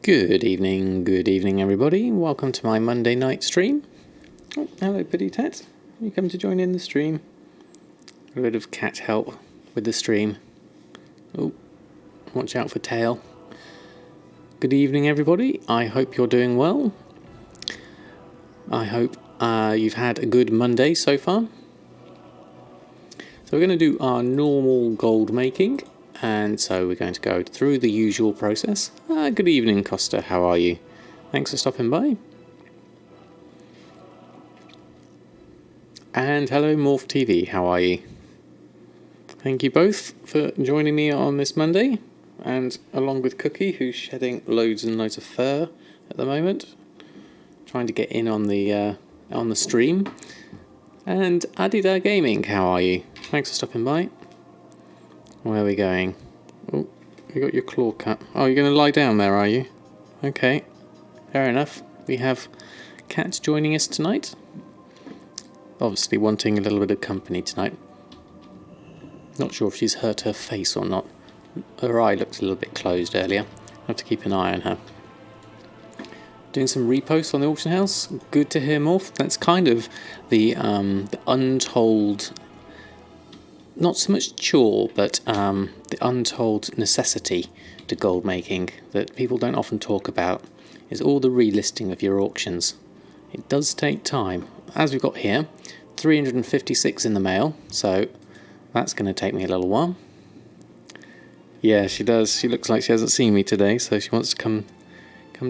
Good evening everybody. Welcome to my Monday night stream. Oh, hello Pity Tat. You come to join in the stream. A bit of cat help with the stream. Oh, watch out for tail. Good evening everybody. I hope you're doing well. I hope you've had a good Monday so far. So we're going to do our normal gold making. And so we're going to go through the usual process. Good evening, Costa. How are you? Thanks for stopping by. And hello, Morph TV. How are you? Thank you both for joining me on this Monday. And along with Cookie, who's shedding loads and loads of fur at the moment, trying to get in on the stream. And Adida Gaming. How are you? Thanks for stopping by. Where are we going? Oh, you got your claw cut. Oh, you're going to lie down there, are you? Okay, fair enough. We have Kat joining us tonight. Obviously wanting a little bit of company tonight. Not sure if she's hurt her face or not. Her eye looked a little bit closed earlier. I'll have to keep an eye on her. Doing some reposts on the auction house. Good to hear, Morph. That's kind of the untold... not so much chore, but the untold necessity to gold making that people don't often talk about is all the relisting of your auctions. It does take time. As we've got here, 356 in the mail, so that's going to take me a little while. Yeah, she does. She looks like she hasn't seen me today, so she wants to come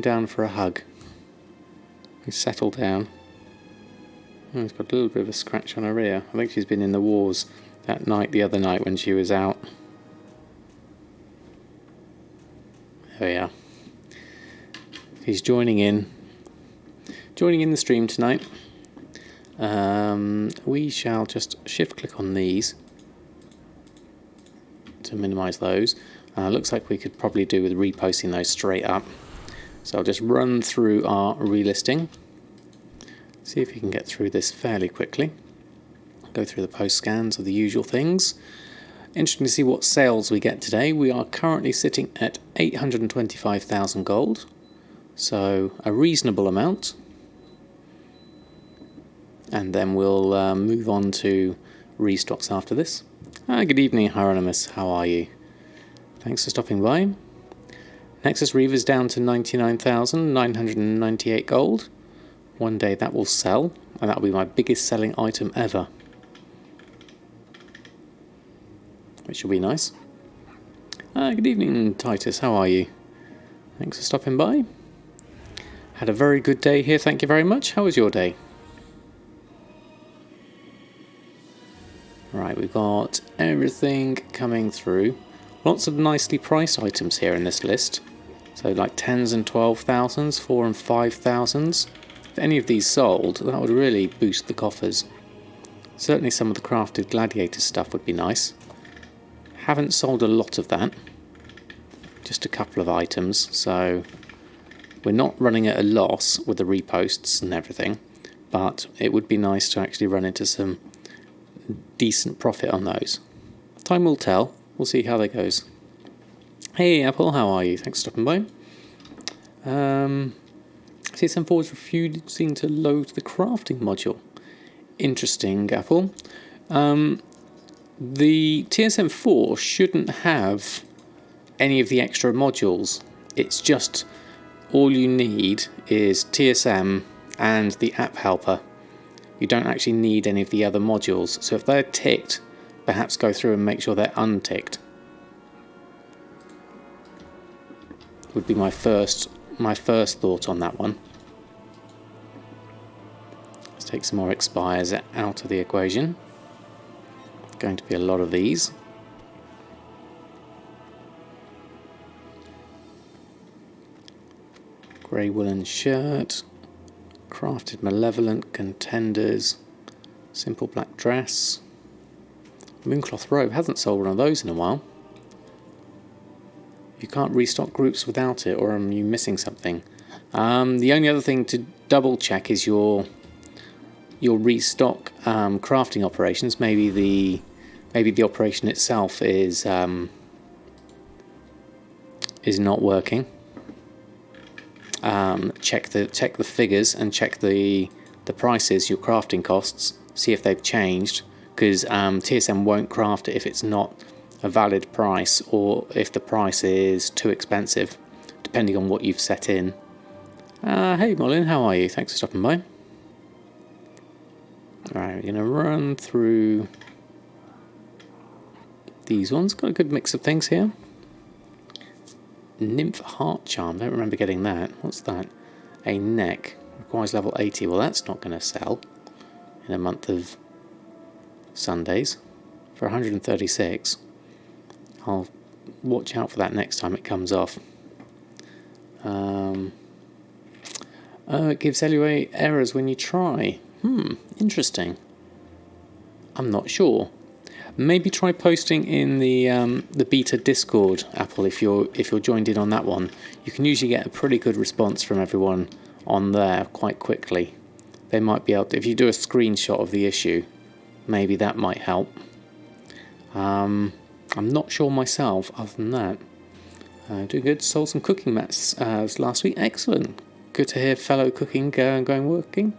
down for a hug. Settle down. Oh, she's got a little bit of a scratch on her ear. I think she's been in the wars the other night when she was out. There we are. He's joining in the stream tonight. We shall just shift click on these to minimise those. Looks like we could probably do with reposting those straight up. So I'll just run through our relisting. See if we can get through this fairly quickly. Go through the post scans of the usual things. Interesting to see what sales we get today. We are currently sitting at 825,000 gold, so a reasonable amount. And then we'll move on to restocks after this. Good evening, Hieronymus. How are you? Thanks for stopping by. Nexus Reaver's down to 99,998 gold. One day that will sell, and that will be my biggest selling item ever. Which will be nice. Good evening, Titus. How are you? Thanks for stopping by. Had a very good day here, thank you very much. How was your day? Right, we've got everything coming through. Lots of nicely priced items here in this list. So like 10s and 12,000s, 4 and 5,000s. If any of these sold, that would really boost the coffers. Certainly some of the crafted gladiator stuff would be nice. Haven't sold a lot of that, just a couple of items, so we're not running at a loss with the reposts and everything, but it would be nice to actually run into some decent profit on those. Time will tell. We'll see how that goes. Hey Apple, how are you? Thanks for stopping by. CSM4 is refusing to load the crafting module. Interesting, Apple. The TSM4 shouldn't have any of the extra modules. It's just all you need is TSM and the app helper. You don't actually need any of the other modules. So if they're ticked, perhaps go through and make sure they're unticked. Would be my first thought on that one. Let's take some more expires out of the equation. Going to be a lot of these. Grey woolen shirt, crafted malevolent contenders, simple black dress, mooncloth robe. Hasn't sold one of those in a while. You can't restock groups without it, or are you missing something? The only other thing to double check is your restock crafting operations. Maybe the operation itself is not working. check the figures and check the prices, your crafting costs, see if they've changed, because TSM won't craft it if it's not a valid price, or if the price is too expensive, depending on what you've set in. Hey Molin, how are you? Thanks for stopping by. Alright, we're going to run through these ones. Got a good mix of things here. Nymph Heart Charm, don't remember getting that. What's that? A neck, requires level 80. Well, that's not going to sell in a month of Sundays for 136. I'll watch out for that next time it comes off. It gives LUA errors when you try. Interesting. I'm not sure. Maybe try posting in the beta Discord, Apple, if you're joined in on that one. You can usually get a pretty good response from everyone on there quite quickly. They might be able to, if you do a screenshot of the issue, maybe that might help. I'm not sure myself. Other than that, doing good. Sold some cooking mats last week. Excellent. Good to hear fellow cooking going working.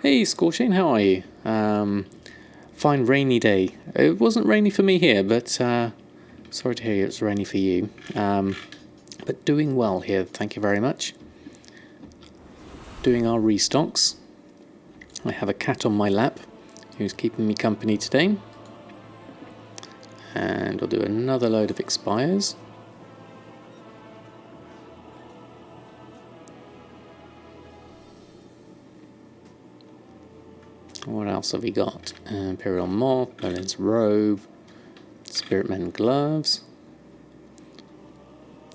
Hey Scorching, how are you? Fine rainy day. It wasn't rainy for me here, but sorry to hear it's rainy for you. But doing well here, thank you very much. Doing our restocks. I have a cat on my lap who's keeping me company today. And we'll do another load of expires. What else have we got? Imperial Moth, Merlin's Robe, Spiritmen Gloves.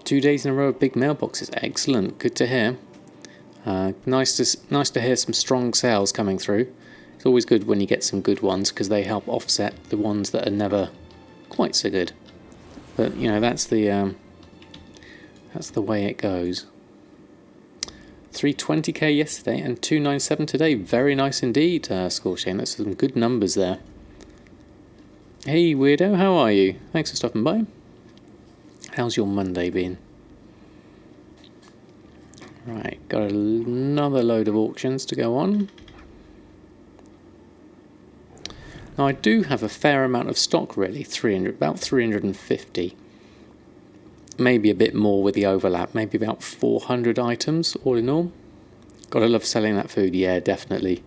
2 days in a row of big mailboxes. Excellent, good to hear. Nice to hear some strong sales coming through. It's always good when you get some good ones because they help offset the ones that are never quite so good. But you know, that's the way it goes. 320k yesterday and 297 today. Very nice indeed, Scorchane. That's some good numbers there. Hey Weirdo, how are you? Thanks for stopping by. How's your Monday been? Right, got another load of auctions to go on. Now I do have a fair amount of stock really, about 350. Maybe a bit more with the overlap, maybe about 400 items all in all. Gotta love selling that food, yeah, definitely.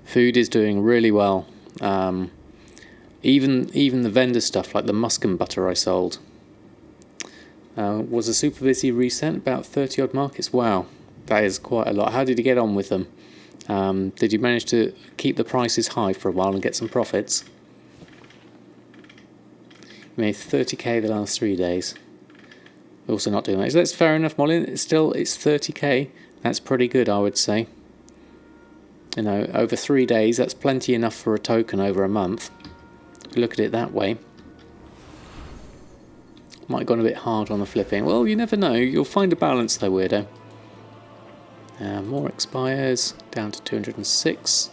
Food is doing really well. Even the vendor stuff like the muscovy butter I sold was a super busy reset, about 30 odd markets. Wow, that is quite a lot. How did you get on with them? Did you manage to keep the prices high for a while and get some profits? You made 30k the last 3 days. Also not doing that. So that's fair enough, Molly. It's 30k. That's pretty good, I would say. You know, over 3 days, that's plenty enough for a token over a month. If you look at it that way. Might have gone a bit hard on the flipping. Well, you never know. You'll find a balance though, Weirdo. More expires. Down to 206.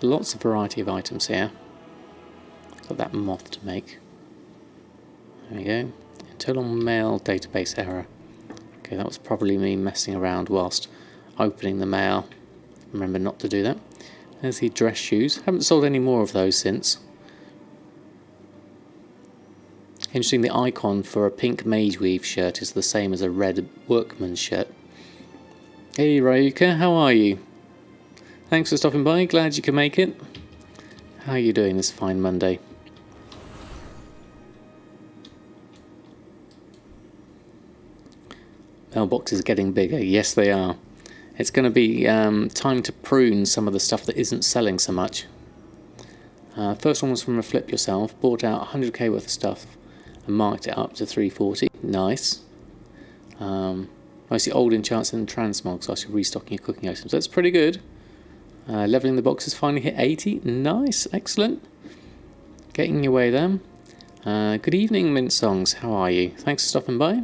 Lots of variety of items here. Got that moth to make. There we go. Internal mail database error. Okay, that was probably me messing around whilst opening the mail. Remember not to do that. There's the dress shoes. Haven't sold any more of those since. Interesting, the icon for a pink mage weave shirt is the same as a red workman's shirt. Hey Ryuka, how are you? Thanks for stopping by, glad you can make it. How are you doing this fine Monday? Mailboxes are getting bigger, yes they are. It's going to be time to prune some of the stuff that isn't selling so much. First one was from a flip yourself, bought out 100k worth of stuff and marked it up to 340. Nice. Mostly old enchants and transmog, so I should restocking your cooking items. That's pretty good. Leveling the boxes finally hit 80. Nice, excellent. Getting your way there. Good evening, Mint Songs. How are you? Thanks for stopping by.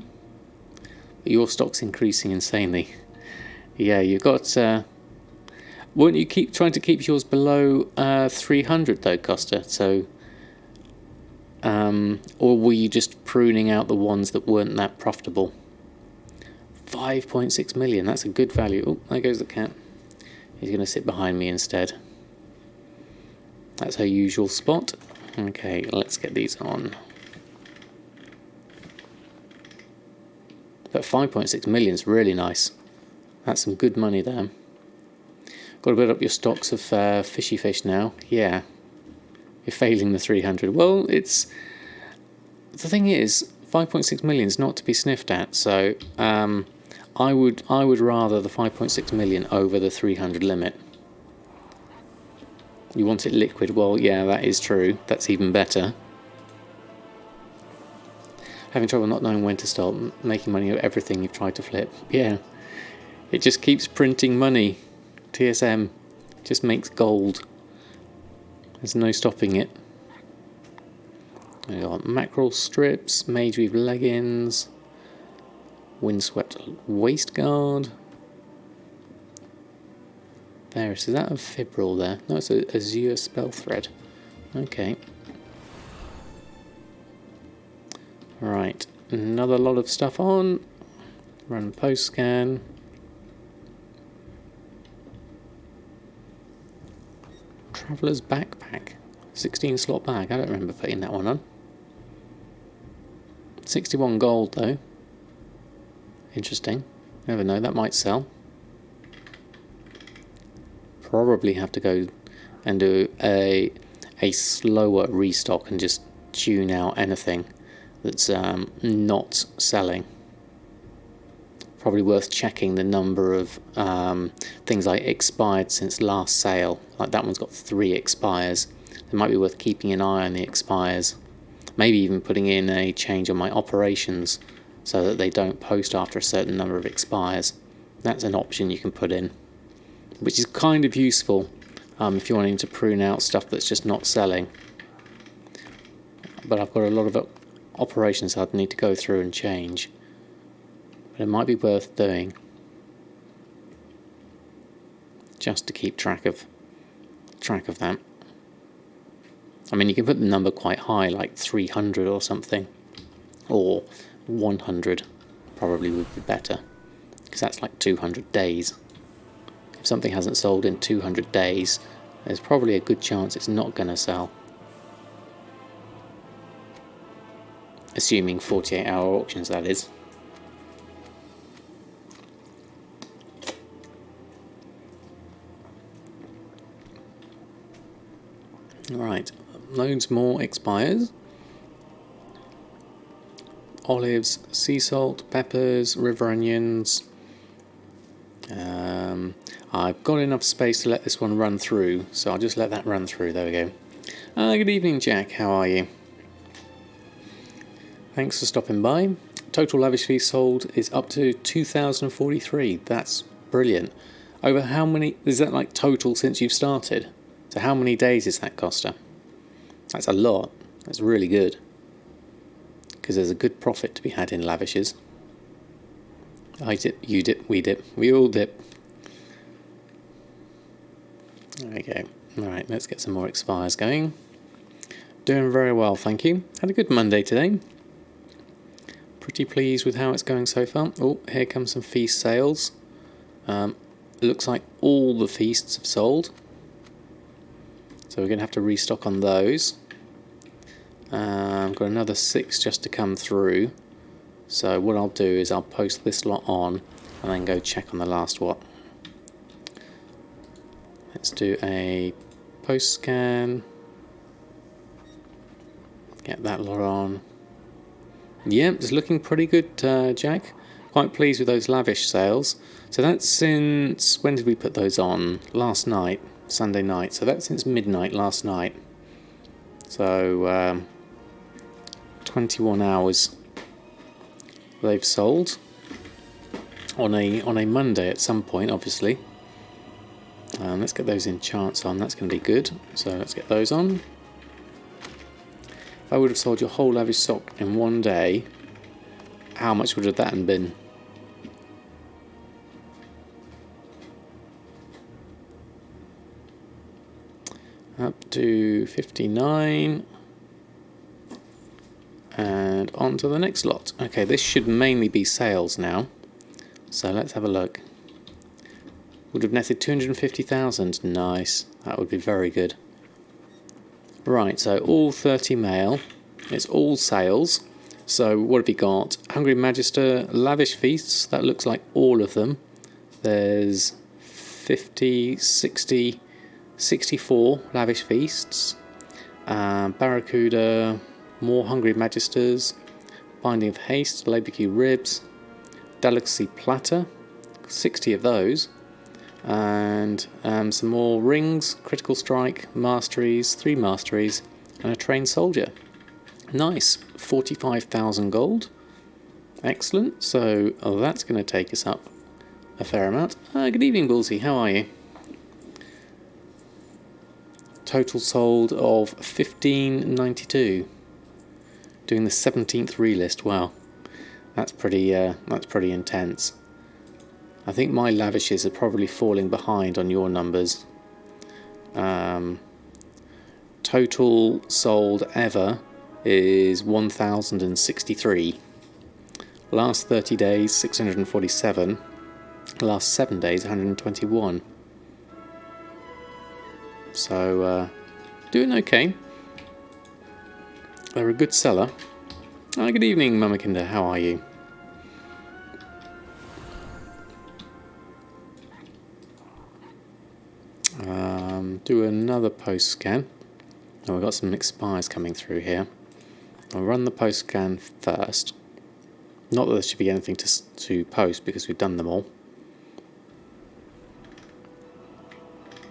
Your stock's increasing insanely. Yeah, you've got... won't you keep trying to keep yours below 300 though, Costa? So... or were you just pruning out the ones that weren't that profitable? 5.6 million, that's a good value. Oh, there goes the cat. He's going to sit behind me instead. That's her usual spot. Okay, let's get these on. But 5.6 million is really nice. That's some good money there. Got to build up your stocks of fishy fish now. Yeah. You're failing the 300. Well, it's... The thing is, 5.6 million is not to be sniffed at, so I would rather the 5.6 million over the 300 limit. You want it liquid? Well, yeah, that is true. That's even better. Having trouble not knowing when to start making money of everything you've tried to flip. Yeah. It just keeps printing money. TSM just makes gold. There's no stopping it. We've got mackerel strips, mage weave leggings, windswept waist guard. There, is that a fibril there? No, it's a Azure spell thread. Okay. Right, another lot of stuff on. Run post scan. Traveller's backpack. 16 slot bag. I don't remember putting that one on. 61 gold though. Interesting. Never know, that might sell. Probably have to go and do a slower restock and just tune out anything that's not selling. Probably worth checking the number of things like expired since last sale. Like that one's got 3 expires. It might be worth keeping an eye on the expires. Maybe even putting in a change on my operations so that they don't post after a certain number of expires. That's an option you can put in, which is kind of useful if you're wanting to prune out stuff that's just not selling. But I've got a lot of operations I'd need to go through and change. But it might be worth doing just to keep track of that. I mean, you can put the number quite high, like 300 or something, or 100 probably would be better, because that's like 200 days. If something hasn't sold in 200 days, there's probably a good chance it's not going to sell. Assuming 48-hour auctions, that is. Right, loads more expires. Olives, sea salt, peppers, river onions. I've got enough space to let this one run through, so I'll just let that run through. There we go. Good evening, Jack. How are you? Thanks for stopping by. Total lavish fee sold is up to 2,043. That's brilliant. Over how many? Is that like total since you've started? So how many days is that, Costa? That's a lot. That's really good. Because there's a good profit to be had in lavishes. I dip, you dip, we all dip. There we go. Alright, let's get some more expires going. Doing very well, thank you. Had a good Monday today. Pretty pleased with how it's going so far. Oh, here comes some feast sales. Looks like all the feasts have sold. So we're going to have to restock on those. I've got another 6 just to come through. So what I'll do is I'll post this lot on and then go check on the last one. Let's do a post scan. Get that lot on. Yep, it's looking pretty good, Jack. Quite pleased with those lavish sales. So that's since, when did we put those on? Last night, Sunday night. So that's since midnight last night. So 21 hours they've sold on a Monday at some point, obviously. Let's get those enchants on. That's going to be good. So let's get those on. If I would have sold your whole lavish stock in one day, how much would that have been? Up to 59. And on to the next lot. Okay, this should mainly be sales now. So let's have a look. Would have netted 250,000. Nice. That would be very good. Right, so all 30 mail. It's all sales. So what have we got? Hungry Magister, Lavish Feasts. That looks like all of them. There's 50, 60, 64 Lavish Feasts. Barracuda, more Hungry Magisters. Binding of Haste, Barbecue Ribs. Delicacy Platter. 60 of those. And some more rings, Critical Strike, Masteries, 3 Masteries, and a Trained Soldier. Nice, 45,000 gold. Excellent, so that's going to take us up a fair amount. Good evening, Bullseye, how are you? Total sold of 1592. Doing the 17th relist, wow. That's pretty intense. I think my lavishes are probably falling behind on your numbers. Total sold ever is 1,063. Last 30 days, 647. Last 7 days, 121. So, doing okay. They're a good seller. Good evening, Mamakinda, how are you? Do another post scan. Oh, we've got some expires coming through here. I'll run the post scan first. Not that there should be anything to post because we've done them all.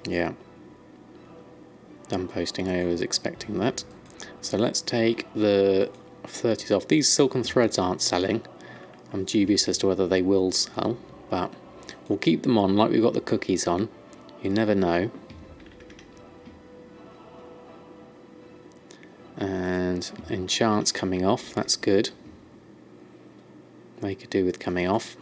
Yeah. Done posting, I was expecting that. So let's take the 30s off. These silken threads aren't selling. I'm dubious as to whether they will sell, but we'll keep them on like we've got the cookies on. You never know. And enchants coming off, that's good. They could do with coming off.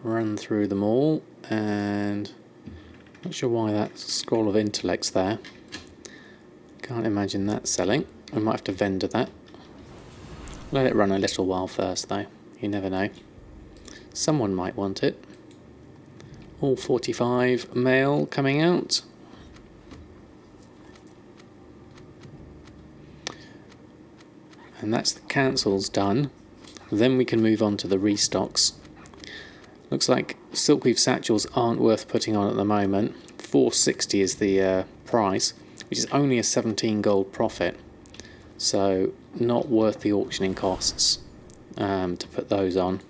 Run through them all, and not sure why that scroll of intellect's there. Can't imagine that selling. I might have to vendor that. Let it run a little while first though, you never know. Someone might want it. All 45 mail coming out. And that's the cancels done. Then we can move on to the restocks. Looks like Silkweave Satchels aren't worth putting on at the moment. 460 is the price, which is only a 17 gold profit. So not worth the auctioning costs to put those on.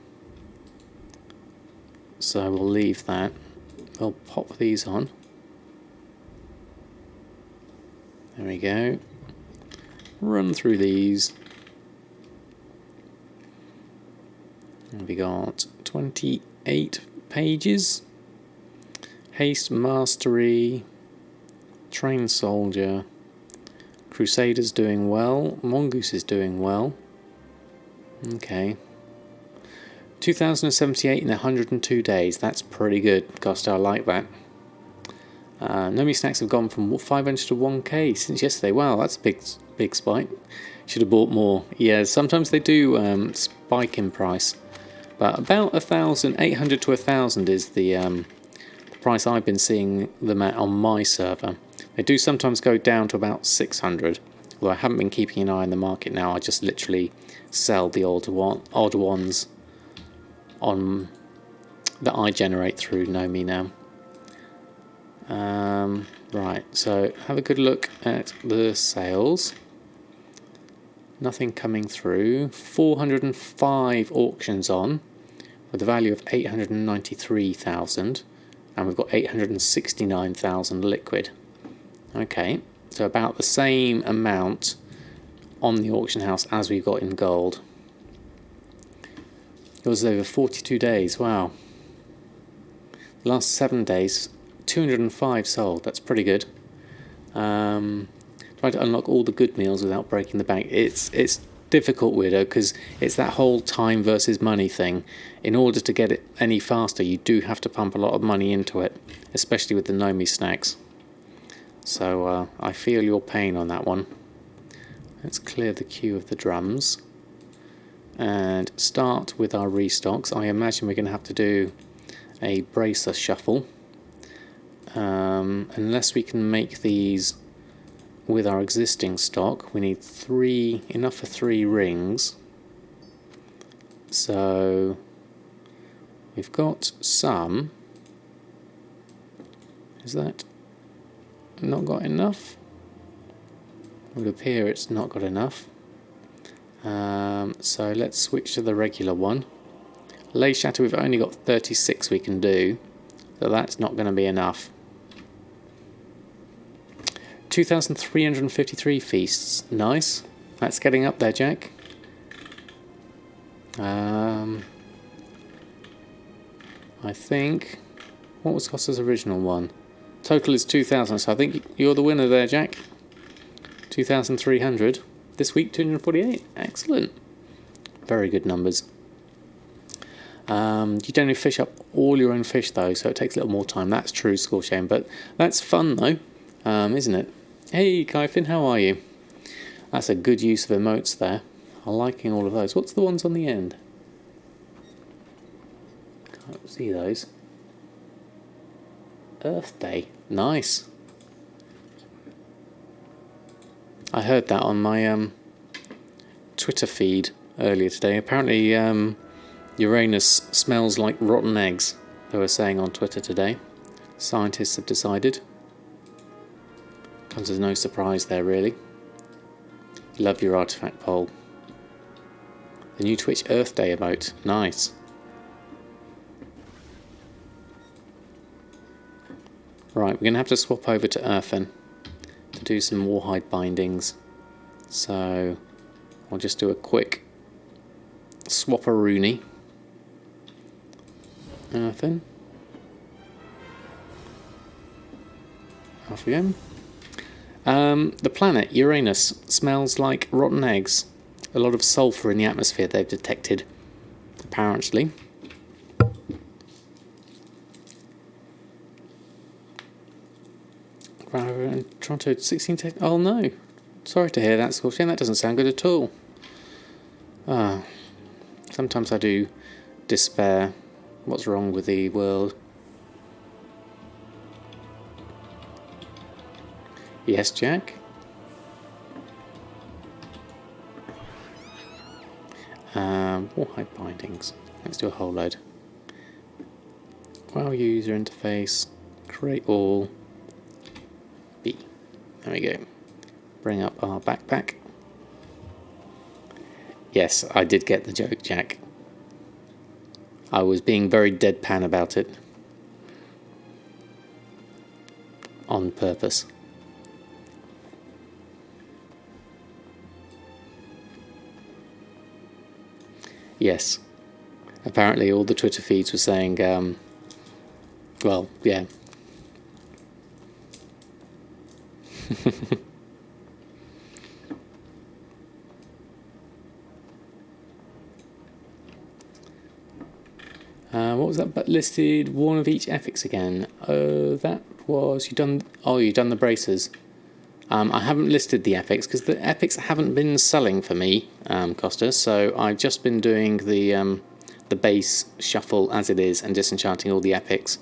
So we'll leave that. We'll pop these on. There we go. Run through these. And we got 28 pages. Haste, Mastery, Trained Soldier, Crusader's doing well, Mongoose is doing well. Okay. 2,078 in 102 days, that's pretty good. Gosh, I like that. Nomi snacks have gone from 500 to 1k since yesterday. Wow, that's a big spike. Should have bought more. Yeah, sometimes they do spike in price. But about 1,800 to 1,000 is the price I've been seeing them at on my server. They do sometimes go down to about 600. Although I haven't been keeping an eye on the market now. I just literally sell the odd ones on that I generate through Nomi now. Right, so have a good look at the sales. Nothing coming through. 405 auctions on with a value of 893,000, and we've got 869,000 liquid. Okay, so about the same amount on the auction house as we've got in gold. Yours is over 42 days, wow. The last 7 days, 205 sold, that's pretty good. Try to unlock all the good meals without breaking the bank. It's difficult, Weirdo, because it's that whole time versus money thing. In order to get it any faster, you do have to pump a lot of money into it, especially with the Nomi snacks. So I feel your pain on that one. Let's clear the queue of the drums. and start with our restocks. I imagine we're going to have to do a bracer shuffle. Unless we can make these with our existing stock, we need enough for 3 rings. So we've got some. Is that not got enough? It would appear it's not got enough. So let's switch to the regular one. Lay Shatter, we've only got 36 we can do, so that's not going to be enough. 2,353 feasts, nice. That's getting up there, Jack. I think, what was Costa's original one? Total is 2,000, so I think you're the winner there, Jack. 2,300. This week, 248. Excellent. Very good numbers. You don't need to fish up all your own fish, though, so it takes a little more time. That's true, Scoreshame, but that's fun, though, isn't it? Hey, Kaifin, how are you? That's a good use of emotes there. I'm liking all of those. What's the ones on the end? Can't see those. Earth Day. Nice. I heard that on my Twitter feed earlier today. Apparently Uranus smells like rotten eggs, they were saying on Twitter today. Scientists have decided. Comes as no surprise there, really. Love your artifact poll. The new Twitch Earth Day emote. Nice. Right, we're going to have to swap over to Earthen to do some Warhide bindings. So I'll just do a quick swap-a-rooney. Earthen. Off we go. The planet, Uranus, smells like rotten eggs. A lot of sulfur in the atmosphere they've detected, apparently. Toronto 16. Oh no. Sorry to hear that, Scorching. That doesn't sound good at all. Sometimes I do despair. What's wrong with the world? Yes, Jack? Warhide bindings. Let's do a whole load. WoW user interface. Create all. B. There we go. Bring up our backpack. Yes, I did get the joke, Jack. I was being very deadpan about it. On purpose. Yes. Apparently all the Twitter feeds were saying, well, yeah. What was that? But listed one of each ethics again. That was you done. Oh, you done the braces. I haven't listed the epics because the epics haven't been selling for me, Costa. So I've just been doing the base shuffle as it is and disenchanting all the epics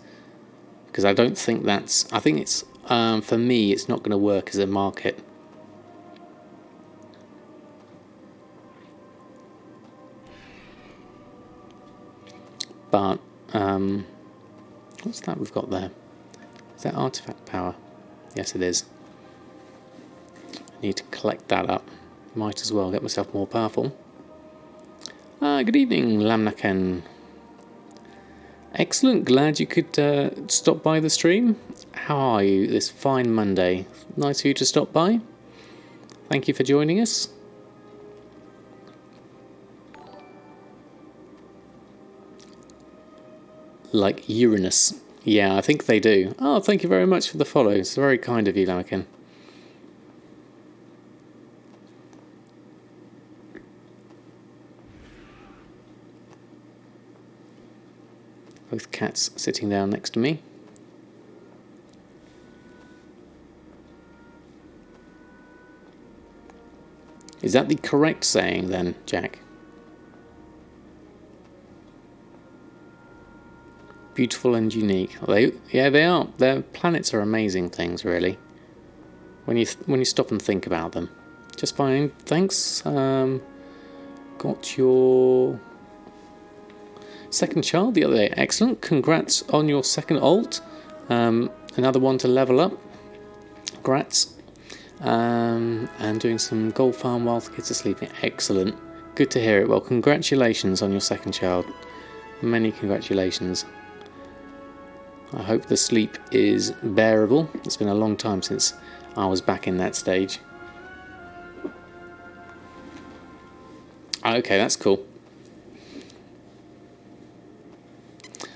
because I don't think that's. I think it's for me. It's not going to work as a market. But what's that we've got there? Is that artifact power? Yes, it is. I need to collect that up. Might as well get myself more powerful. Good evening, Lamnaken. Excellent. Glad you could stop by the stream. How are you this fine Monday? Nice of you to stop by. Thank you for joining us. Like Uranus. Yeah, I think they do. Oh, thank you very much for the follow. It's very kind of you, Lamnaken. Both cats sitting down next to me. Is that the correct saying then, Jack? Beautiful and unique. Yeah, they are. Their planets are amazing things, really. When you stop and think about them. Just fine. Thanks. Got your second child the other day. Excellent. Congrats on your second alt. Another one to level up. Congrats. And doing some gold farm while the kids are sleeping. Excellent. Good to hear it. Well, congratulations on your second child. Many congratulations. I hope the sleep is bearable. It's been a long time since I was back in that stage. Okay, that's cool.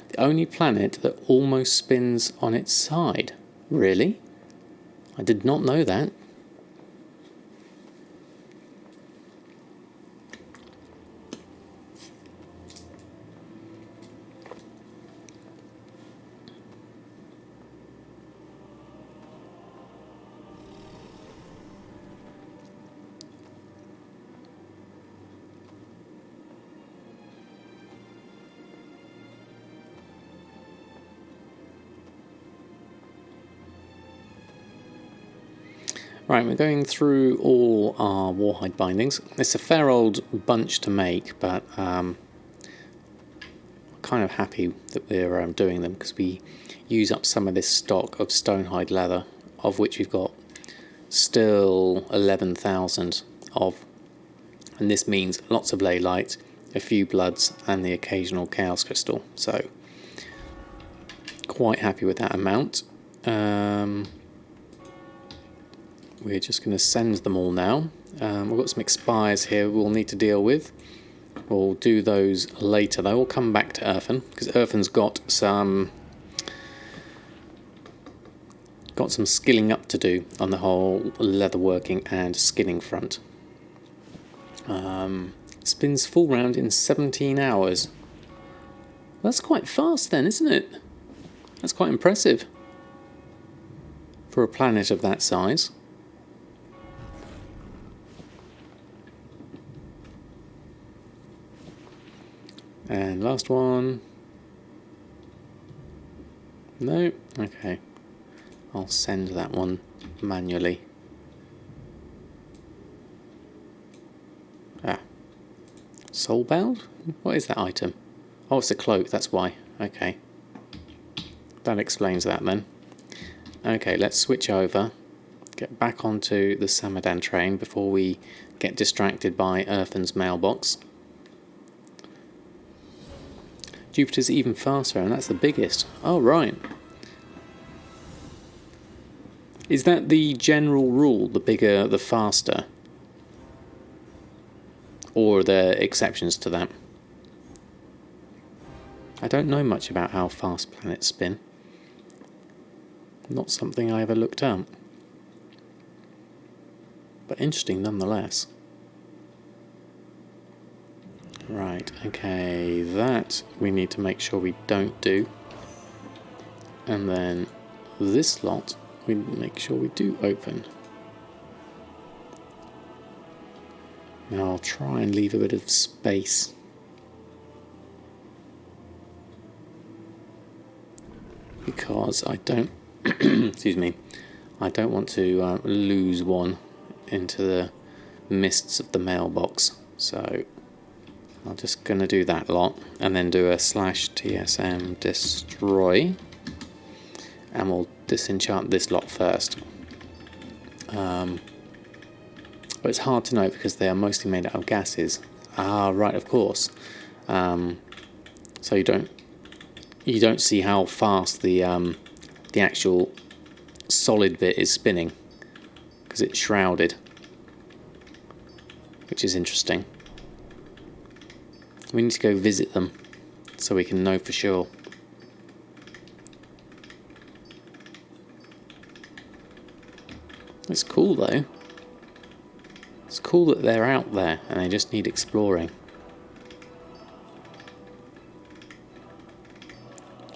The only planet that almost spins on its side. Really? I did not know that. Right, we're going through all our Warhide bindings. It's a fair old bunch to make, but I'm kind of happy that we're doing them because we use up some of this stock of stonehide leather, of which we've got still 11,000 of. And this means lots of ley light, a few bloods, and the occasional chaos crystal. So, quite happy with that amount. We're just going to send them all now. We've got some expires here we'll need to deal with. We'll do those later. They will come back to Earthen because Earthen's got some skilling up to do on the whole leatherworking and skinning front. Spins full round in 17 hours. That's quite fast then, isn't it? That's quite impressive for a planet of that size. And last one. No? Okay. I'll send that one manually. Soulbound? What is that item? Oh, it's a cloak, that's why. Okay. That explains that then. Okay, let's switch over. Get back onto the Samadan train before we get distracted by Earthen's mailbox. Jupiter's even faster, and that's the biggest. Oh, right. Is that the general rule, the bigger, the faster? Or are there exceptions to that? I don't know much about how fast planets spin. Not something I ever looked up. But interesting nonetheless. Right, okay, that we need to make sure we don't do. And then this lot we make sure we do open. Now I'll try and leave a bit of space. Because I don't, excuse me, I don't want to lose one into the mists of the mailbox. So I'm just going to do that lot and then do a /TSM destroy. And we'll disenchant this lot first. But it's hard to know because they are mostly made out of gases. Ah, right, of course. So you don't see how fast the actual solid bit is spinning because it's shrouded, which is interesting. We need to go visit them so we can know for sure. It's cool though. It's cool that they're out there and they just need exploring.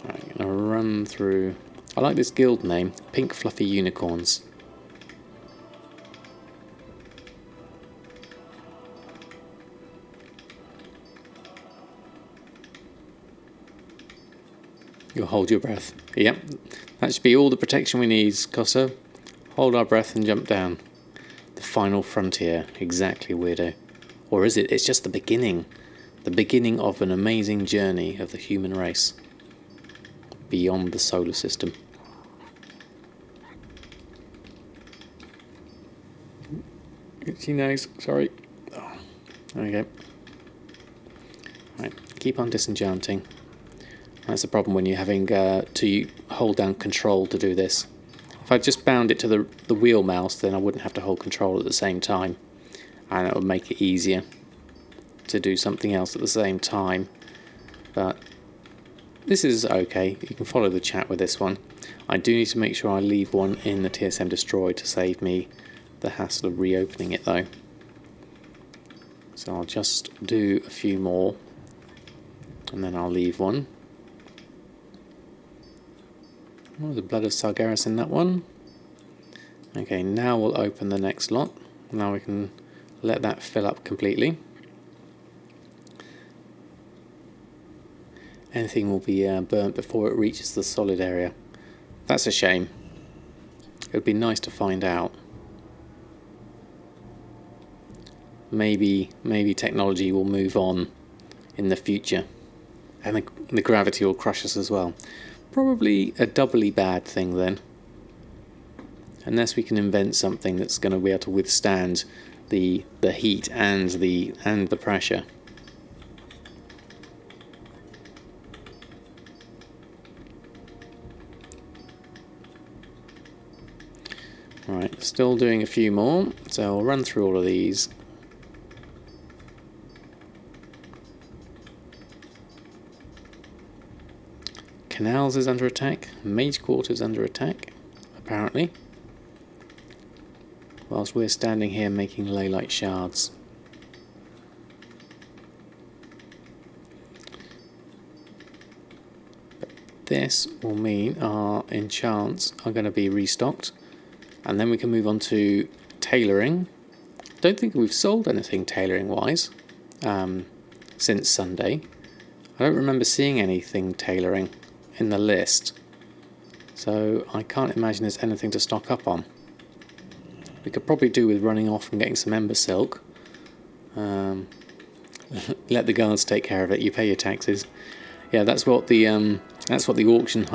Right, I'm going to run through. I like this guild name, Pink Fluffy Unicorns. You'll hold your breath. Yep, that should be all the protection we need, Costa. Hold our breath and jump down. The final frontier. Exactly, weirdo. Or is it? It's just the beginning. The beginning of an amazing journey of the human race. Beyond the solar system. Itchy nose, sorry. Oh, there we go. Right, keep on disenchanting. That's the problem when you're having to hold down control to do this. If I just bound it to the wheel mouse, then I wouldn't have to hold control at the same time. And it would make it easier to do something else at the same time. But this is okay. You can follow the chat with this one. I do need to make sure I leave one in the TSM Destroy to save me the hassle of reopening it though. So I'll just do a few more and then I'll leave one. Oh, the Blood of Sargeras in that one. Okay, now we'll open the next lot. Now we can let that fill up completely. Anything will be burnt before it reaches the solid area. That's a shame. It would be nice to find out. Maybe technology will move on in the future, and the gravity will crush us as well. Probably a doubly bad thing then, unless we can invent something that's going to be able to withstand the heat and the pressure. Right, still doing a few more, so I'll run through all of these. Canals is under attack, Mage Quarters under attack, apparently. Whilst we're standing here making Leylight shards. But this will mean our enchants are going to be restocked. And then we can move on to tailoring. Don't think we've sold anything tailoring wise since Sunday. I don't remember seeing anything tailoring in the list, so I can't imagine there's anything to stock up on. We could probably do with running off and getting some ember silk. Let the guards take care of it. You pay your taxes. Yeah, that's what the auction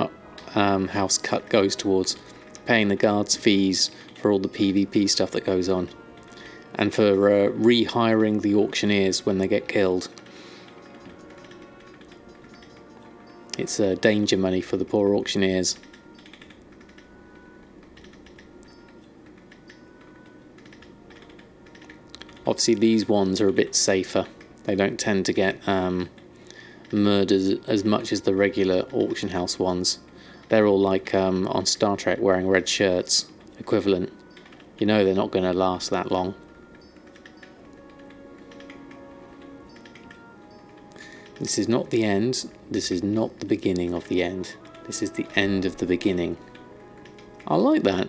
house cut goes towards. Paying the guards fees for all the PvP stuff that goes on, and for rehiring the auctioneers when they get killed. It's danger money for the poor auctioneers. Obviously these ones are a bit safer. They don't tend to get murdered as much as the regular auction house ones. They're all like on Star Trek wearing red shirts equivalent. You know they're not going to last that long. This is not the end. This is not the beginning of the end. This is the end of the beginning. I like that.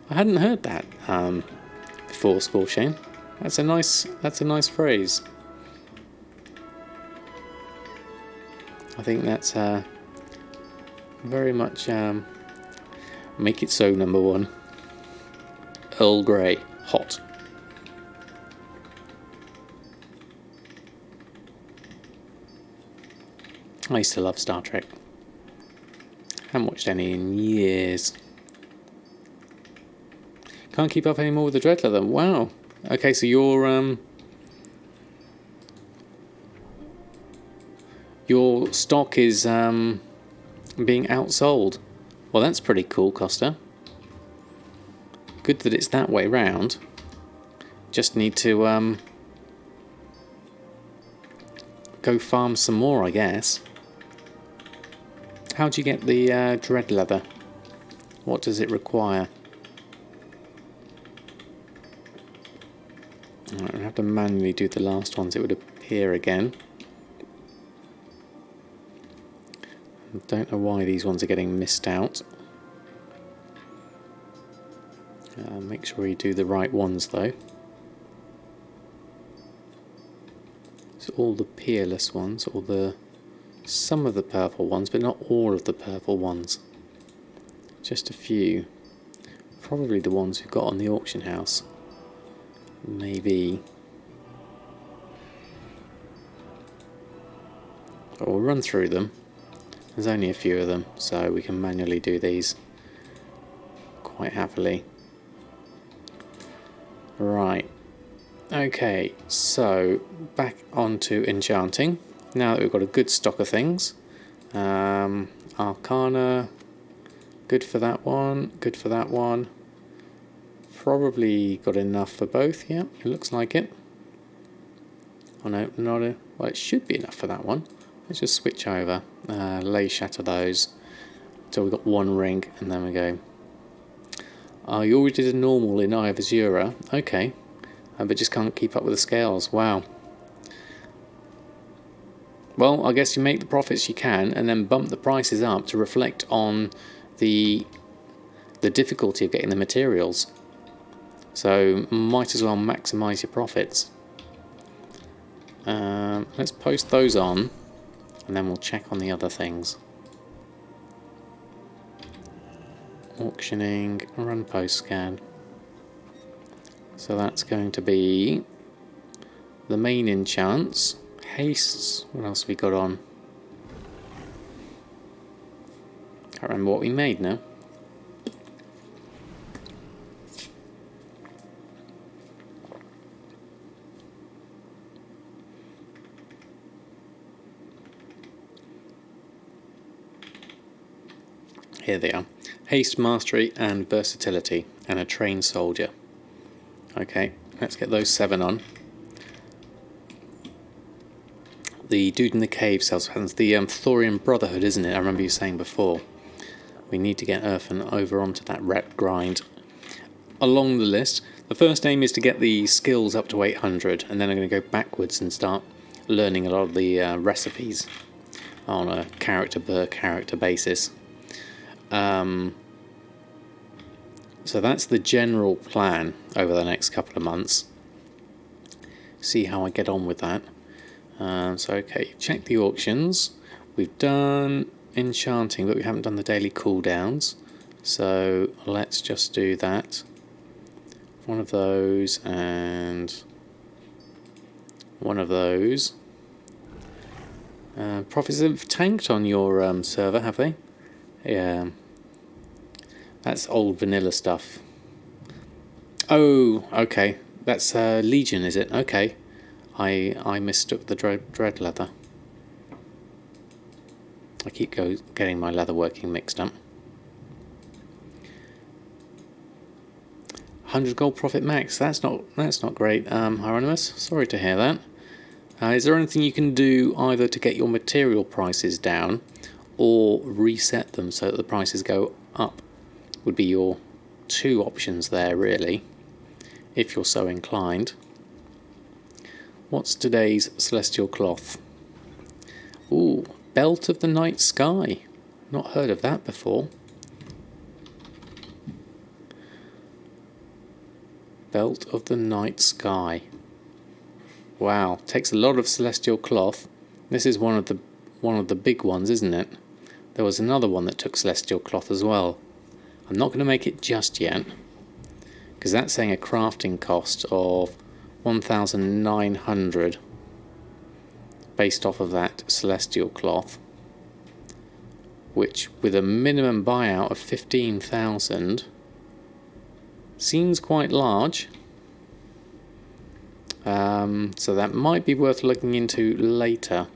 I hadn't heard that before, Scorchane. That's a nice phrase. I think that's very much make it so. Number one. Earl Grey, hot. I used to love Star Trek. Haven't watched any in years. Can't keep up anymore with the Dread Leather. Wow. Okay, so your stock is being outsold. Well, that's pretty cool, Costa. Good that it's that way round. Just need to go farm some more, I guess. How do you get the Dread Leather? What does it require? Right, I'll have to manually do the last ones. It would appear again. I don't know why these ones are getting missed out. Make sure you do the right ones though. So all the peerless ones, or the some of the purple ones, but not all of the purple ones. Just a few. Probably the ones we've got on the auction house. Maybe. But we'll run through them. There's only a few of them, so we can manually do these quite happily. Right. Okay, so back onto enchanting. Now that we've got a good stock of things. Arcana, good for that one, good for that one. Probably got enough for both, yeah, it looks like it. Oh no, well, it should be enough for that one. Let's just switch over, lay shatter those. So we've got one ring, and then we go. Oh, you already did a normal in Eye of Azshara, okay. But just can't keep up with the scales, wow. Well, I guess you make the profits you can, and then bump the prices up to reflect on the difficulty of getting the materials. So might as well maximise your profits. Let's post those on, and then we'll check on the other things. Auctioning, run post scan. So that's going to be the main enchants. Hastes, what else have we got on? Can't remember what we made now. Here they are. Haste, Mastery and Versatility, and a Trained Soldier. Okay, let's get those 7 on. The dude in the cave sells patterns. The Thorian Brotherhood, isn't it? I remember you saying before. We need to get Earthen over onto that rep grind. Along the list, the first aim is to get the skills up to 800, and then I'm going to go backwards and start learning a lot of the recipes on a character per character basis. So that's the general plan over the next couple of months. See how I get on with that. So okay, check the auctions. We've done enchanting, but we haven't done the daily cooldowns. So let's just do that. One of those and one of those. Profits have tanked on your server, have they? Yeah. That's old vanilla stuff. Oh, okay. That's Legion, is it? Okay. I mistook the dread leather. I keep getting my leatherworking mixed up. 100 gold profit max. That's not great, Hieronymus. Sorry to hear that. Is there anything you can do either to get your material prices down or reset them so that the prices go up? Would be your 2 options there, really, if you're so inclined. What's today's celestial cloth? Ooh, Belt of the Night Sky. Not heard of that before. Belt of the Night Sky. Wow, takes a lot of celestial cloth. This is one of the big ones, isn't it? There was another one that took celestial cloth as well. I'm not going to make it just yet, because that's saying a crafting cost of 1,900 based off of that celestial cloth, which with a minimum buyout of 15,000 seems quite large. So that might be worth looking into later.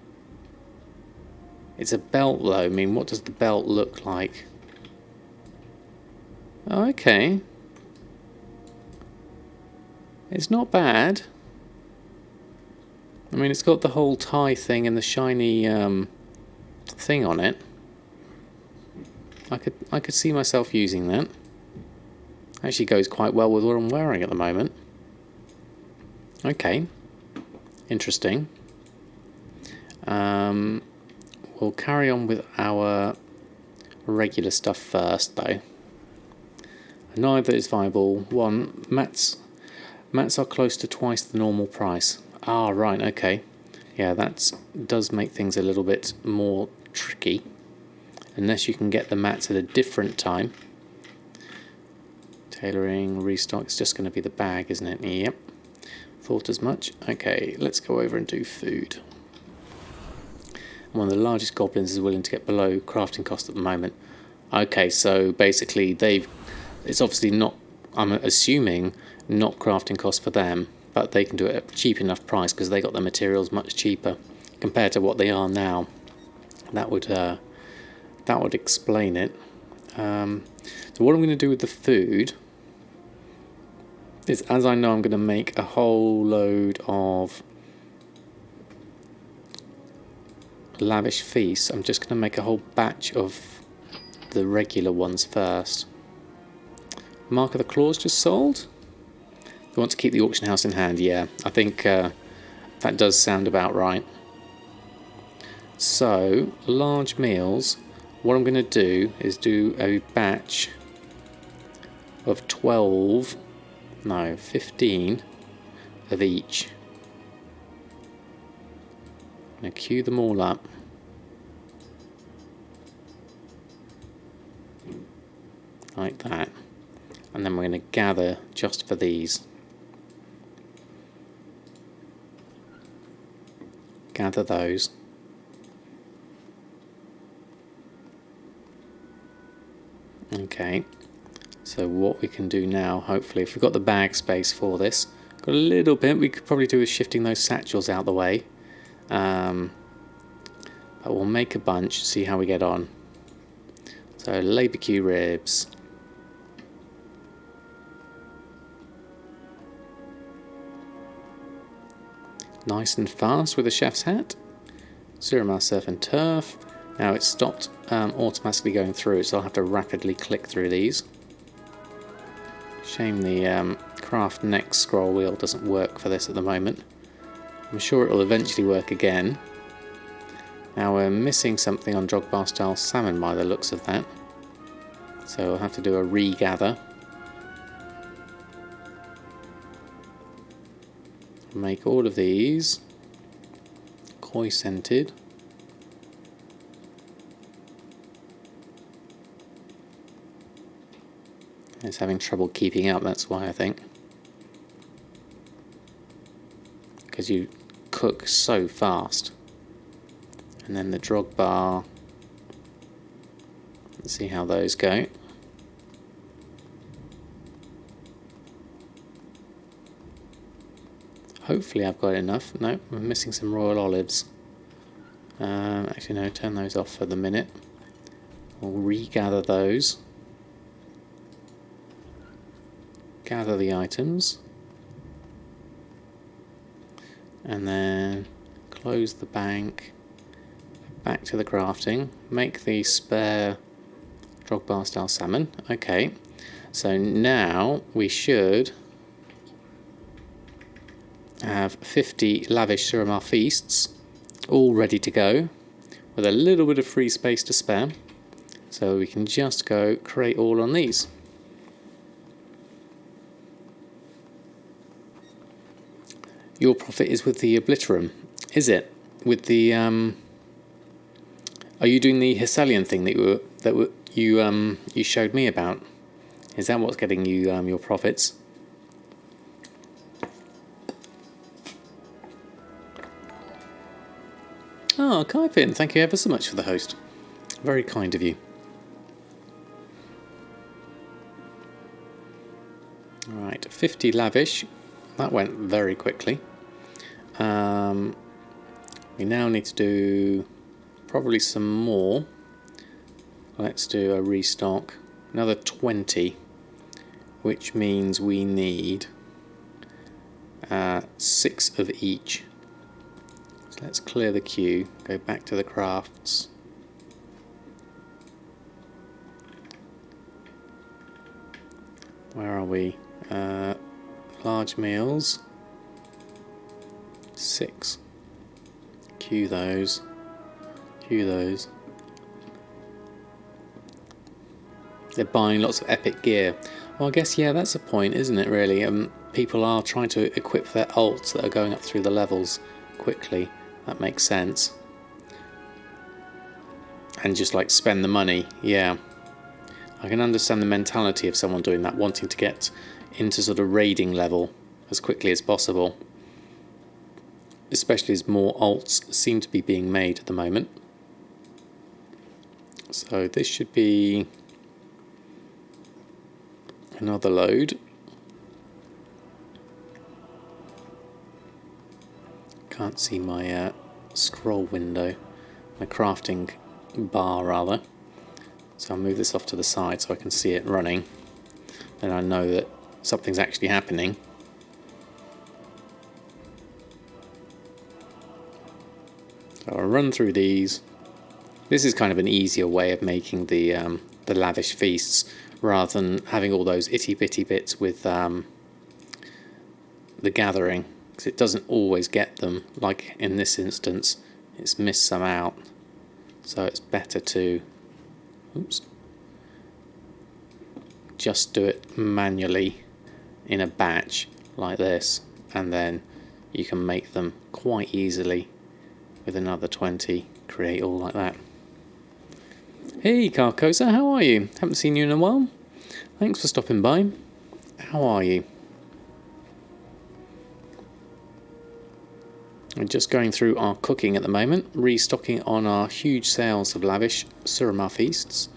It's a belt though. I mean, what does the belt look like? Oh, okay. It's not bad. I mean, it's got the whole tie thing and the shiny thing on it. I could see myself using that. Actually goes quite well with what I'm wearing at the moment. Okay. Interesting. We'll carry on with our regular stuff first, though. Neither is viable. 1, mats are close to twice the normal price. Ah, right, okay. Yeah, that does make things a little bit more tricky. Unless you can get the mats at a different time. Tailoring, restock, it's just going to be the bag, isn't it? Yep. Thought as much. Okay, let's go over and do food. One of the largest goblins is willing to get below crafting cost at the moment. Okay, so basically it's obviously not, I'm assuming, not crafting cost for them, but they can do it at a cheap enough price because they got the materials much cheaper compared to what they are now. That would explain it. So what I'm going to do with the food is, as I know I'm going to make a whole load of lavish feasts, I'm just going to make a whole batch of the regular ones first. Mark of the Claws just sold. You want to keep the auction house in hand? Yeah, I think that does sound about right. So, large meals. What I'm going to do is do a batch of 15 of each. I'm going to queue them all up. Like that. And then we're going to gather just for these. Gather those. Okay, so what we can do now, hopefully, if we've got the bag space for this, got a little bit, we could probably do is shifting those satchels out the way. But we'll make a bunch, see how we get on. So, labour queue ribs. Nice and fast with a chef's hat. Suramar Surf and Turf. Now it's stopped automatically going through, so I'll have to rapidly click through these. Shame the craft next scroll wheel doesn't work for this at the moment. I'm sure it will eventually work again. Now we're missing something on Drogbar style salmon by the looks of that. So I'll have to do a regather. Make all of these koi scented. It's having trouble keeping up, that's why I think. Because you cook so fast. And then the Drogbar. Let's see how those go. Hopefully I've got enough. No, I'm missing some royal olives. Actually no, turn those off for the minute. We'll regather those. Gather the items. And then close the bank. Back to the crafting. Make the spare Drogbar style salmon. Okay. So now we should have 50 lavish Suramar feasts all ready to go with a little bit of free space to spare. So we can just go create all on these. Your profit is with the Obliterum, is it? With the are you doing the Hessalian thing that you showed me about? Is that what's getting you your profits? Oh, Kaipin, thank you ever so much for the host. Very kind of you. Right, 50 lavish. That went very quickly. We now need to do probably some more. Let's do a restock. Another 20, which means we need 6 of each. So let's clear the queue, go back to the crafts. Where are we? Large meals. 6. Queue those. Queue those. They're buying lots of epic gear. Well, I guess, yeah, that's the point, isn't it, really? People are trying to equip their alts that are going up through the levels quickly. That makes sense. And just like spend the money. Yeah. I can understand the mentality of someone doing that, wanting to get into sort of raiding level as quickly as possible. Especially as more alts seem to be being made at the moment. So this should be another load. Can't see my scroll window, my crafting bar rather. So I'll move this off to the side so I can see it running. Then I know that something's actually happening. So I'll run through these. This is kind of an easier way of making the lavish feasts rather than having all those itty bitty bits with the gathering, because it doesn't always get them. Like in this instance, it's missed some out. So it's better to just do it manually in a batch like this, and then you can make them quite easily with another 20, create all like that. Hey Carcosa, how are you? Haven't seen you in a while. Thanks for stopping by. How are you? We're just going through our cooking at the moment, restocking on our huge sales of lavish Suramar feasts,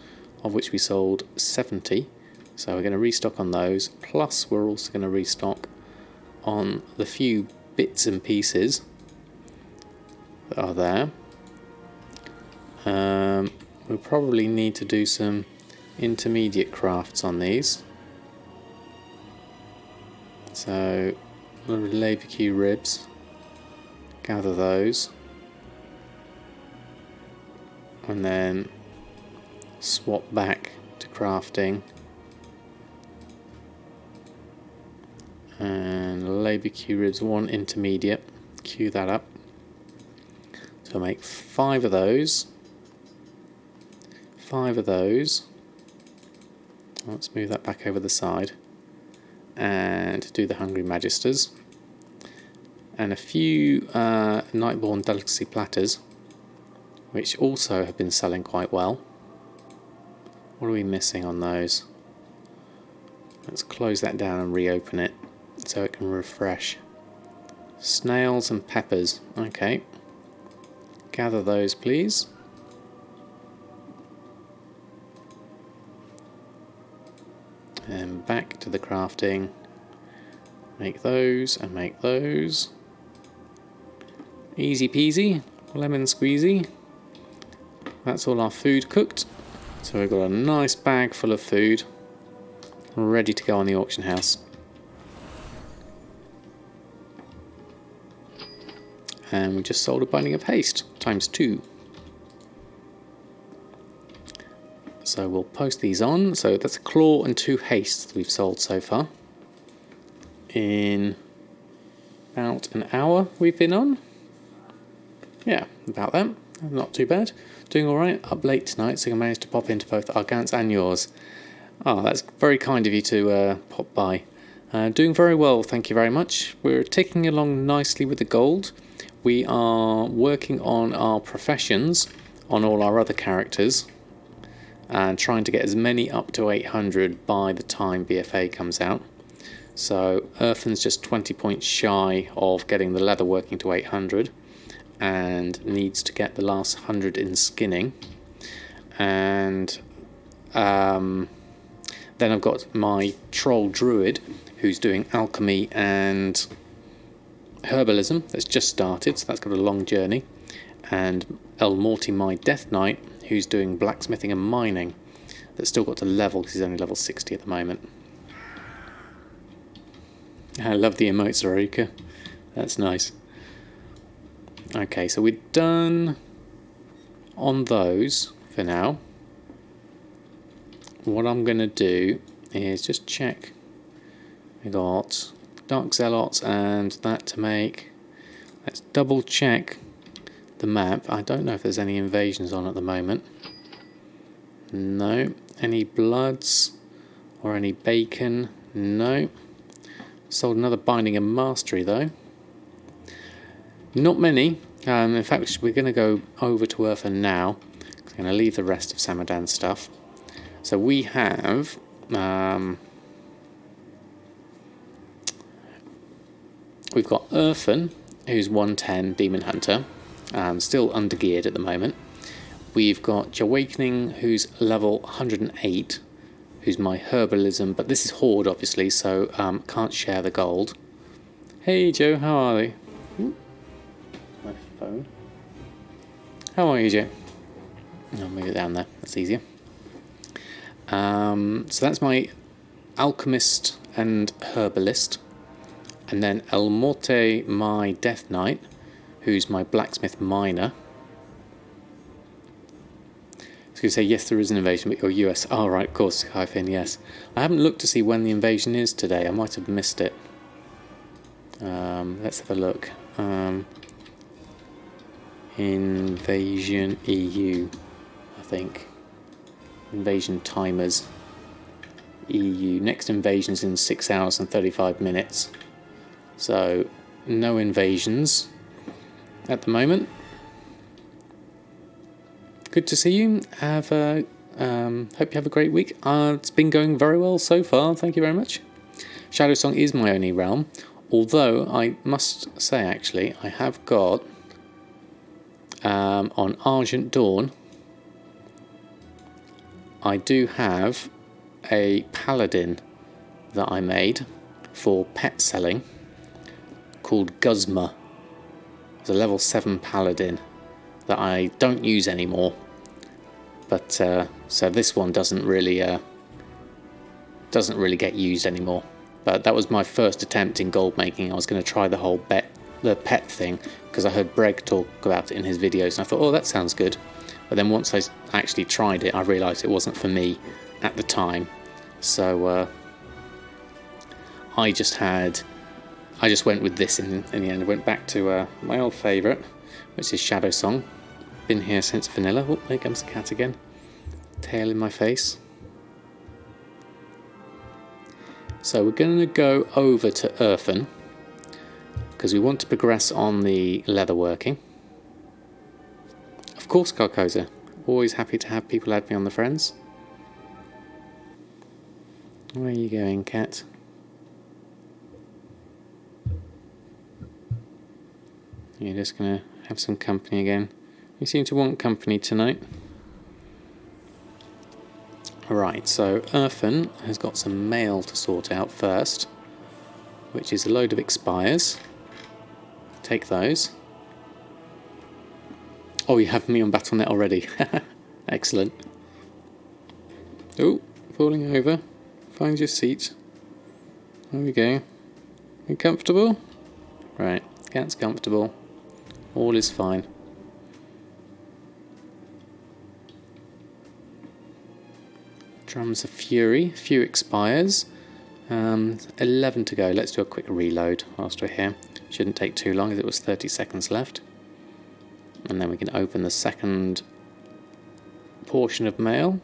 of which we sold 70. So we're going to restock on those, plus we're also going to restock on the few bits and pieces that are there. We'll probably need to do some intermediate crafts on these. So, Leatherworking ribs. Gather those. And then swap back to crafting. And Leatherworking ribs, 1 intermediate. Queue that up. So I'll make 5 of those. 5 of those. Let's move that back over the side. And do the Hungry Magisters. And a few Nightborn delicacy platters, which also have been selling quite well. What are we missing on those? Let's close that down and reopen it so it can refresh. Snails and peppers. Okay. Gather those, please. And back to the crafting. Make those and make those. Easy peasy, lemon squeezy. That's all our food cooked. So we've got a nice bag full of food ready to go on the auction house. And we just sold a Binding of Haste ×2. So we'll post these on. So that's a Claw and 2 Hastes we've sold so far. In about an hour we've been on. Yeah, about that. Not too bad. Doing alright. Up late tonight, so I managed to pop into both Argant's and yours. Oh, that's very kind of you to pop by. Doing very well, thank you very much. We're ticking along nicely with the gold. We are working on our professions on all our other characters and trying to get as many up to 800 by the time BFA comes out. So Earthen's just 20 points shy of getting the leatherworking to 800 and needs to get the last 100 in skinning. And then I've got my troll druid who's doing alchemy and herbalism. That's just started, so that's got a long journey. And El Morty, my death knight, who's doing blacksmithing and mining. That's still got to level because he's only level 60 at the moment. I love the emotes, Aruka. That's nice. Okay, so we're done on those for now. What I'm going to do is just check. We got Dark Zealots and that to make. Let's double check the map. I don't know if there's any invasions on at the moment. No. Any bloods or any bacon? No. Sold another Binding and Mastery though. Not many. In fact, we're going to go over to Earthen now. I'm going to leave the rest of Samadan's stuff. So we have... we've got Earthen, who's 110 Demon Hunter, still undergeared at the moment. We've got Awakening, who's level 108, who's my herbalism, but this is Horde, obviously, so can't share the gold. Hey Joe, how are they? Ooh. My phone. How are you, Joe? I'll move it down there, that's easier. So that's my Alchemist and Herbalist. And then El Morte, my Death Knight, who's my Blacksmith Miner. I was going to say, yes, there is an invasion, but you're US. Oh, right, of course, Hyphen, yes. I haven't looked to see when the invasion is today. I might have missed it. Let's have a look. Invasion EU, I think. Invasion timers. EU. Next invasion is in 6 hours and 35 minutes. So, no invasions at the moment. Good to see you. Hope you have a great week. It's been going very well so far. Thank you very much. Shadowsong is my only realm. Although, I must say, actually, I have got, on Argent Dawn, I do have a paladin that I made for pet selling called Guzma. It's a level 7 paladin that I don't use anymore. But, so this one doesn't really get used anymore. But that was my first attempt in gold making. I was going to try the whole the pet thing, because I heard Breg talk about it in his videos, and I thought, oh, that sounds good. But then once I actually tried it, I realised it wasn't for me at the time. So I just went with this in the end. I went back to my old favourite, which is Shadowsong. Been here since vanilla. Oh, there comes the cat again. Tail in my face. So we're going to go over to Earthen, because we want to progress on the leatherworking. Of course, Carcosa. Always happy to have people add me on the friends. Where are you going, cat? You're just going to have some company again. You seem to want company tonight. Right, so Earthen has got some mail to sort out first, which is a load of expires. Take those. Oh, you have me on Battle.net already. Excellent. Oh, falling over. Find your seat. There we go. You comfortable? Right, cat's comfortable. All is fine. Drums of Fury, few expires. 11 to go. Let's do a quick reload whilst we're here. Shouldn't take too long, as it was 30 seconds left. And then we can open the second portion of mail.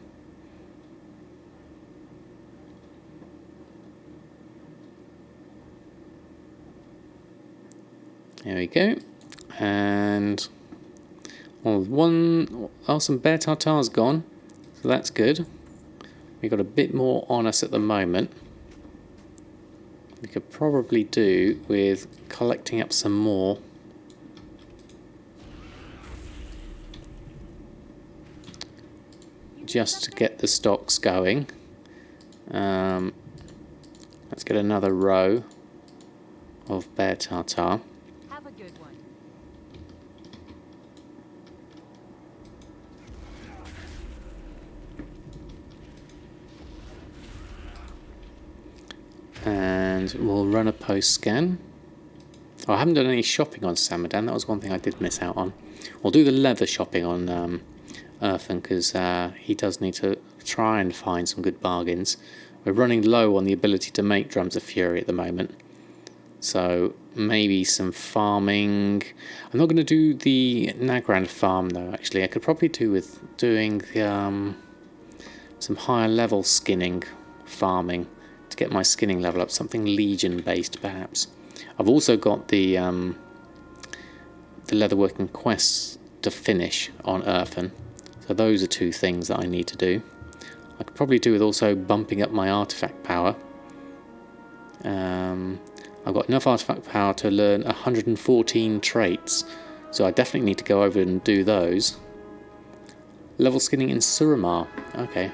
There we go. And some bear tartar's gone, so that's good. We've got a bit more on us at the moment. We could probably do with collecting up some more. Just to get the stocks going. Let's get another row of bear tartar. Have a good one. And we'll run a post scan. Oh, I haven't done any shopping on Samadan. That was one thing I did miss out on. We'll do the leather shopping on Earthen, because he does need to try and find some good bargains. We're running low on the ability to make Drums of Fury at the moment. So maybe some farming. I'm not going to do the Nagrand farm though, actually. I could probably do with doing some higher level skinning farming to get my skinning level up. Something Legion based perhaps. I've also got the the leatherworking quests to finish on Earthen. So those are two things that I need to do. I could probably do with also bumping up my artifact power. I've got enough artifact power to learn 114 traits, so I definitely need to go over and do those. Level skinning in Suramar. Okay.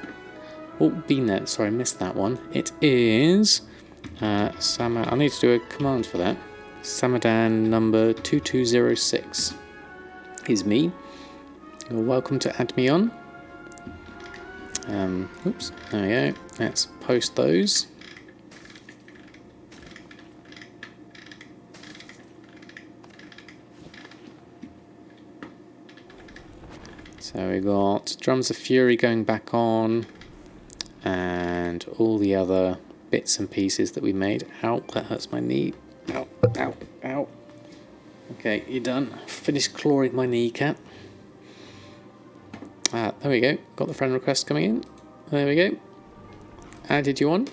Oh, BNet. Sorry, I missed that one. It is I need to do a command for that. Samadan number 2206 is me. You're welcome to add me on. Oops. There we go. Let's post those. So we got Drums of Fury going back on, and all the other bits and pieces that we made. Ow, that hurts my knee. Ow, ow, ow. Okay, you're done. Finished clawing my kneecap. There we go. Got the friend request coming in. There we go. Added you on.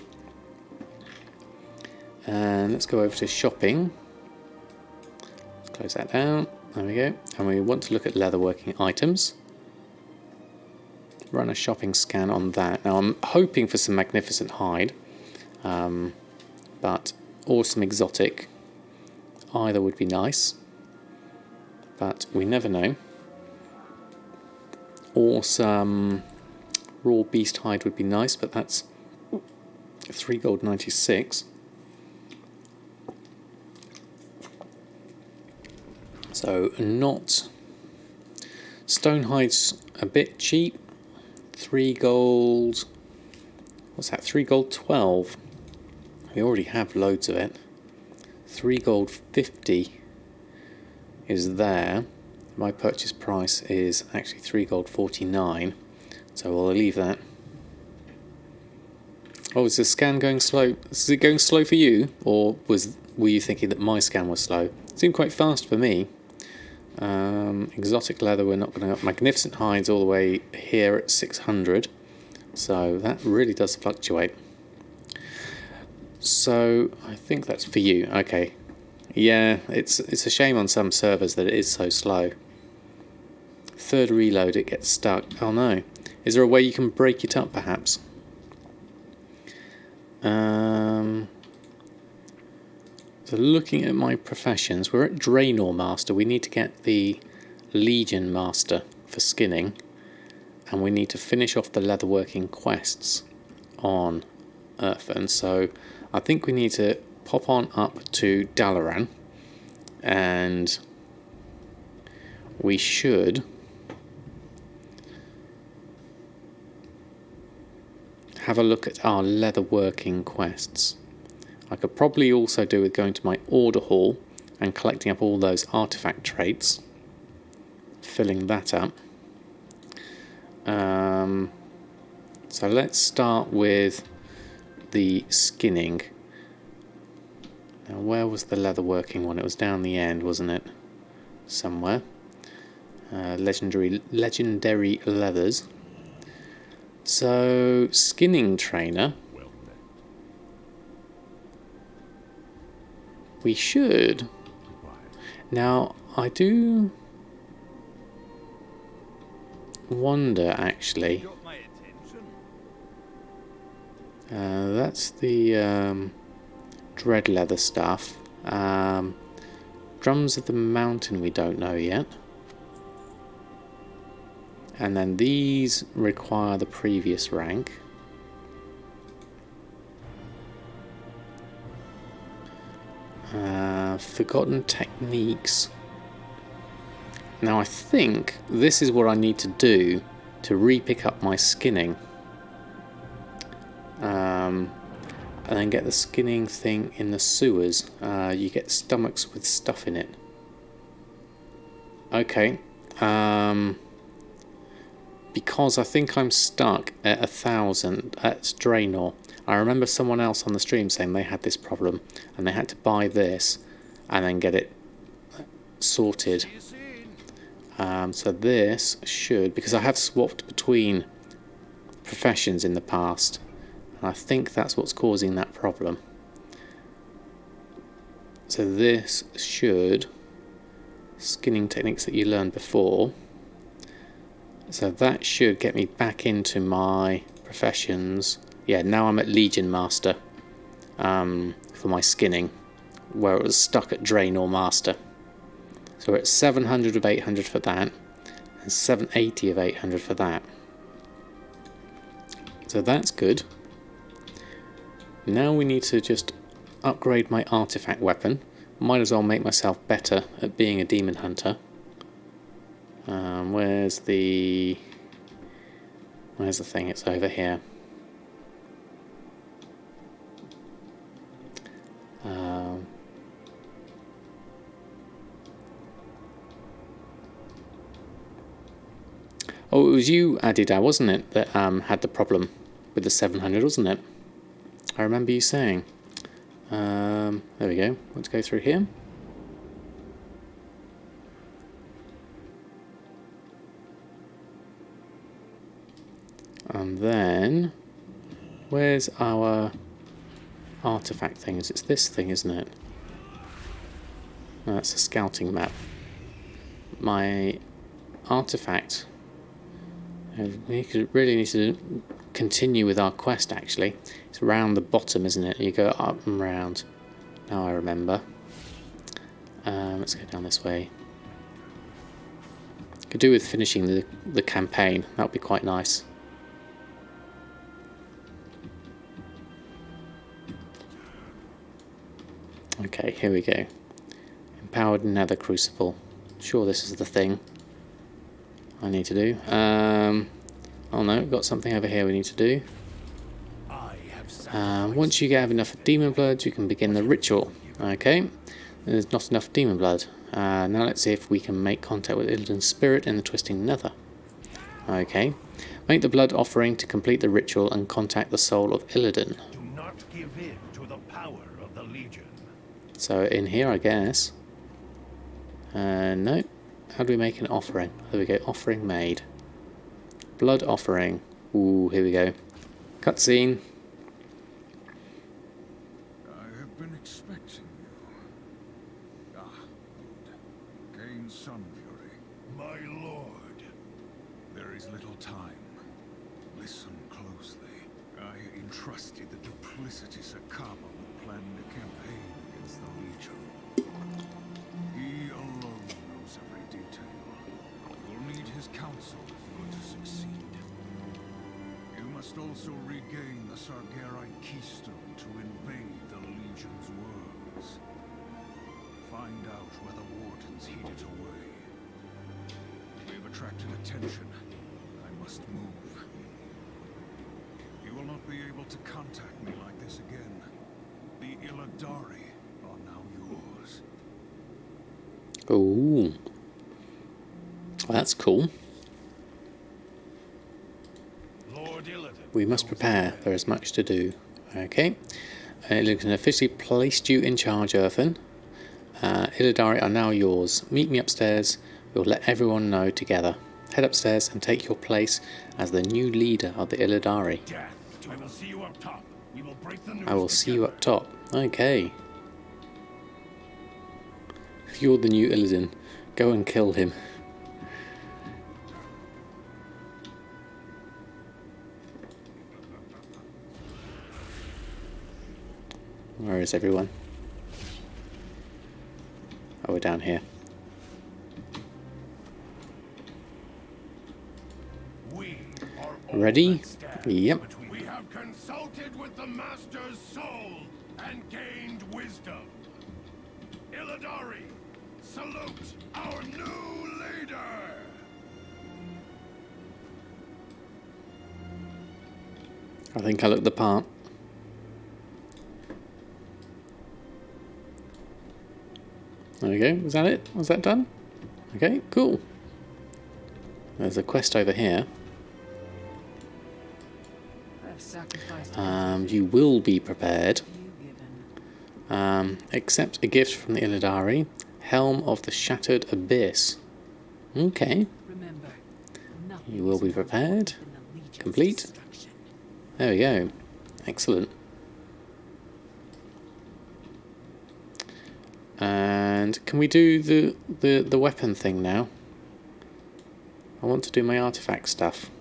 And let's go over to shopping. Let's close that down. There we go. And we want to look at leatherworking items. Run a shopping scan on that. Now I'm hoping for some magnificent hide, but or some exotic. Either would be nice, but we never know. Or some raw beast hide would be nice, but that's 3 gold 96. So not stone hide's a bit cheap. 3 gold. What's that? 3 gold 12. We already have loads of it. 3 gold 50 is there. My purchase price is actually 3 gold 49. So I'll leave that. Oh, is the scan going slow? Is it going slow for you? Or were you thinking that my scan was slow? It seemed quite fast for me. Exotic leather, we're not going to. Magnificent hides all the way here at 600, so that really does fluctuate. So I think that's for you. Okay, yeah, it's a shame on some servers that it is so slow. Third reload, it gets stuck. Oh no, is there a way you can break it up perhaps? So looking at my professions, we're at Draenor Master. We need to get the Legion Master for skinning, and we need to finish off the leatherworking quests on Earthen. So I think we need to pop on up to Dalaran, and we should have a look at our leatherworking quests. I could probably also do with going to my order hall and collecting up all those artifact traits, filling that up. So let's start with the skinning. Now, where was the leatherworking one? It was down the end, wasn't it? Somewhere. Legendary leathers. So, skinning trainer. We should. Now, I do wonder, actually. That's the dread leather stuff. Drums of the Mountain we don't know yet. And then these require the previous rank. Forgotten techniques. Now I think this is what I need to do to re-pick up my skinning. And then get the skinning thing in the sewers. You get stomachs with stuff in it. Okay. Because I think I'm stuck at 1,000 at Draenor. I remember someone else on the stream saying they had this problem and they had to buy this and then get it sorted. So this should, because I have swapped between professions in the past, and I think that's what's causing that problem. So this should skinning techniques that you learned before. So that should get me back into my professions. Yeah, now I'm at Legion Master for my skinning, where it was stuck at Drain or Master. So we're at 700 of 800 for that, and 780 of 800 for that. So that's good. Now we need to just upgrade my artifact weapon. Might as well make myself better at being a demon hunter. Where's the thing? It's over here. Oh, it was you, Adida, wasn't it, that had the problem with the 700, wasn't it? I remember you saying. There we go. Let's go through here. And then, where's our artifact things? It's this thing, isn't it? No, that's a scouting map. My artifact. We really need to continue with our quest, actually. It's around the bottom, isn't it? You go up and round. Now I remember. Let's go down this way. Could do with finishing the campaign. That would be quite nice. Okay, here we go. Empowered Nether Crucible. Sure, this is the thing I need to do. Oh no, we've got something over here we need to do. Once you have enough demon blood, you can begin the ritual. Okay, there's not enough demon blood. Now let's see if we can make contact with Illidan's spirit in the Twisting Nether. Okay, make the blood offering to complete the ritual and contact the soul of Illidan. Do not give in to the power of the Legion. So in here, I guess. No. How do we make an offering? There we go. Offering made. Blood offering. Ooh, here we go. Cutscene. I have been expecting you. Ah, good. Gain Sun Fury. My lord. There is little time. Listen closely. I entrusted the duplicity Sakama with planning a campaign against the Legion. He alone knows every detail. You'll need his counsel if you are to succeed. You must also regain the Sargerite keystone to invade the Legion's worlds. Find out where the Wardens hid it away. We've attracted attention. I must move. You will not be able to contact me like this again. The Illidari are now yours. Ooh. Well, that's cool. Lord Illidan. We must prepare. There is much to do. Okay. Illidan officially placed you in charge, Earthen. Illidari are now yours. Meet me upstairs. We'll let everyone know together. Head upstairs and take your place as the new leader of the Illidari. Death. I will see you up top. We will break the news. I will see you up top. Okay. If you're the new Illidan, go and kill him. Where is everyone? Oh, we're down here. We are all Ready? that stands Yep. between- We have consulted with the Master's soul and gained wisdom. Illidari, salute our new leader. I think I look the part. There we go. Was that it? Was that done? Okay, cool. There's a quest over here. You will be prepared. Accept a gift from the Illidari. Helm of the Shattered Abyss. Okay. You will be prepared. Complete. There we go. Excellent. And can we do the weapon thing now? I want to do my artifact stuff.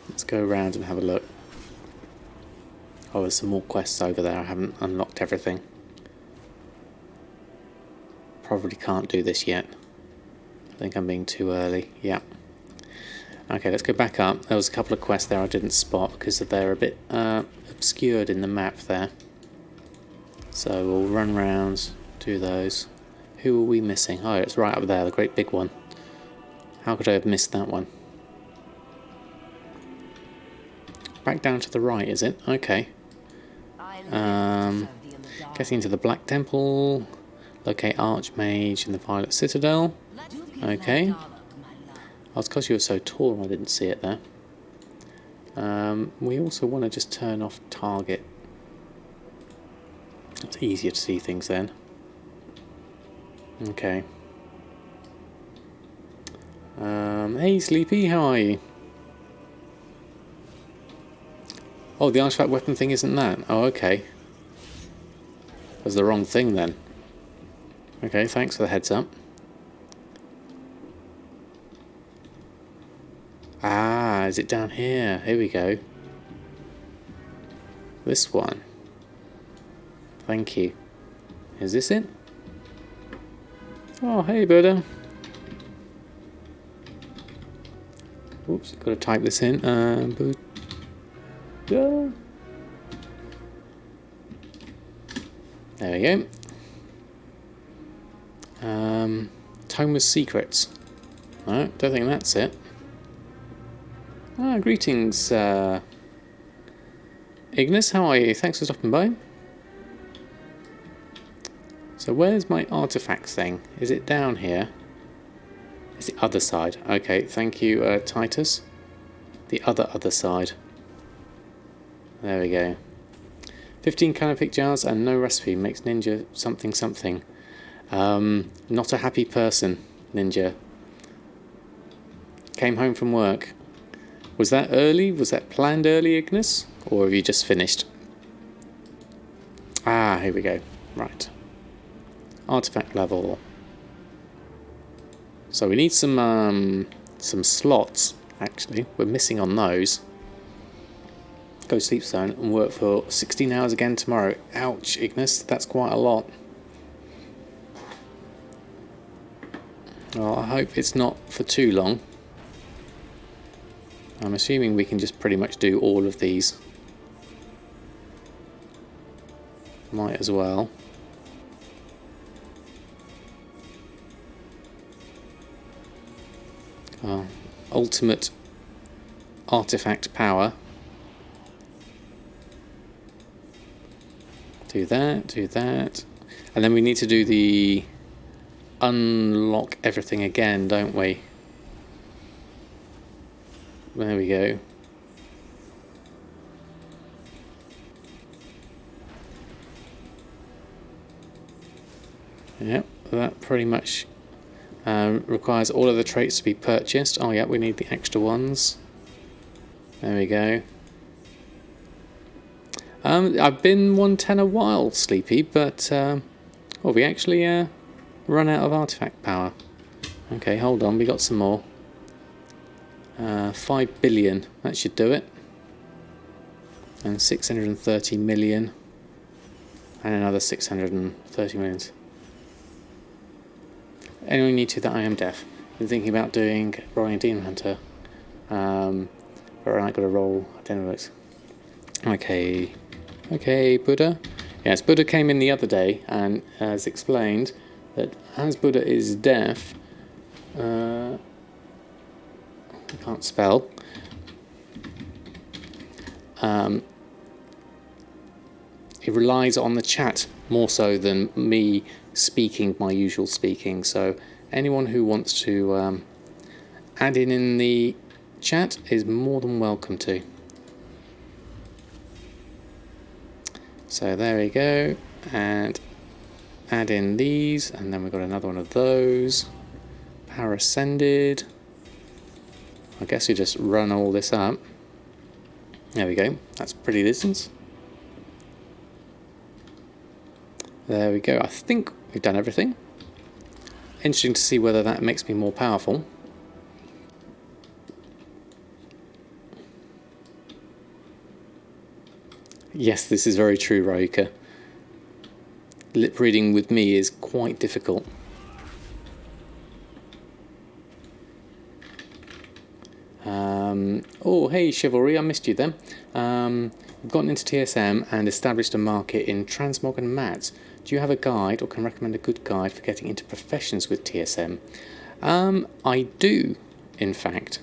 Let's go around and have a look. Oh, there's some more quests over there. I haven't unlocked everything. Probably can't do this yet. I think I'm being too early. Yeah. Okay, let's go back up. There was a couple of quests there I didn't spot because they're a bit obscured in the map there. So we'll run round, do those. Who are we missing? Oh, it's right up there, the great big one. How could I have missed that one? Back down to the right, is it? Okay. Getting into the Black Temple. Locate Archmage in the Violet Citadel. Okay. Oh, it's because you were so tall I didn't see it there. We also want to just turn off target. It's easier to see things then. Okay. Hey Sleepy, how are you? Oh, the artifact weapon thing isn't that? Oh, okay. That was the wrong thing then. Okay, thanks for the heads up. Ah, is it down here? Here we go. This one. Thank you. Is this it? Oh, hey, Buddha. Oops, got to type this in. Buddha. There we go. Tome of Secrets. No, don't think that's it. Ah, greetings, Ignis. How are you? Thanks for stopping by. So where's my artifact thing? Is it down here? It's the other side. Okay, thank you, Titus. The other side. There we go. 15 canopic jars and no recipe makes Ninja something something. Not a happy person, Ninja. Came home from work. Was that early? Was that planned early, Ignis? Or have you just finished? Ah, here we go. Right. Artifact level. So we need some slots, actually. We're missing on those. Go sleep zone and work for 16 hours again tomorrow. Ouch, Ignis. That's quite a lot. Well, I hope it's not for too long. I'm assuming we can just pretty much do all of these. Might as well. Ultimate artifact power. Do that, do that. And then we need to do the unlock everything again, don't we? There we go. Yep, that pretty much requires all of the traits to be purchased. Oh yeah, we need the extra ones. There we go. I've been 110 a while, Sleepy, but well, we actually run out of artifact power. Okay, hold on, we got some more. 5 billion, that should do it. And 630 million. And another 630 million. Anyone new to that I am deaf. Been thinking about doing rolling a Demon Hunter. But I got to roll Denverix. Okay. Okay, Buddha. Yes, Buddha came in the other day and has explained that as Buddha is deaf, I can't spell. It relies on the chat more so than me speaking my usual speaking. So anyone who wants to add in the chat is more than welcome to. So there we go, and add in these, and then we've got another one of those. Power ascended. I guess we just run all this up. There we go. That's a pretty distance. There we go. I think we've done everything. Interesting to see whether that makes me more powerful. Yes, this is very true, Raika. Lip reading with me is quite difficult. Oh, hey Chivalry, I missed you then. I've gotten into TSM and established a market in Transmog and Mats. Do you have a guide or can recommend a good guide for getting into professions with TSM? I do, in fact.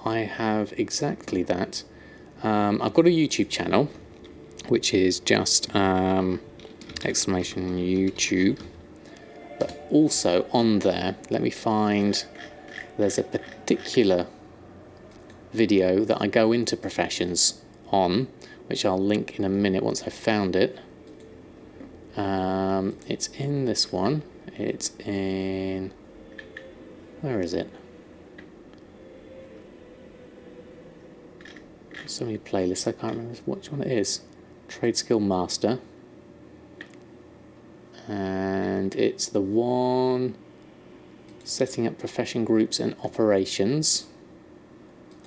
I have exactly that. I've got a YouTube channel, which is just exclamation YouTube. But also on there, let me find, there's a particular video that I go into professions on, which I'll link in a minute once I've found it. It's in this one. It's in... where is it? So many playlists, I can't remember which one it is. Trade Skill Master. And it's the one setting up profession groups and operations.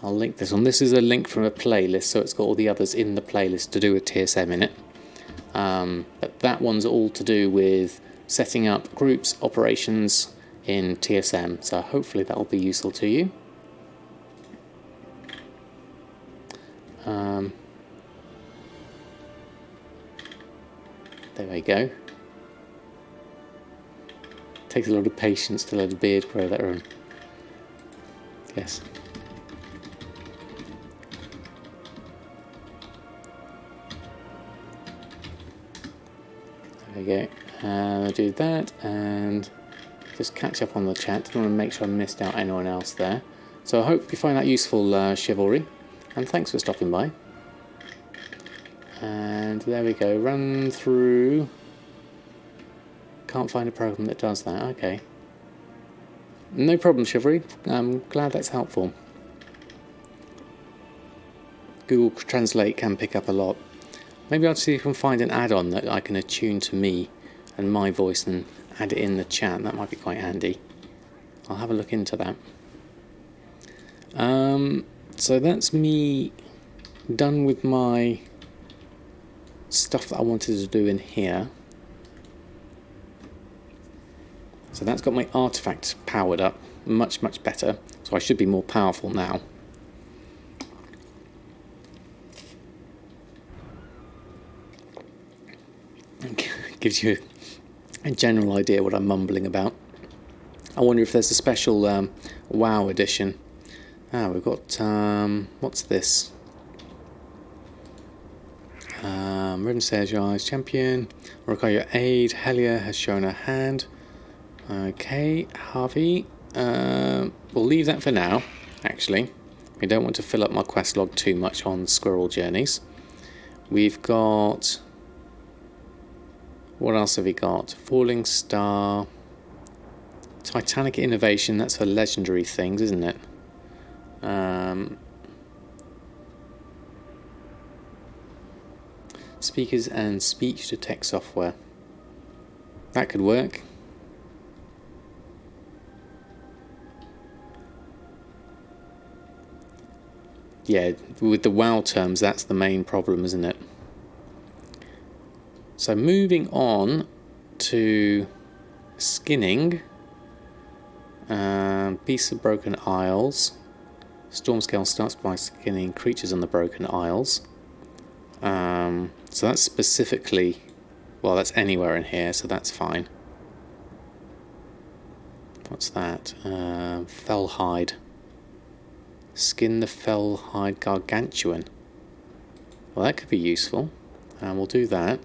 I'll link this one. This is a link from a playlist, so it's got all the others in the playlist to do with TSM in it. But that one's all to do with setting up groups, operations in TSM. So hopefully that will be useful to you. There we go. Takes a lot of patience to let a beard grow that own. Yes. There we go. I'll do that and just catch up on the chat. I want to make sure I missed out anyone else there. So I hope you find that useful, Chivalry. And thanks for stopping by. And there we go. Run through. Can't find a program that does that. Okay. No problem, Chivalry. I'm glad that's helpful. Google Translate can pick up a lot. Maybe I'll see if I can find an add-on that I can attune to me and my voice and add it in the chat. That might be quite handy. I'll have a look into that. So that's me done with my stuff that I wanted to do in here. So that's got my artifact powered up much better, so I should be more powerful now. Gives you a general idea what I'm mumbling about. I wonder if there's a special WoW edition. We've got what's this? Rim says your eyes champion. Require your aid. Helia has shown her hand. Okay, Harvey. We'll leave that for now, actually. We don't want to fill up my quest log too much on squirrel journeys. We've got... what else have we got? Falling Star. Titanic Innovation, that's for legendary things, isn't it? Speakers and speech-to-text software. That could work. Yeah, with the WoW terms, that's the main problem, isn't it? So moving on to skinning. Beasts of Broken Isles. Stormscale starts by skinning creatures on the Broken Isles. So that's specifically, well, that's anywhere in here, so that's fine. What's that? Fellhide. Skin the Fellhide Gargantuan. Well, that could be useful. We'll do that.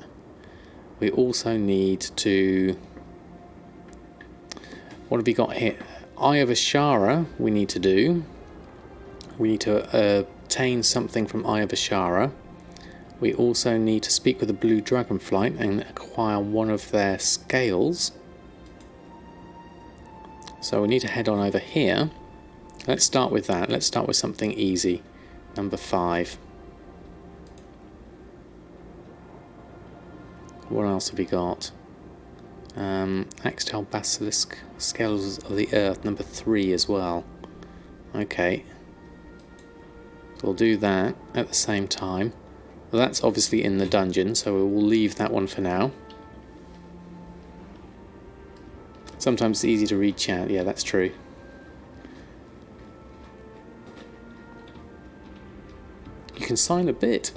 We also need to... what have we got here? Eye of Azshara we need to do. We need to obtain something from Eye of Azshara. We also need to speak with the Blue Dragonflight and acquire one of their scales. So we need to head on over here. Let's start with that. Let's start with something easy. Number 5. What else have we got? Axtel Basilisk, Scales of the Earth, number 3 as well. Okay. So we'll do that at the same time. Well, that's obviously in the dungeon, so we will leave that one for now. Sometimes it's easy to read chat, yeah, that's true. You can sign a bit.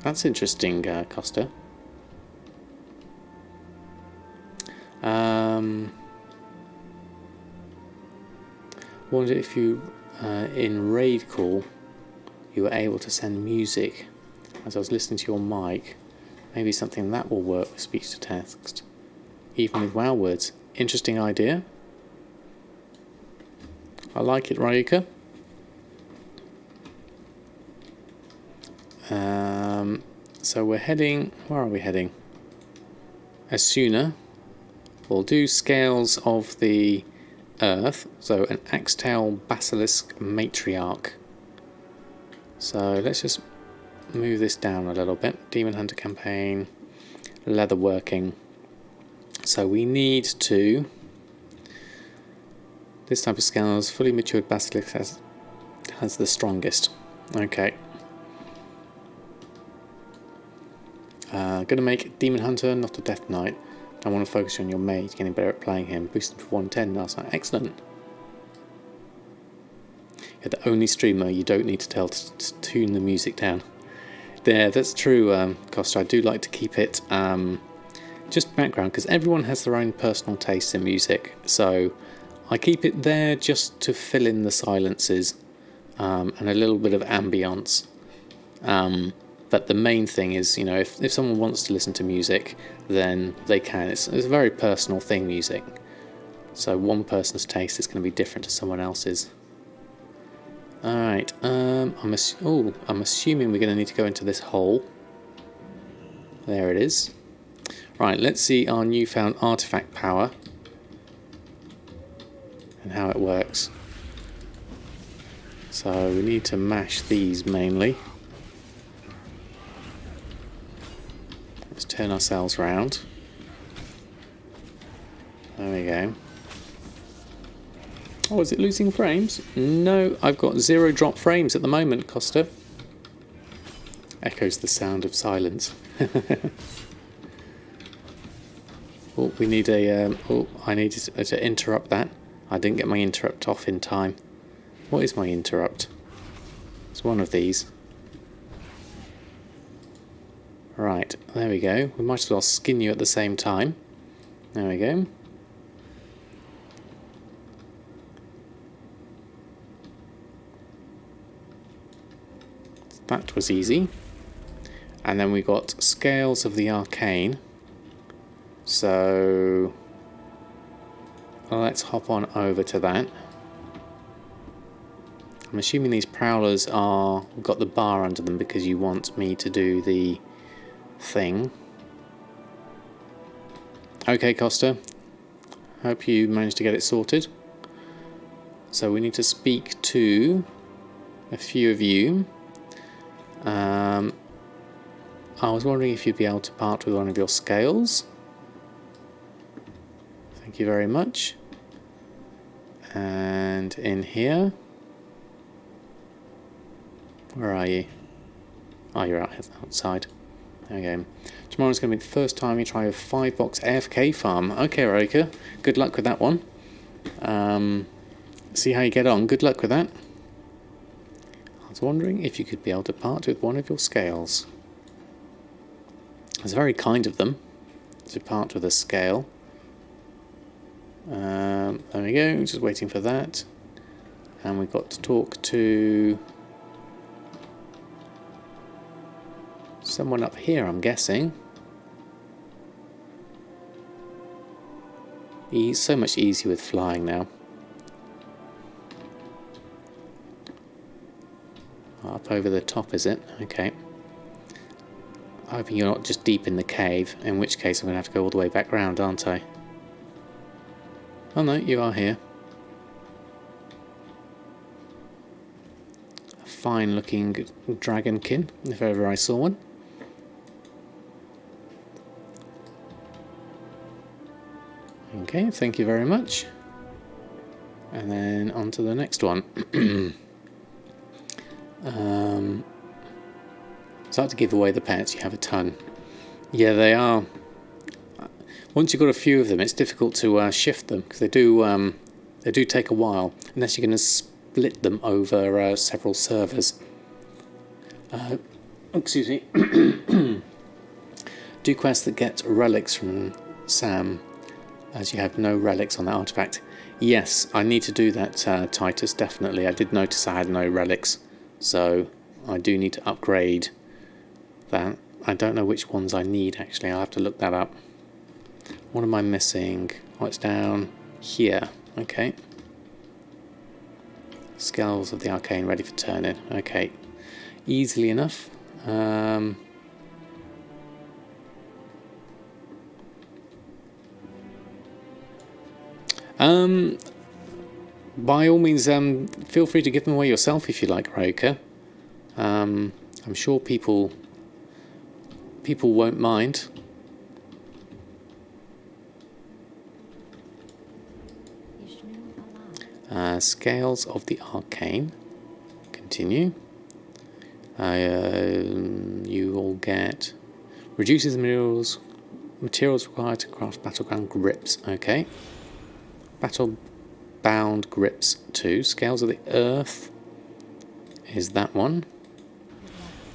That's interesting, Costa. Wonder if you, in raid call, you were able to send music as I was listening to your mic. Maybe something that will work with speech to text, even with WoW words. Interesting idea. I like it, Ryuka. So we're heading. Where are we heading? Azshara. We'll do Scales of the Earth. So an Axtel Basilisk Matriarch. So let's just move this down a little bit. Demon Hunter campaign. Leatherworking. So we need to. This type of scales, fully matured basilisk has the strongest. Okay. Gonna make Demon Hunter, not a Death Knight. I want to focus on your mage, getting better at playing him. Boosted for 110 last night. Excellent. You're the only streamer you don't need to tell to tune the music down. There, that's true, Costa. I do like to keep it just background, because everyone has their own personal taste in music. So I keep it there just to fill in the silences and a little bit of ambience. But the main thing is, you know, if someone wants to listen to music, then they can. It's a very personal thing, music. So one person's taste is going to be different to someone else's. Alright, I'm assuming we're going to need to go into this hole. There it is. Right, let's see our newfound artifact power and how it works. So we need to mash these mainly. Let's turn ourselves round. There we go. Oh, is it losing frames? No, I've got 0 drop frames at the moment, Costa. Echoes the sound of silence. Oh, we need a... I needed to interrupt that. I didn't get my interrupt off in time. What is my interrupt? It's one of these. Right, there we go. We might as well skin you at the same time. There we go. That was easy. And then we got Scales of the Arcane. So let's hop on over to that. I'm assuming these prowlers are got the bar under them because you want me to do the thing. Okay, Costa. Hope you managed to get it sorted. So we need to speak to a few of you. I was wondering if you'd be able to part with one of your scales. Thank you very much. And in here. Where are you? Oh, you're outside. There we go. Tomorrow's going to be the first time you try a 5-box AFK farm. Okay, Roka. Good luck with that one. See how you get on. Good luck with that. I was wondering if you could be able to part with one of your scales. It's very kind of them to part with a scale. There we go. Just waiting for that. And we've got to talk to someone up here, I'm guessing. He's so much easier with flying now. Up over the top, is it? Okay. Hoping you're not just deep in the cave, in which case I'm going to have to go all the way back round, aren't I? Oh no, you are here. A fine looking dragonkin, if ever I saw one. Okay, thank you very much. And then on to the next one. Start to give away the pets. You have a ton. Yeah, they are. Once you've got a few of them, it's difficult to shift them because they do take a while unless you're going to split them over several servers. Excuse me. Do quests that get relics from Sam, as you have no relics on that artifact. Yes, I need to do that, Titus, definitely. I did notice I had no relics, so I do need to upgrade that. I don't know which ones I need, actually. I'll have to look that up. What am I missing? Oh, it's down here. Okay. Scales of the Arcane ready for turn-in. Okay. Easily enough. By all means, feel free to give them away yourself if you like, Roka. I'm sure people won't mind. Scales of the Arcane. Continue. You all get reduces the materials required to craft battleground grips. Okay. Battle bound grips 2. Scales of the Earth is that one.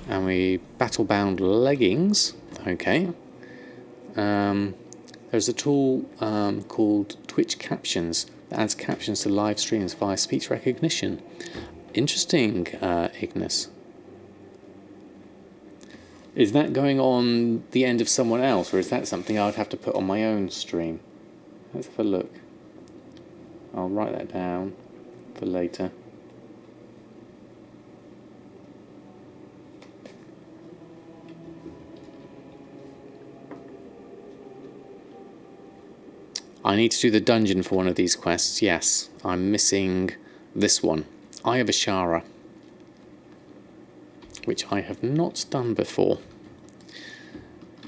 And we battle bound leggings. Okay. There's a tool called Twitch Captions that adds captions to live streams via speech recognition. Interesting, Ignis. Is that going on the end of someone else, or is that something I'd have to put on my own stream? Let's have a look. I'll write that down for later. I need to do the dungeon for one of these quests. Yes, I'm missing this one. Eye of Azshara, which I have not done before.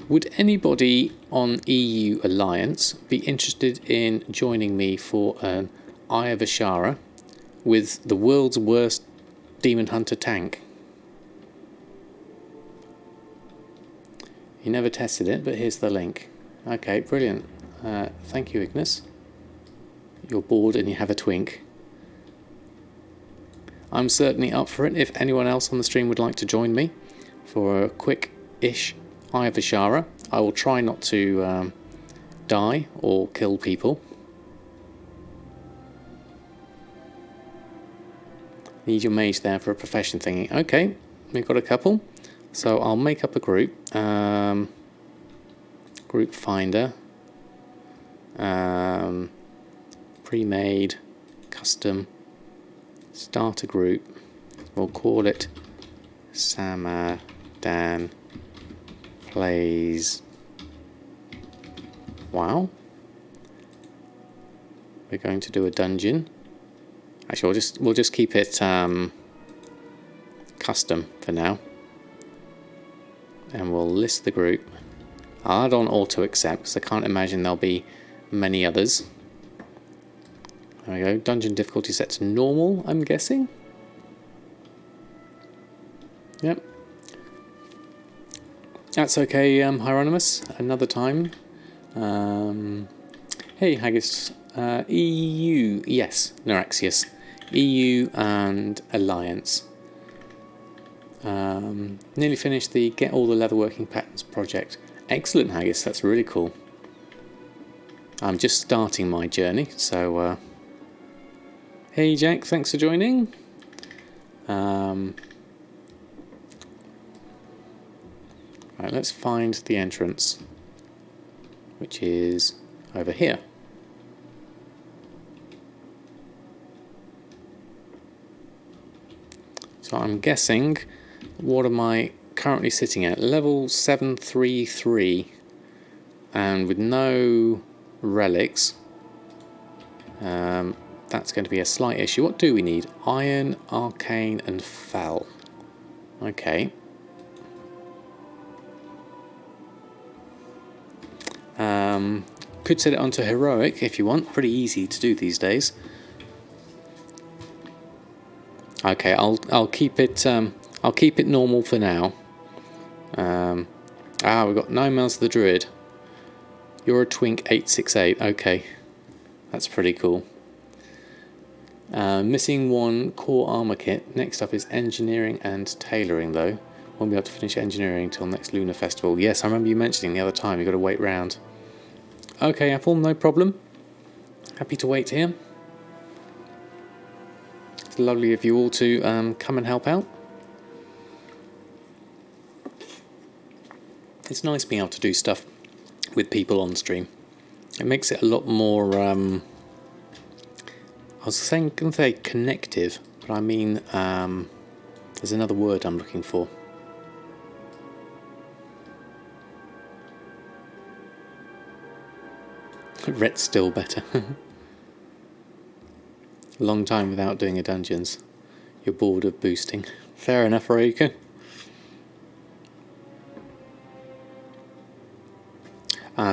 Would anybody on EU Alliance be interested in joining me for an Eye of Azshara with the world's worst Demon Hunter tank? You never tested it, but here's the link. Okay, brilliant. Thank you, Ignis. You're bored and you have a twink. I'm certainly up for it if anyone else on the stream would like to join me for a quick-ish Eye of Azshara. I will try not to die or kill people. Need your mage there for a profession thingy. Okay, we've got a couple. So I'll make up a group. Group finder. Pre-made, custom, starter group. We'll call it Samadan Plays WoW. We're going to do a dungeon. Actually, we'll just keep it custom for now, and we'll list the group. I'll add on auto accept because I can't imagine there'll be many others. There we go. Dungeon difficulty set to normal, I'm guessing. Yep. That's okay, Hieronymus. Another time. Hey, Haggis. EU. Yes, Neuraxius. EU and Alliance. Nearly finished the Get All the Leatherworking Patterns project. Excellent, Haggis. That's really cool. I'm just starting my journey, so... Hey, Jack. Thanks for joining. Right, let's find the entrance, which is over here. So I'm guessing, what am I currently sitting at? Level 733, and with no relics. That's going to be a slight issue. What do we need? Iron, Arcane, and Fel. Okay. Could set it onto heroic if you want. Pretty easy to do these days. Okay, I'll keep it normal for now. We've got 9 miles to the Druid. You're a Twink 868. Okay, that's pretty cool. Missing 1 core armor kit. Next up is engineering and tailoring, though. Won't be able to finish engineering until next Lunar Festival. Yes, I remember you mentioning the other time. You've got to wait round. Okay, Apple, no problem. Happy to wait here. It's lovely of you all to come and help out. It's nice being able to do stuff with people on stream. It makes it a lot more, I was going to say connective, but I mean, there's another word I'm looking for. Ret's still better. Long time without doing a dungeons. You're bored of boosting. Fair enough, Rayuka.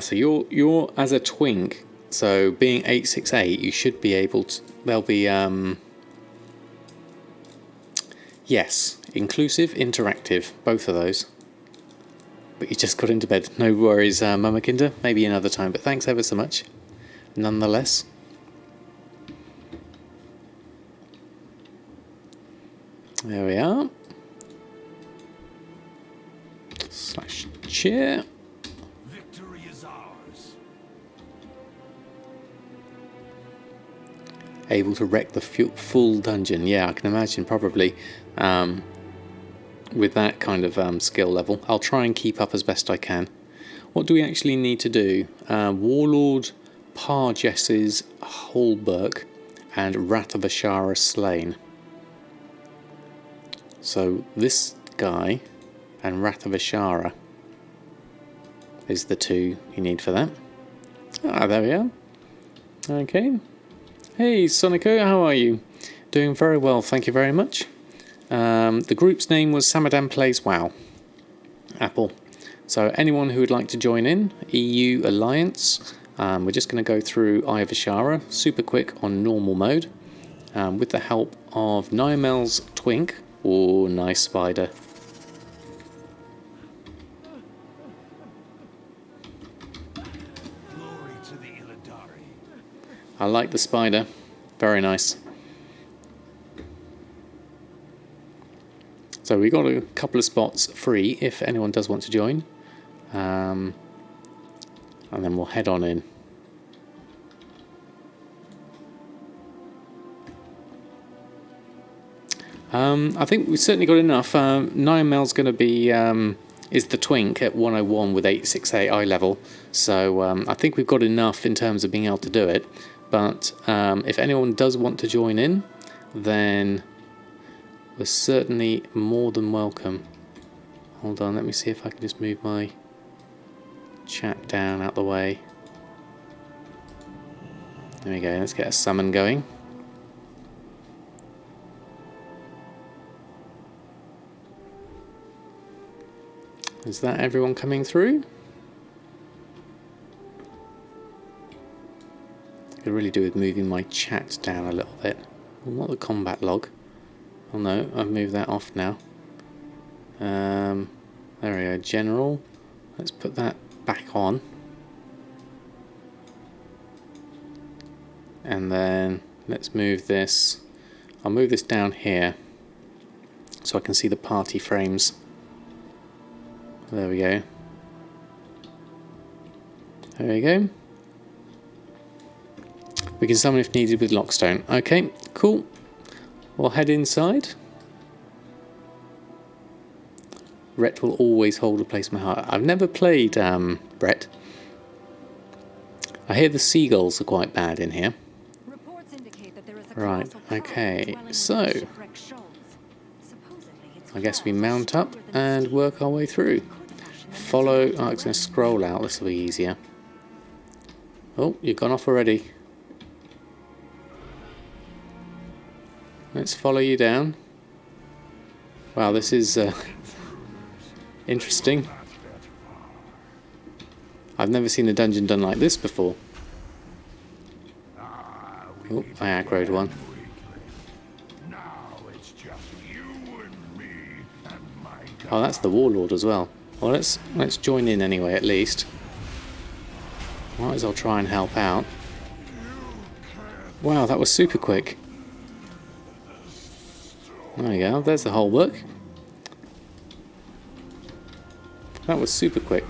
So you're as a twink, so being 868, you should be able to, there'll be, yes, inclusive, interactive, both of those. But you just got into bed. No worries, Mama Kinder, maybe another time, but thanks ever so much, nonetheless. There we are. Slash chair. Able to wreck the full dungeon. Yeah, I can imagine probably with that kind of skill level. I'll try and keep up as best I can. What do we actually need to do? Warlord Parjes's Holberg and Rat of Azshara slain. So this guy and Rat of Azshara is the 2 you need for that. There we are. Okay. Hey Sonico, how are you? Doing very well, thank you very much. The group's name was Samadan Plays WoW. Apple. So anyone who would like to join in, EU Alliance, we're just going to go through Eye of Azshara, super quick on normal mode, with the help of Niamel's Twink. Oh, nice spider. I like the spider. Very nice. So we got a couple of spots free if anyone does want to join. And then we'll head on in. I think we've certainly got enough. Niamel's going to be is the Twink at 101 with 868 eye level. So I think we've got enough in terms of being able to do it. But if anyone does want to join in, then we're certainly more than welcome. Hold on, let me see if I can just move my chat down out the way. There we go, let's get a summon going. Is that everyone coming through? Could really do with moving my chat down a little bit. Well, not the combat log. Oh no, I've moved that off now. There we go, general. Let's put that back on. And then let's move this. I'll move this down here so I can see the party frames. There we go. There we go. We can summon if needed with Lockstone. Okay, cool. We'll head inside. Brett will always hold a place in my heart. I've never played Brett. I hear the seagulls are quite bad in here. Right, okay, so I guess we mount up and work our way through. Follow, oh, it's going to scroll out, this will be easier. Oh, you've gone off already. Let's follow you down. Wow, this is interesting. I've never seen a dungeon done like this before. Oh, I aggroed one. Now it's just you and me and my Oh, that's the warlord as well. Well, let's join in anyway, at least. Might as well try and help out. Wow, that was super quick. There we go, there's the whole work. That was super quick.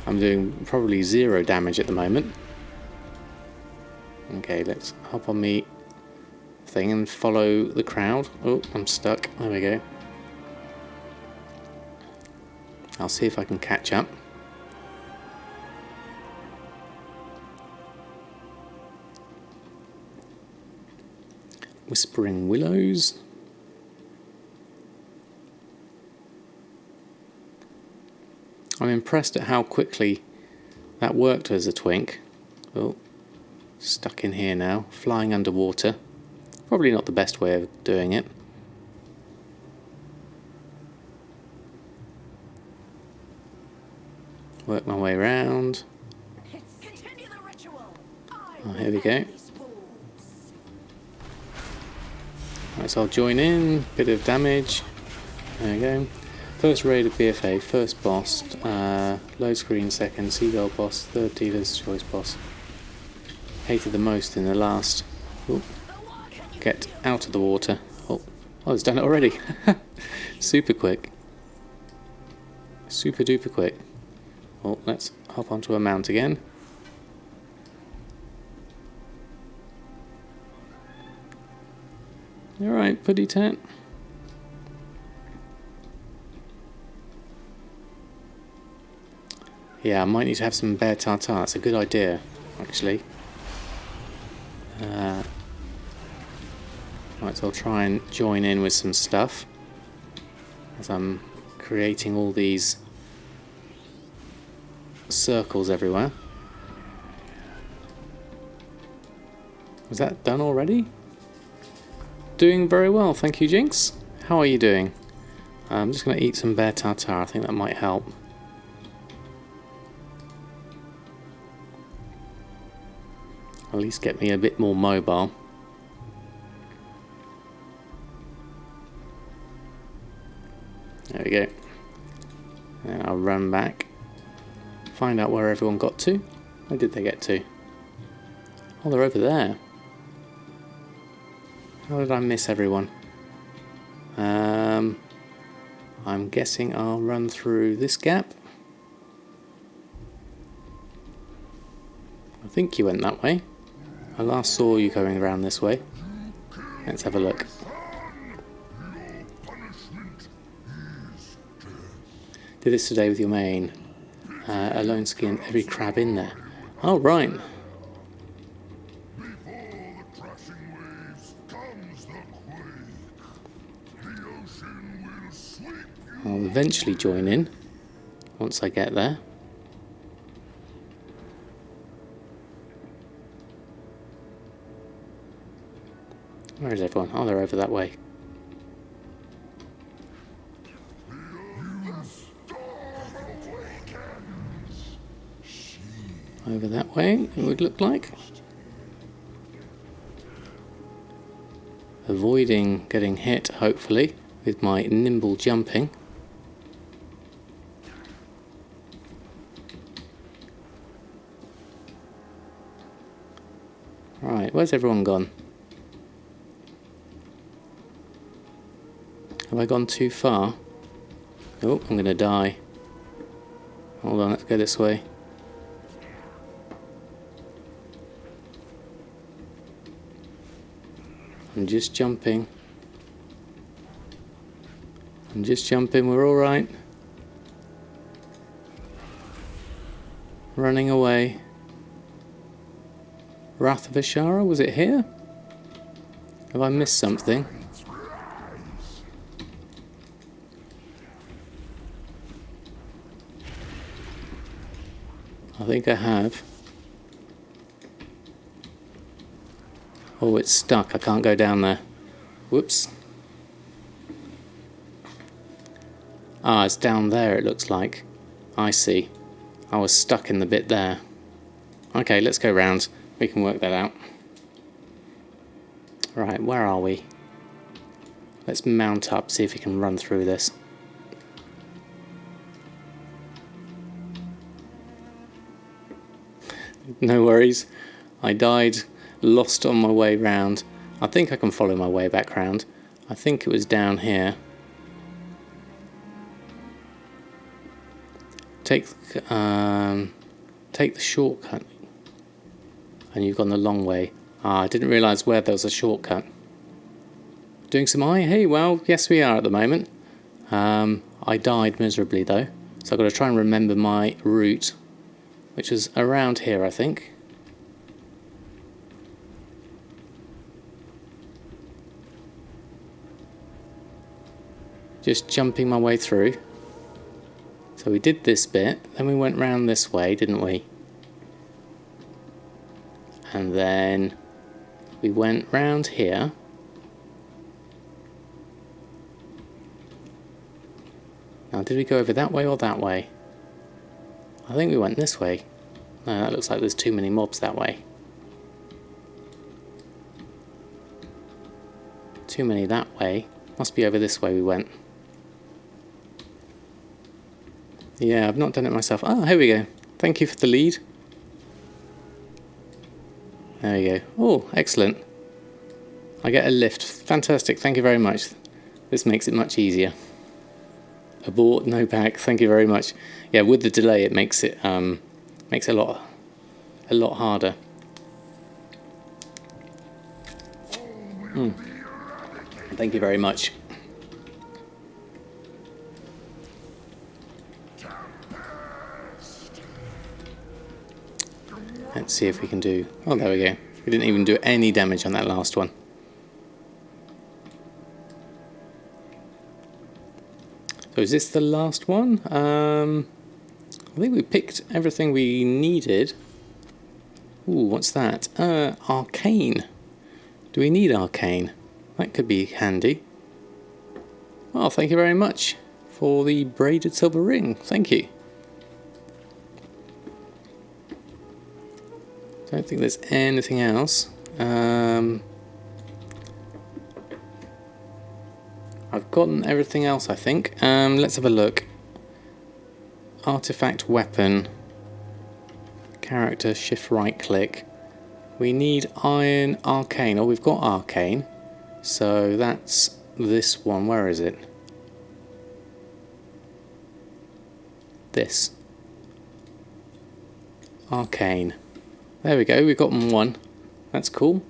I'm doing probably 0 damage at the moment. Okay, let's hop on the thing and follow the crowd. Oh, I'm stuck. There we go. I'll see if I can catch up. Whispering Willows. I'm impressed at how quickly that worked as a twink. Oh, stuck in here now, flying underwater. Probably not the best way of doing it. Work my way around. Continue the ritual. Oh, here we go. Right, so I'll join in, bit of damage. There we go. First raid of BFA, first boss, load screen second, seagull boss, third dealer's choice boss. Hated the most in the last. Ooh. Get out of the water. Oh, it's done it already. Super quick. Super duper quick. Oh, let's hop onto a mount again. Alright, putty tat. Yeah, I might need to have some bear tartare. That's a good idea, actually. Right, so I'll try and join in with some stuff as I'm creating all these circles everywhere. Was that done already? Doing very well, thank you, Jinx. How are you doing? I'm just going to eat some bear tartare. I think that might help. At least get me a bit more mobile. There we go. And I'll run back. Find out where everyone got to. Where did they get to? Oh, they're over there. How did I miss everyone? I'm guessing I'll run through this gap. I think you went that way. I last saw you going around this way. Let's have a look. Did this today with your main. Alone skin every crab in there. Oh, right. I'll eventually join in once I get there. Where is everyone? Oh, they're over that way. Over that way, it would look like. Avoiding getting hit, hopefully, with my nimble jumping. Right, where's everyone gone? Have I gone too far? Oh, I'm gonna die. Hold on, let's go this way. I'm just jumping. We're alright. Running away. Wrath of Azshara, was it here? Have I missed something? I think I have. Oh, it's stuck. I can't go down there. Whoops. Ah, it's down there it looks like. I see. I was stuck in the bit there. Okay, let's go round. We can work that out. Right, where are we? Let's mount up, see if we can run through this. No worries. I died, lost on my way round. I think I can follow my way back round. I think it was down here. Take the shortcut. And you've gone the long way. Ah, I didn't realise where there was a shortcut. Doing some eye? Hey, well, yes we are at the moment. I died miserably though. So I've got to try and remember my route. Which is around here, I think. Just jumping my way through. So we did this bit, then we went round this way, didn't we? And then we went round here. Now, did we go over that way or that way? I think we went this way. No, that looks like there's too many mobs that way. Too many that way. Must be over this way we went. Yeah, I've not done it myself. Ah, here we go. Thank you for the lead. There we go. Oh, excellent. I get a lift. Fantastic. Thank you very much. This makes it much easier. Abort, no pack. Thank you very much. Yeah, with the delay, it makes it a lot harder. Thank you very much. Let's see if we can do... Oh, there we go. We didn't even do any damage on that last one. So is this the last one? I think we picked everything we needed. Ooh, what's that? Arcane. Do we need arcane? That could be handy. Oh, thank you very much for the braided silver ring. Thank you. Don't think there's anything else. I've gotten everything else, I think. Let's have a look. Artifact weapon. Character, shift right click. We need iron arcane. Oh, we've got arcane. So that's this one. Where is it? This. Arcane. There we go. We've got one. That's cool.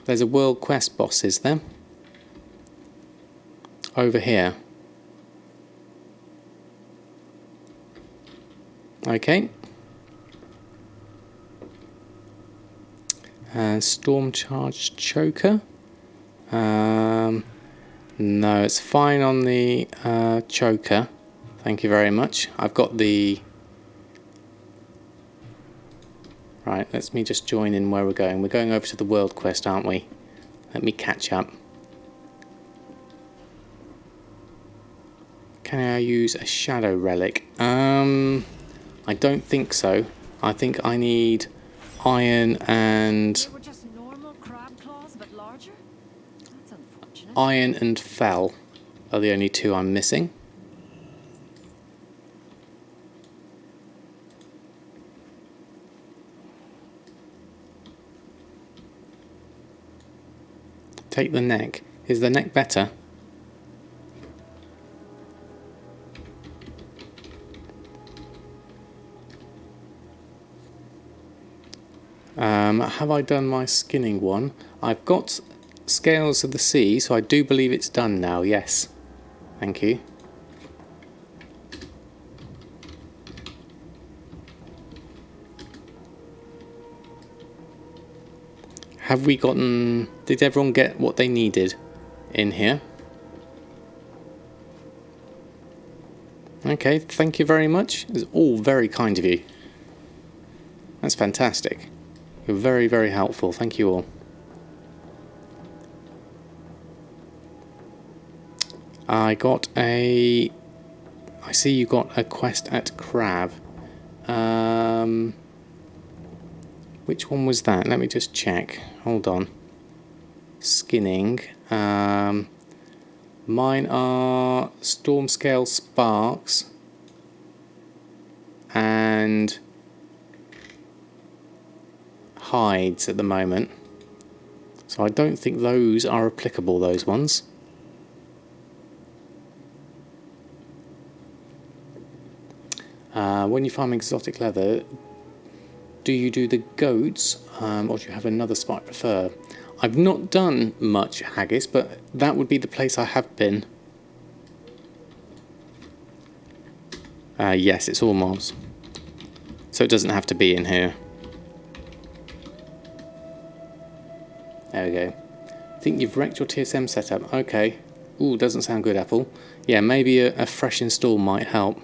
There's a world quest boss, is there? Over here. Okay. Storm charged choker. No, it's fine on the choker. Thank you very much. I've got the... Right, let me just join in where we're going. We're going over to the world quest, aren't we? Let me catch up. Can I use a shadow relic? I don't think so. I think I need iron and... They were just normal crab claws, but larger? That's unfortunate. Iron and fel are the only two I'm missing. Take the neck. Is the neck better? Have I done my skinning one? I've got Scales of the Sea, so I do believe it's done now, yes. Thank you. Have we gotten... Did everyone get what they needed in here? Okay, thank you very much. It's all very kind of you. That's fantastic. You're very, very helpful. Thank you all. I see you got a quest at Crab. Which one was that? Let me just check. Hold on. Skinning. Mine are Storm Scale Sparks and Hides at the moment. So I don't think those are applicable, those ones. When you farm exotic leather, do you do the goats, or do you have another spot you prefer? I've not done much haggis, but that would be the place I have been. Yes, it's all mobs. So it doesn't have to be in here. There we go. I think you've wrecked your TSM setup. Okay. Ooh, doesn't sound good, Apple. Yeah, maybe a fresh install might help.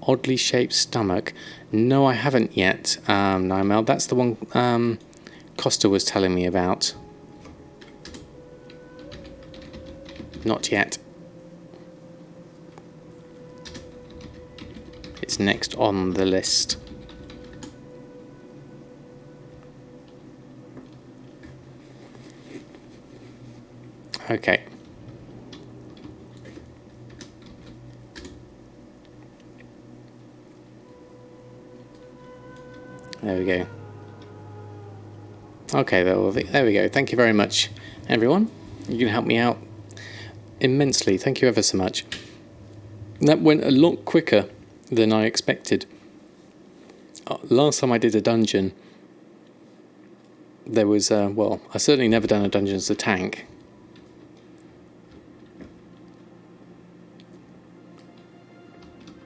Oddly shaped stomach. No, I haven't yet, Nymel. That's the one Costa was telling me about. Not yet. It's next on the list. Okay. There we go. Okay, there we go. Thank you very much, everyone. You can help me out immensely. Thank you ever so much. That went a lot quicker than I expected. Last time I did a dungeon, there was, well, I certainly never done a dungeon as a tank.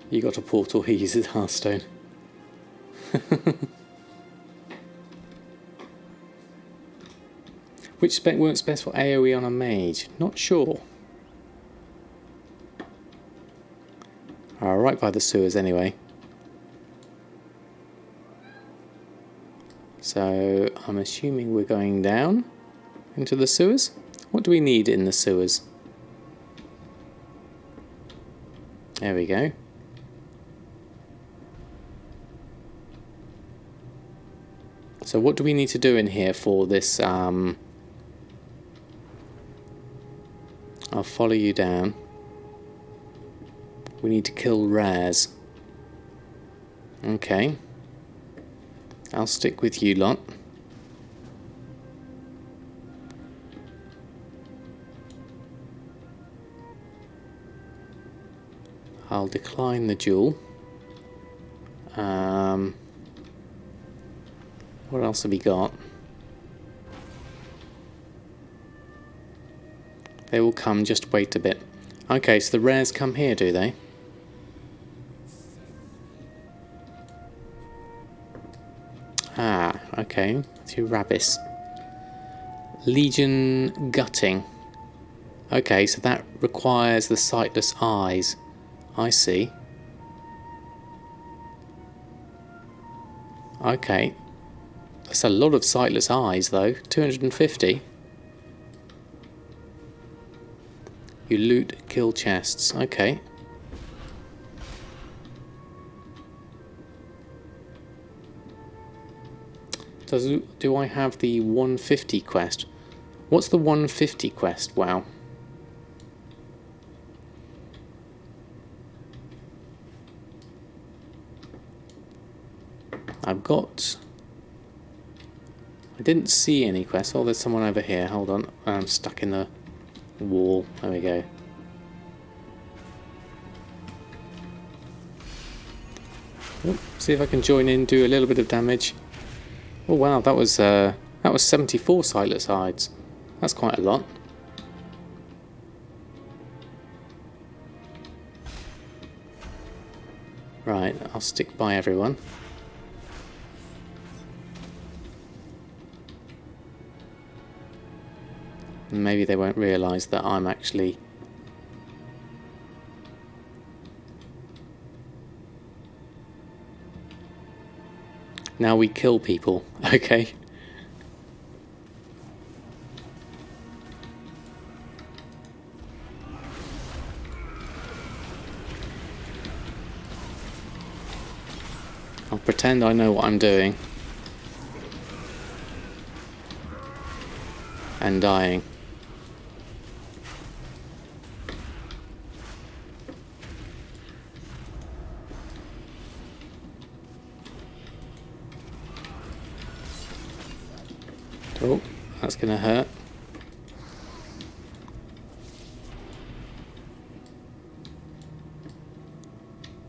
You got a portal, he uses Hearthstone. Which spec works best for AoE on a mage? Not sure. Right by the sewers anyway. So I'm assuming we're going down into the sewers. What do we need in the sewers? There we go. So what do we need to do in here for this? I'll follow you down. We need to kill rares. Okay. I'll stick with you lot. I'll decline the duel. What else have we got? They will come, just wait a bit. Okay, so the rares come here, do they? Ah, okay. To Rabbis. Legion Gutting. Okay, so that requires the sightless eyes. I see. Okay. That's a lot of sightless eyes, though. 250. You loot, kill chests. Okay. Do I have the 150 quest? What's the 150 quest? Wow. I've got... I didn't see any quests. Oh, there's someone over here. Hold on. I'm stuck in the wall. There we go. Oh, see if I can join in, do a little bit of damage. Oh wow, that was 74 sightless eyes. That's quite a lot. Right, I'll stick by everyone. Maybe they won't realise that I'm actually... Now we kill people. Okay. I'll pretend I know what I'm doing. And dying. Oh, that's gonna hurt.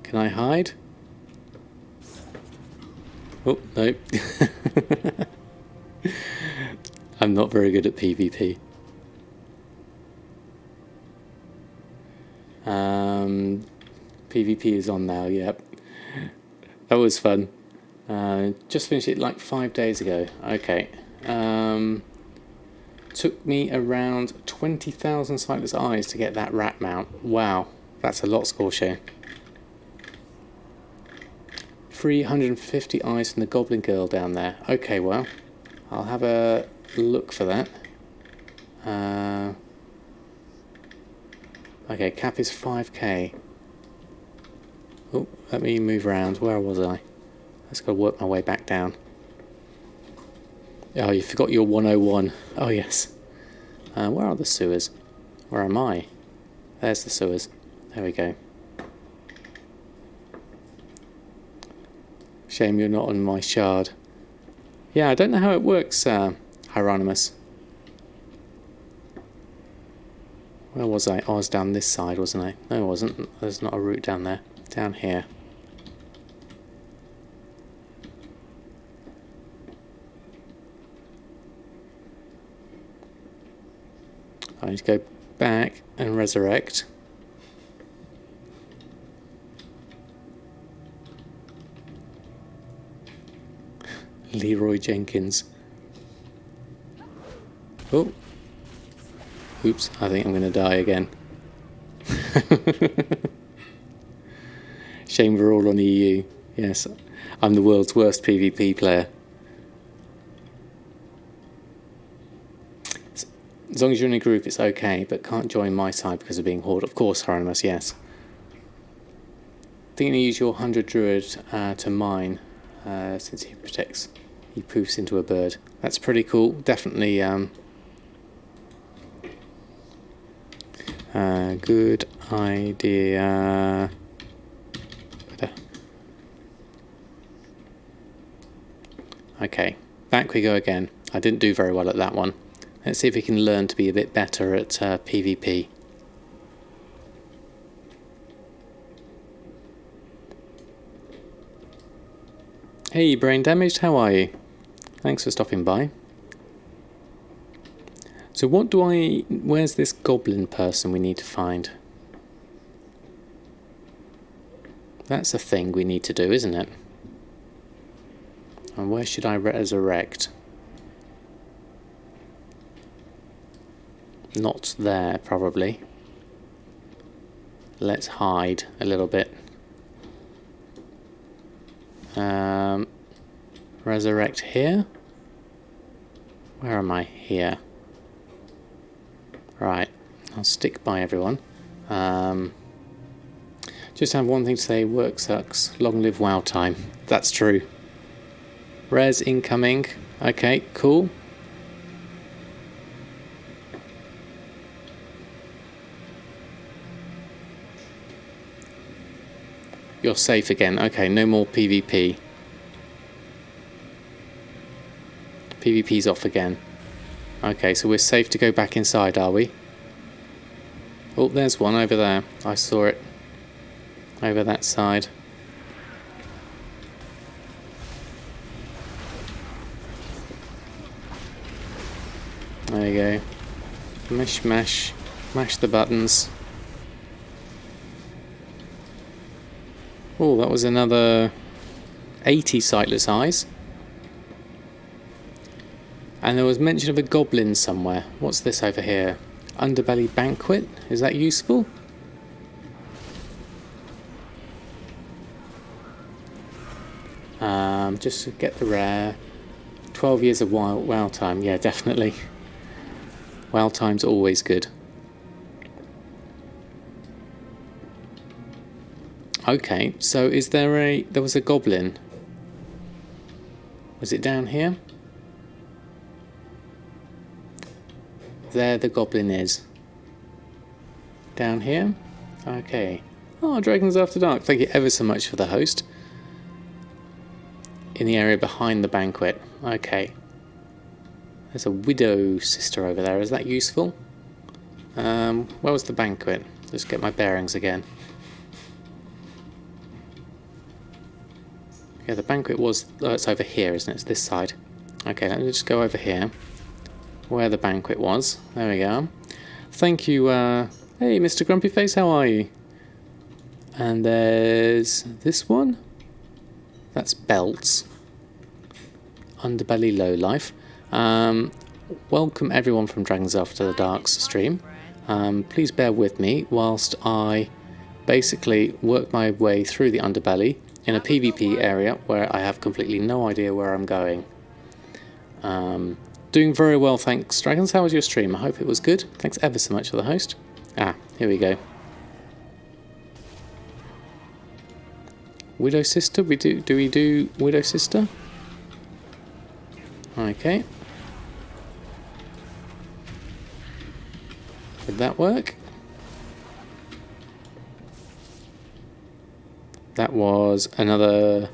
Can I hide? Oh, no. I'm not very good at PvP. PvP is on now, yep. That was fun. Just finished it like 5 days ago. Okay. Took me around 20,000 sightless eyes to get that rat mount. Wow, that's a lot, score share. 350 eyes from the goblin girl down there. Okay, well, I'll have a look for that. Okay, cap is 5k. Oh, let me move around. Where was I? Let's go work my way back down. Oh, you forgot your 101. Oh, yes. Where are the sewers? Where am I? There's the sewers. There we go. Shame you're not on my shard. Yeah, I don't know how it works, Hieronymus. Where was I? I was down this side, wasn't I? No, I wasn't. There's not a route down there. Down here. I need to go back and resurrect. Leroy Jenkins. Oh. Oops, I think I'm going to die again. Shame we're all on EU. Yes, I'm the world's worst PvP player. As long as you're in a group, it's okay, but can't join my side because of being horde. Of course, Hieronymus, yes. I think you use your 100 druid to mine, since he protects. He poofs into a bird. That's pretty cool. Definitely good idea. Okay, back we go again. I didn't do very well at that one. Let's see if we can learn to be a bit better at PvP. Hey, Brain Damaged, how are you? Thanks for stopping by. So where's this goblin person we need to find? That's a thing we need to do, isn't it? And where should I resurrect? Not there, probably. Let's hide a little bit. Resurrect here? Where am I? Here. Right, I'll stick by everyone. Just have one thing to say, work sucks. Long live WoW time. That's true. Res incoming. Okay, cool. You're safe again. Okay, no more PvP. PvP's off again. Okay, so we're safe to go back inside, are we? Oh, there's one over there. I saw it. Over that side. There you go. Mash, mash. Mash the buttons. Oh, that was another 80 sightless eyes. And there was mention of a goblin somewhere. What's this over here? Underbelly Banquet? Is that useful? Just to get the rare. 12 years of WoW time. Yeah, definitely. WoW time's always good. Okay, so is there there was a goblin. Was it down here? There the goblin is. Down here? Okay. Oh, Dragons After Dark. Thank you ever so much for the host. In the area behind the banquet. Okay. There's a widow sister over there. Is that useful? Where was the banquet? Let's get my bearings again. Yeah, the banquet was... it's over here, isn't it? It's this side. Okay, let me just go over here. Where the banquet was. There we go. Thank you, hey, Mr. Grumpy Face, how are you? And there's this one. That's belts. Underbelly Lowlife. Welcome everyone from Dragons After the Dark's stream. Please bear with me whilst I basically work my way through the underbelly in a PvP area where I have completely no idea where I'm going. Doing very well, thanks, Dragons. How was your stream? I hope it was good. Thanks ever so much for the host. Ah, here we go. Widow Sister? Do we do Widow Sister? Okay. Would that work? That was another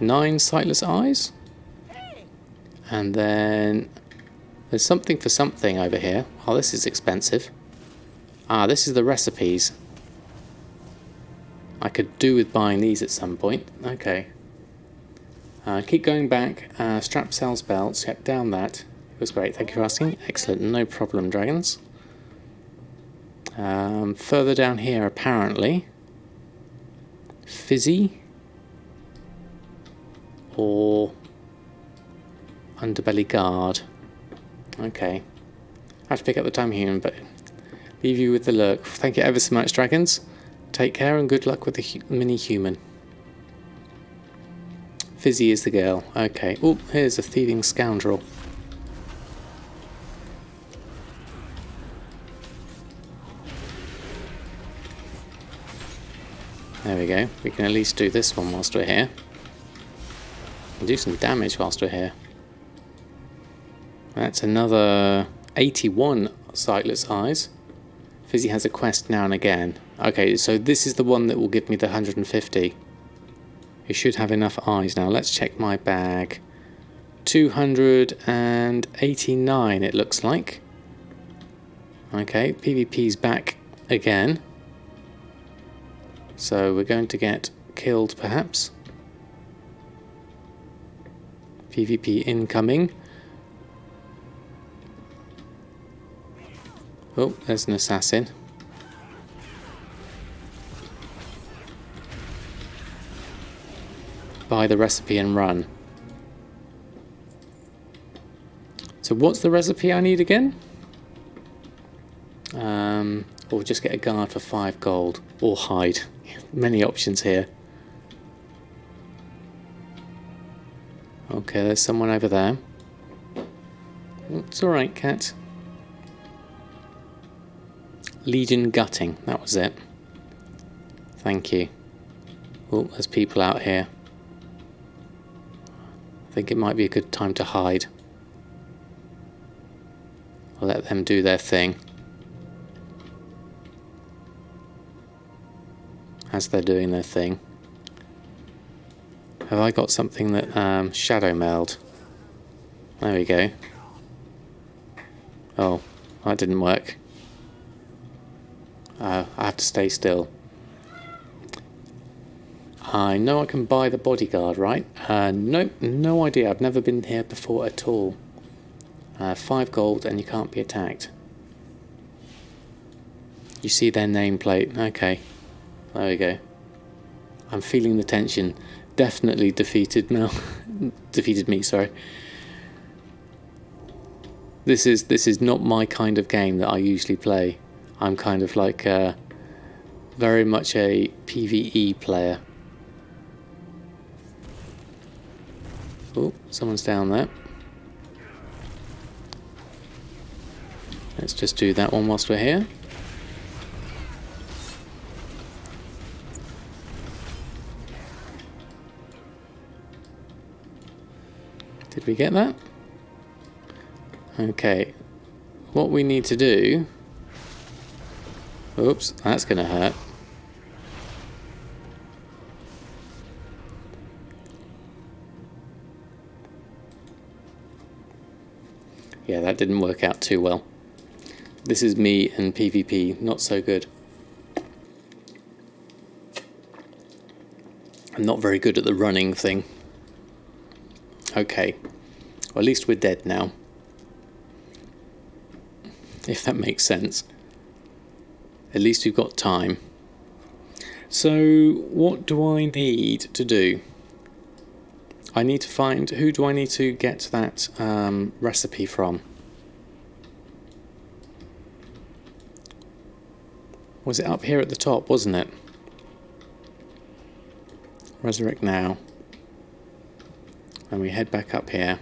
9 sightless eyes. And then there's something for something over here. Oh, this is expensive. Ah, this is the recipes. I could do with buying these at some point. Okay. Keep going back. Strap sells belts. Yep, down that. It was great. Thank you for asking. Excellent. No problem, Dragons. Further down here, apparently. Fizzy. Or Underbelly Guard. Okay. I have to pick up the time human, but leave you with the lurk. Thank you ever so much, Dragons. Take care and good luck with the mini-human. Fizzy is the girl. Okay. Oh, here's a thieving scoundrel. There we go. We can at least do this one whilst we're here. And do some damage whilst we're here. That's another 81 sightless eyes. Fizzy has a quest now and again. Okay, so this is the one that will give me the 150. You should have enough eyes now. Let's check my bag. 289 it looks like. Okay, PvP's back again. So we're going to get killed perhaps. PvP incoming. Oh, there's an assassin. Buy the recipe and run. So what's the recipe I need again? Or just get a guard for 5 gold. Or hide. Many options here. Okay, there's someone over there. It's alright, cat. Legion gutting, that was it. Thank you. Oh, there's people out here. I think it might be a good time to hide. I'll let them do their thing. As they're doing their thing. Have I got something that shadow meld? There we go. Oh, that didn't work. I have to stay still. I know I can buy the bodyguard, right? Nope, no idea. I've never been here before at all. 5 gold and you can't be attacked. You see their nameplate. Okay, there we go. I'm feeling the tension. Definitely defeated now. Defeated me, sorry. This is not my kind of game that I usually play. I'm kind of like very much a PvE player. Oh, someone's down there. Let's just do that one whilst we're here. Did we get that? Okay. What we need to do... Oops, that's going to hurt. Yeah, that didn't work out too well. This is me and PvP, not so good. I'm not very good at the running thing. Okay. Well, at least we're dead now. If that makes sense. At least we've got time. So, what do I need to do? I need to find... Who do I need to get that recipe from? Was it up here at the top, wasn't it? Resurrect now. And we head back up here.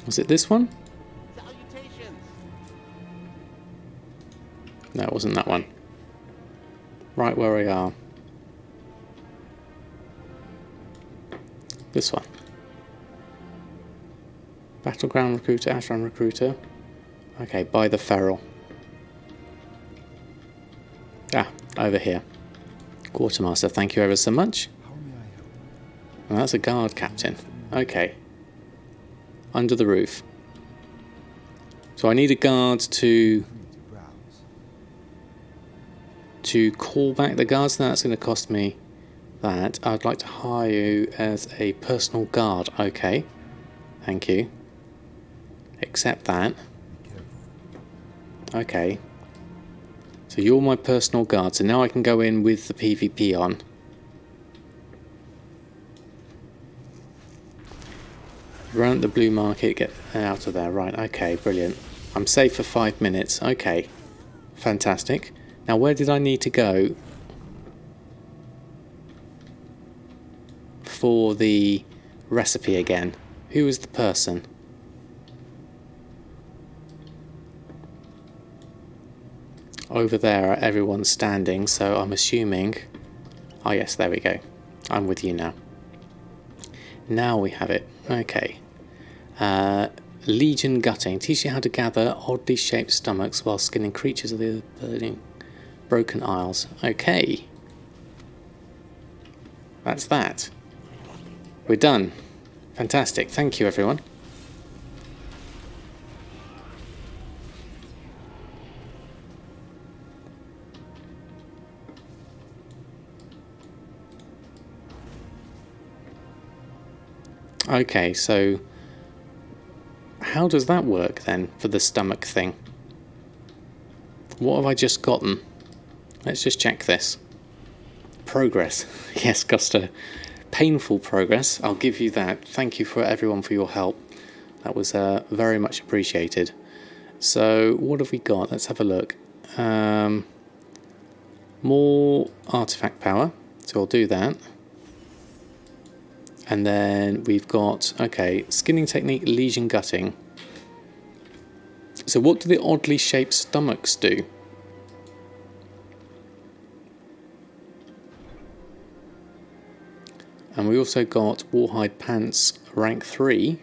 Was it this one? Salutations. No, it wasn't that one. Right where we are. This one. Battleground recruiter, Azshara recruiter. Okay, by the feral. Ah, over here. Quartermaster, thank you ever so much. Well, that's a guard captain. Okay. Under the roof. So I need a guard to call back the guards. Now that's going to cost me that. I'd like to hire you as a personal guard. Okay. Thank you. Accept that. Okay. So you're my personal guard. So now I can go in with the PvP on. Run the blue market, get out of there. Right, okay, brilliant. I'm safe for 5 minutes. Okay. Fantastic. Now where did I need to go for the recipe again? Who was the person? Over there, everyone's standing, so I'm assuming... Oh yes, there we go. I'm with you now. Now we have it. Okay. Legion gutting. Teach you how to gather oddly shaped stomachs while skinning creatures of the burning broken isles. Okay. That's that. We're done. Fantastic. Thank you, everyone. Okay, so how does that work then for the stomach thing? What have I just gotten? Let's just check this. Progress. Yes, Gusto. Painful progress. I'll give you that. Thank you for everyone for your help. That was very much appreciated. So what have we got? Let's have a look. More artifact power. So I'll do that. And then we've got, okay, skinning technique, legion gutting. So what do the oddly shaped stomachs do? And we also got warhide pants rank 3,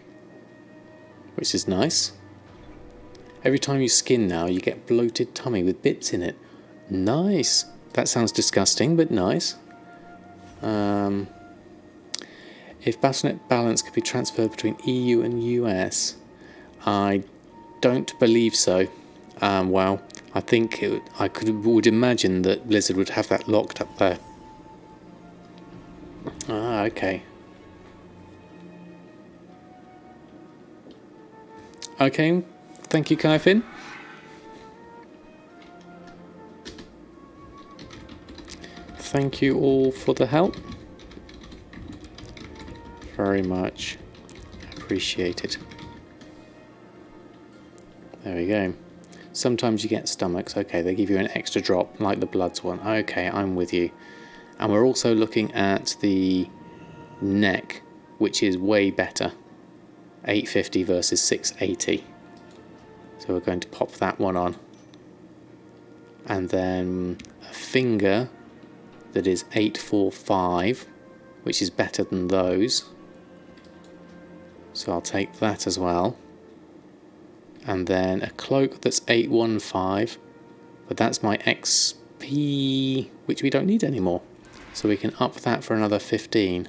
which is nice. Every time you skin now, you get bloated tummy with bits in it. Nice. That sounds disgusting, but nice. If Battlenet balance could be transferred between EU and US, I don't believe so. Well, I think would imagine that Blizzard would have that locked up there. Ah, okay. Okay, thank you, Kaifin. Thank you all for the help. Very much appreciated. There we go. Sometimes you get stomachs. Okay, they give you an extra drop, like the Bloods one. Okay, I'm with you. And we're also looking at the neck, which is way better. 850 versus 680. So we're going to pop that one on. And then a finger that is 845, which is better than those. So I'll take that as well. And then a cloak that's 815, but that's my XP, which we don't need anymore. So we can up that for another 15.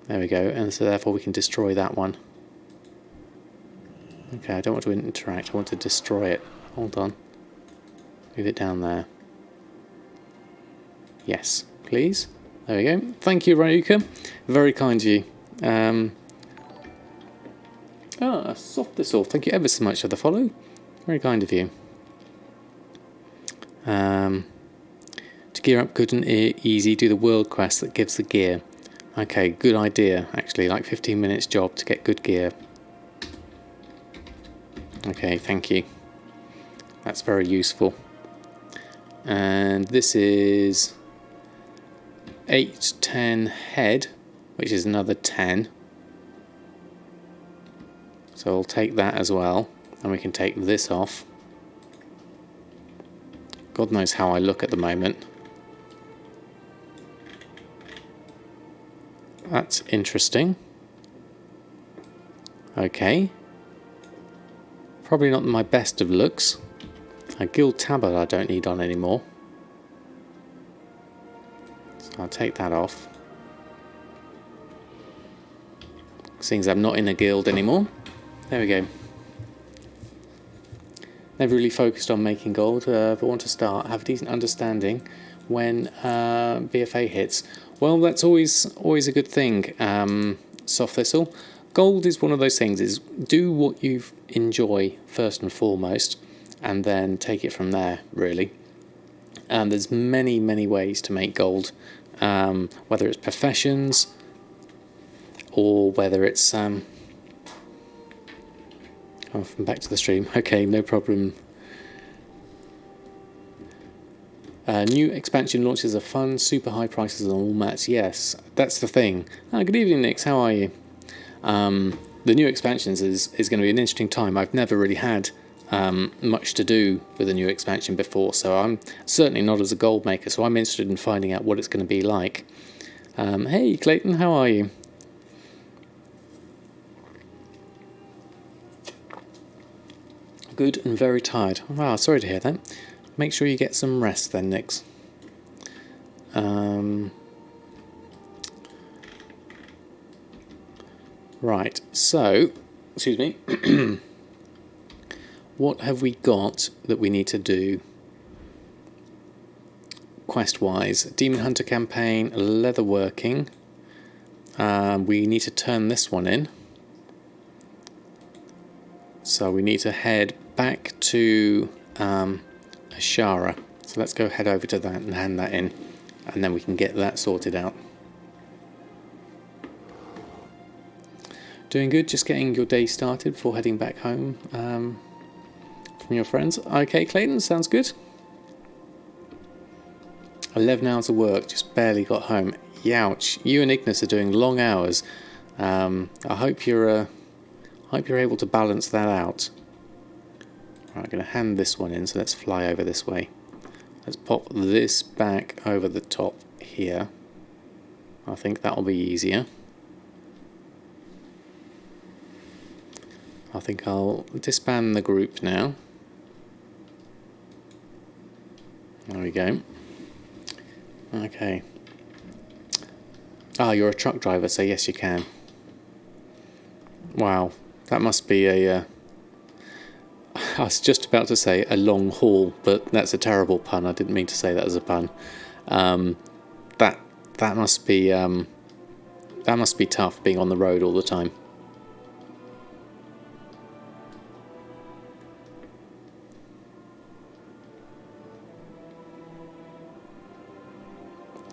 There we go, and so therefore we can destroy that one. Okay, I don't want to interact, I want to destroy it. Hold on. Move it down there. Yes, please. There we go. Thank you, Ryuka. Very kind of you. Soft thistle. Thank you ever so much for the follow. Very kind of you. To gear up good and easy, do the world quest that gives the gear. Okay, good idea, actually. Like 15 minutes job to get good gear. Okay, thank you. That's very useful. And this is 810 head, which is another 10. So I'll take that as well, and we can take this off. God knows how I look at the moment. That's interesting. Okay. Probably not my best of looks. A gilt tabard I don't need on anymore. So I'll take that off. Seeing as I'm not in a guild anymore. There we go. Never really focused on making gold, but want to start. Have a decent understanding when BFA hits. Well, that's always a good thing, Soft Thistle. Gold is one of those things, is do what you enjoy first and foremost, and then take it from there, really. And there's many ways to make gold, whether it's professions, or whether it's... Oh, from back to the stream. Okay, no problem. New expansion launches are fun, super high prices on all mats. Yes, that's the thing. Good evening, Nix. How are you? The new expansions is going to be an interesting time. I've never really had much to do with a new expansion before, so I'm certainly not as a gold maker, so I'm interested in finding out what it's going to be like. Hey, Clayton, how are you? Good and very tired. Wow, sorry to hear that. Make sure you get some rest then, Nix. Right, so, excuse me. What have we got that we need to do quest-wise? Demon Hunter campaign, Leatherworking. We need to turn this one in. So we need to head back to Azshara. So let's go head over to that and hand that in, and then we can get that sorted out. Doing good, just getting your day started before heading back home from your friends. Okay, Clayton, sounds good. 11 hours of work, just barely got home. Youch, you and Ignis are doing long hours. I hope you're able to balance that out. Right, I'm going to hand this one in, so let's fly over this way. Let's pop this back over the top here. I think that'll be easier. I think I'll disband the group now. There we go. Okay. Ah, you're a truck driver, so yes you can. Wow, that must be a... I was just about to say a long haul, but that's a terrible pun. I didn't mean to say that as a pun. That must be tough, being on the road all the time.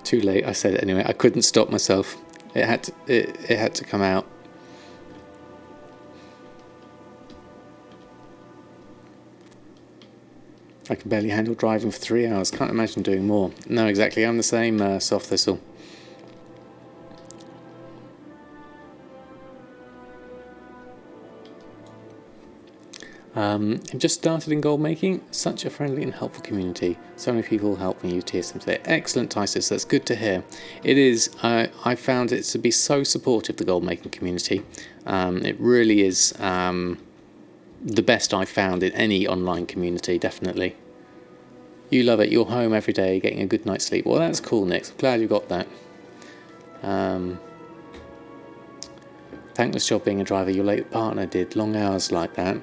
Too late, I said it anyway. I couldn't stop myself. It had to come out. I can barely handle driving for 3 hours. Can't imagine doing more. No, exactly. I'm the same, Soft Thistle. I've just started in gold making. Such a friendly and helpful community. So many people help me use TSM today. Excellent, Tysus. That's good to hear. It is. I found it to be so supportive, the gold making community. It really is the best I've found in any online community, definitely. You love it. You're home every day, getting a good night's sleep. Well, that's cool, Nick. I'm glad you got that. Thankless job being a driver. Your late partner did long hours like that.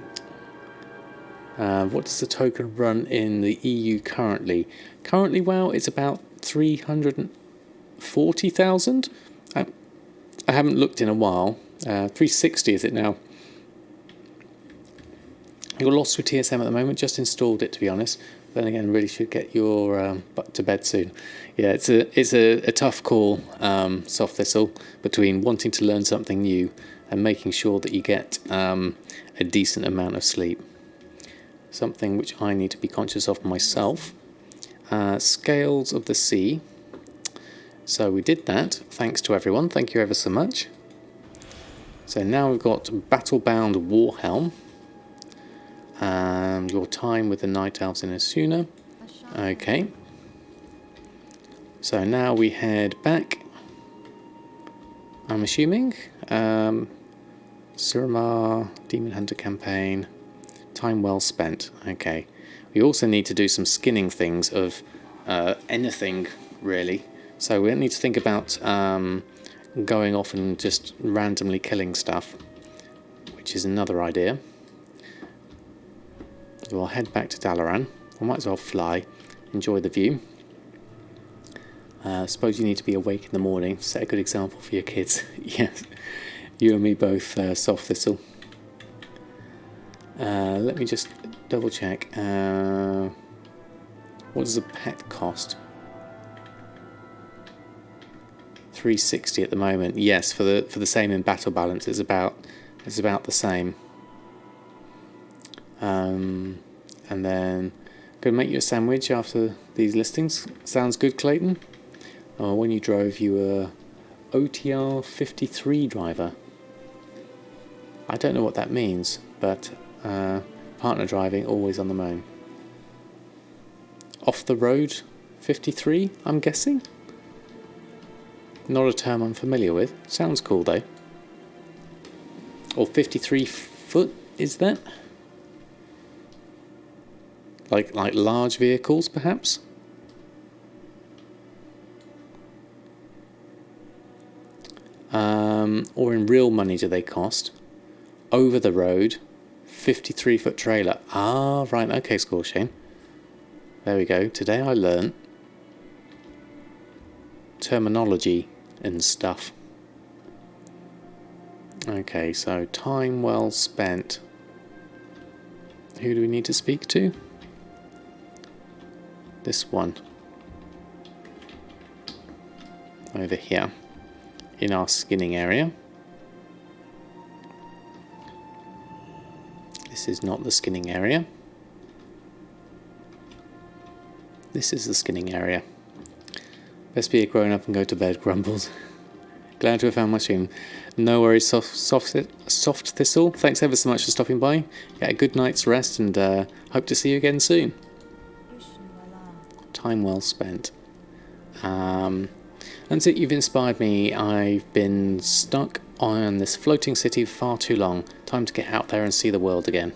What does the token run in the EU currently? Currently, well, it's about 340,000. I haven't looked in a while. 360 is it now? You're lost with TSM at the moment. Just installed it, to be honest. Then again, really should get your butt to bed soon. Yeah, it's a tough call, Soft Thistle, between wanting to learn something new and making sure that you get a decent amount of sleep. Something which I need to be conscious of myself. Scales of the Sea. So we did that. Thanks to everyone. Thank you ever so much. So now we've got Battlebound Warhelm. Your time with the Night Elves in Asuna. Okay. So now we head back. I'm assuming. Suramar, Demon Hunter campaign. Time well spent. Okay. We also need to do some skinning things of anything, really. So we don't need to think about going off and just randomly killing stuff, which is another idea. We'll head back to Dalaran. I might as well fly, enjoy the view. Suppose you need to be awake in the morning, set a good example for your kids. Yes, you and me both, Soft Thistle. Let me just double check. What does a pet cost? 360 at the moment. Yes, for the same in battle balance, it's about the same. And then go make you a sandwich after these listings. Sounds good, Clayton? When you drove, you were OTR 53 driver. I don't know what that means, but partner driving, always on the moan. Off the road 53, I'm guessing? Not a term I'm familiar with. Sounds cool though. Or 53 foot, is that? Like large vehicles, perhaps? Or in real money do they cost? Over the road, 53-foot trailer. Ah, right, okay, Scoreshane. There we go. Today I learnt terminology and stuff. Okay, so time well spent. Who do we need to speak to? This one. Over here. In our skinning area. This is not the skinning area. This is the skinning area. Best be a grown up and go to bed, Grumbles. Glad to have found my stream. No worries, Soft Thistle. Thanks ever so much for stopping by. Get a good night's rest and hope to see you again soon. Time well spent. That's it, you've inspired me. I've been stuck on this floating city for far too long. Time to get out there and see the world again.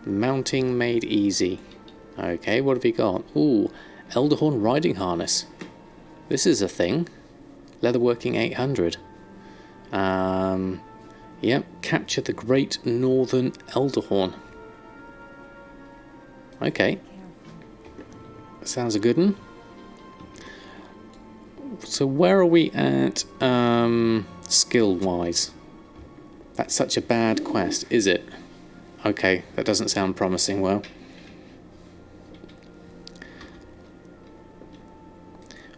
Mounting made easy. Okay, what have we got? Ooh, Elderhorn riding harness. This is a thing. Leatherworking 800. Yep, capture the Great Northern Elderhorn. Okay. Sounds a good one. So where are we at skill-wise? That's such a bad quest, is it? Okay, that doesn't sound promising well.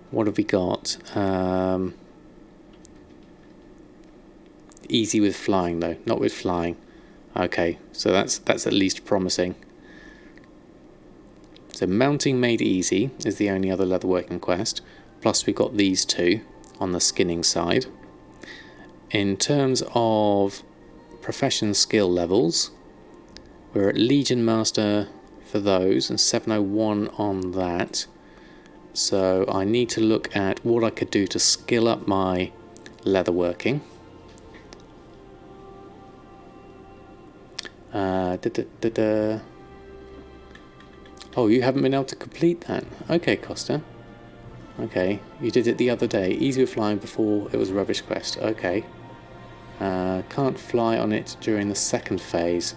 What have we got? Easy with flying though, not with flying. Okay, so that's at least promising. So mounting made easy is the only other leatherworking quest. Plus we got these two on the skinning side. In terms of profession skill levels, we're at Legion Master for those and 701 on that. So I need to look at what I could do to skill up my leatherworking. Oh, you haven't been able to complete that. Okay, Costa. Okay, you did it the other day. Easy with flying before it was a rubbish quest. Okay. Can't fly on it during the second phase.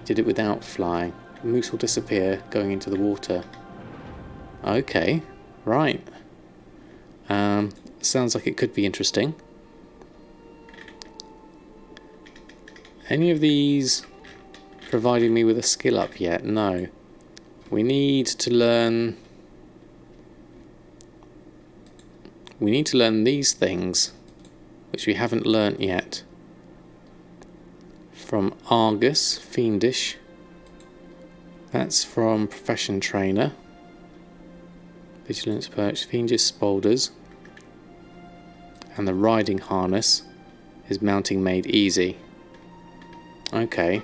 Did it without flying. Moose will disappear going into the water. Okay, right. Sounds like it could be interesting. Any of these providing me with a skill up yet? No. We need to learn... We need to learn these things, which we haven't learnt yet. From Argus, Fiendish. That's from Profession Trainer. Vigilance Perch, Fiendish Spolders. And the Riding Harness is Mounting Made Easy. Okay.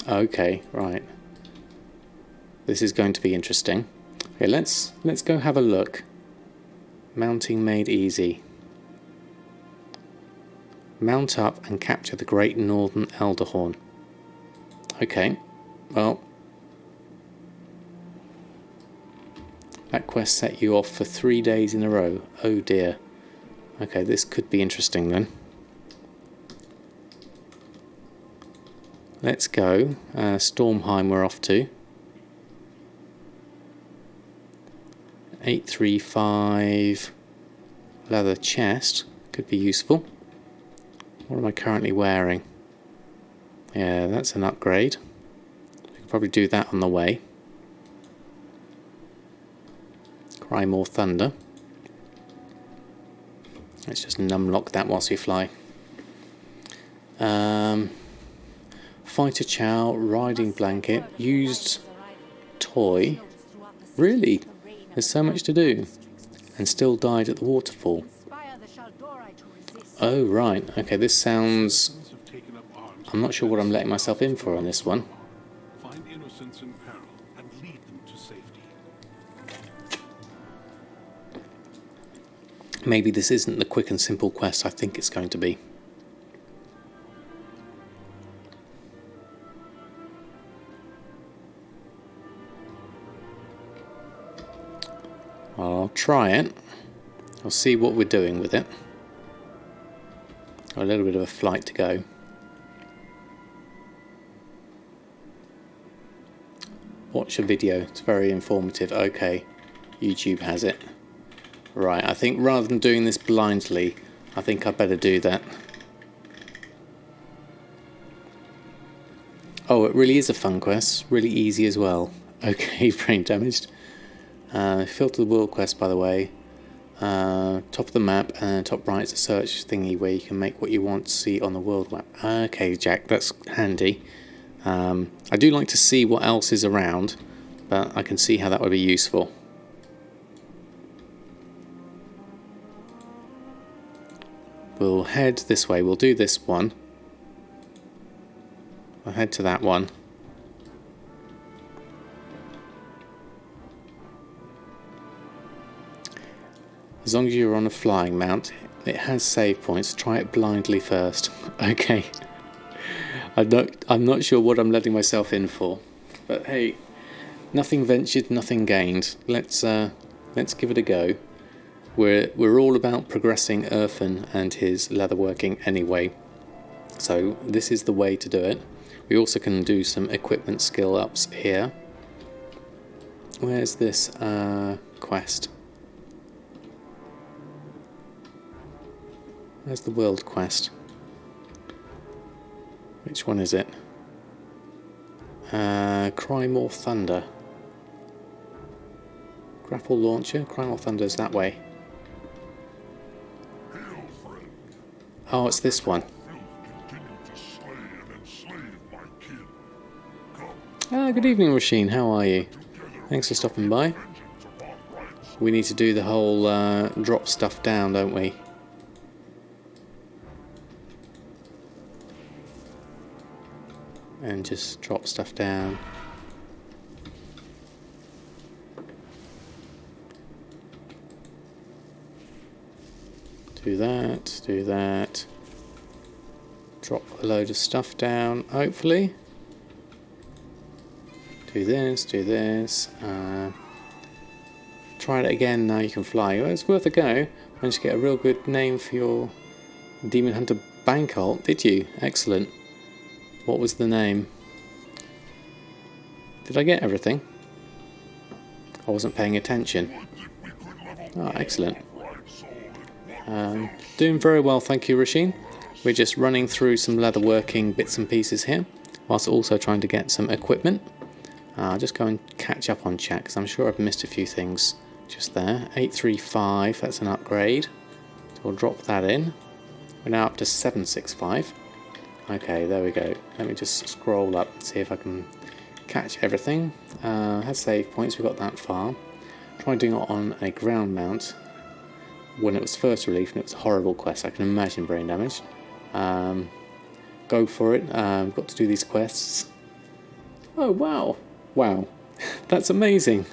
Okay, right. This is going to be interesting. Okay, let's go have a look. Mounting Made Easy. Mount up and capture the Great Northern Elderhorn. Okay, well, that quest set you off for 3 days in a row. Oh dear. Okay, this could be interesting then. Let's go. Stormheim we're off to. 835 leather chest. Could be useful. What am I currently wearing? Yeah, that's an upgrade. We could probably do that on the way. Cry more thunder. Let's just numlock that whilst we fly. Fighter chow, riding blanket, used toy. Really? There's so much to do. And still died at the waterfall. Oh, right. Okay, this sounds... I'm not sure what I'm letting myself in for on this one. Find innocents in peril and lead them to safety. Maybe this isn't the quick and simple quest I think it's going to be. I'll try it. I'll see what we're doing with it. Got a little bit of a flight to go. Watch a video. It's very informative. Okay, YouTube has it. Right, I think rather than doing this blindly, I think I better do that. Oh, it really is a fun quest. Really easy as well. Okay, brain damaged. Filter the world quest, by the way. Top of the map and top right is a search thingy where you can make what you want to see on the world map. Okay, Jack, that's handy. I do like to see what else is around, but I can see how that would be useful. We'll head this way. We'll do this one. I'll head to that one. As long as you're on a flying mount, it has save points. Try it blindly first. Okay. I'm not sure what I'm letting myself in for, but hey, nothing ventured, nothing gained. Let's give it a go. We're all about progressing Erfan and his leatherworking anyway, so this is the way to do it. We also can do some equipment skill ups here. Where's this quest? Where's the world quest? Which one is it? Cry More Thunder. Grapple launcher. Cry More Thunder's that way. Oh, it's this one. Good evening, Rasheen. How are you? Thanks for stopping by. We need to do the whole drop stuff down, don't we? And just drop stuff down. Do that, do that. Drop a load of stuff down, hopefully. Do this, do this. Try it again, now you can fly. Well, it's worth a go. Managed to get a real good name for your Demon Hunter bank ult, did you? Excellent. What was the name? Did I get everything? I wasn't paying attention. Oh, excellent. Doing very well, thank you, Rasheen. We're just running through some leatherworking bits and pieces here, whilst also trying to get some equipment. I'll just go and catch up on chat, because I'm sure I've missed a few things just there. 835, that's an upgrade. So we'll drop that in. We're now up to 765. Okay, there we go. Let me just scroll up and see if I can catch everything. Had save points, we got that far. Tried doing it on a ground mount when it was first released, and it was a horrible quest. I can imagine brain damage. Go for it. Got to do these quests. Oh, wow. Wow. That's amazing.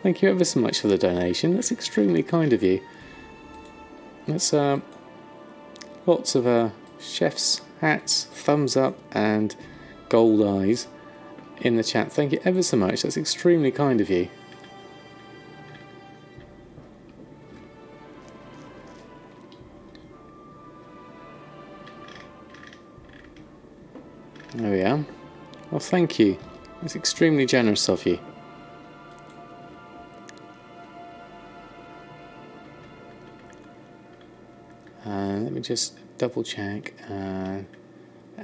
Thank you ever so much for the donation. That's extremely kind of you. That's lots of chef's hats, thumbs up, and gold eyes in the chat. Thank you ever so much. That's extremely kind of you. There we are. Well, thank you. It's extremely generous of you. Let me just double check.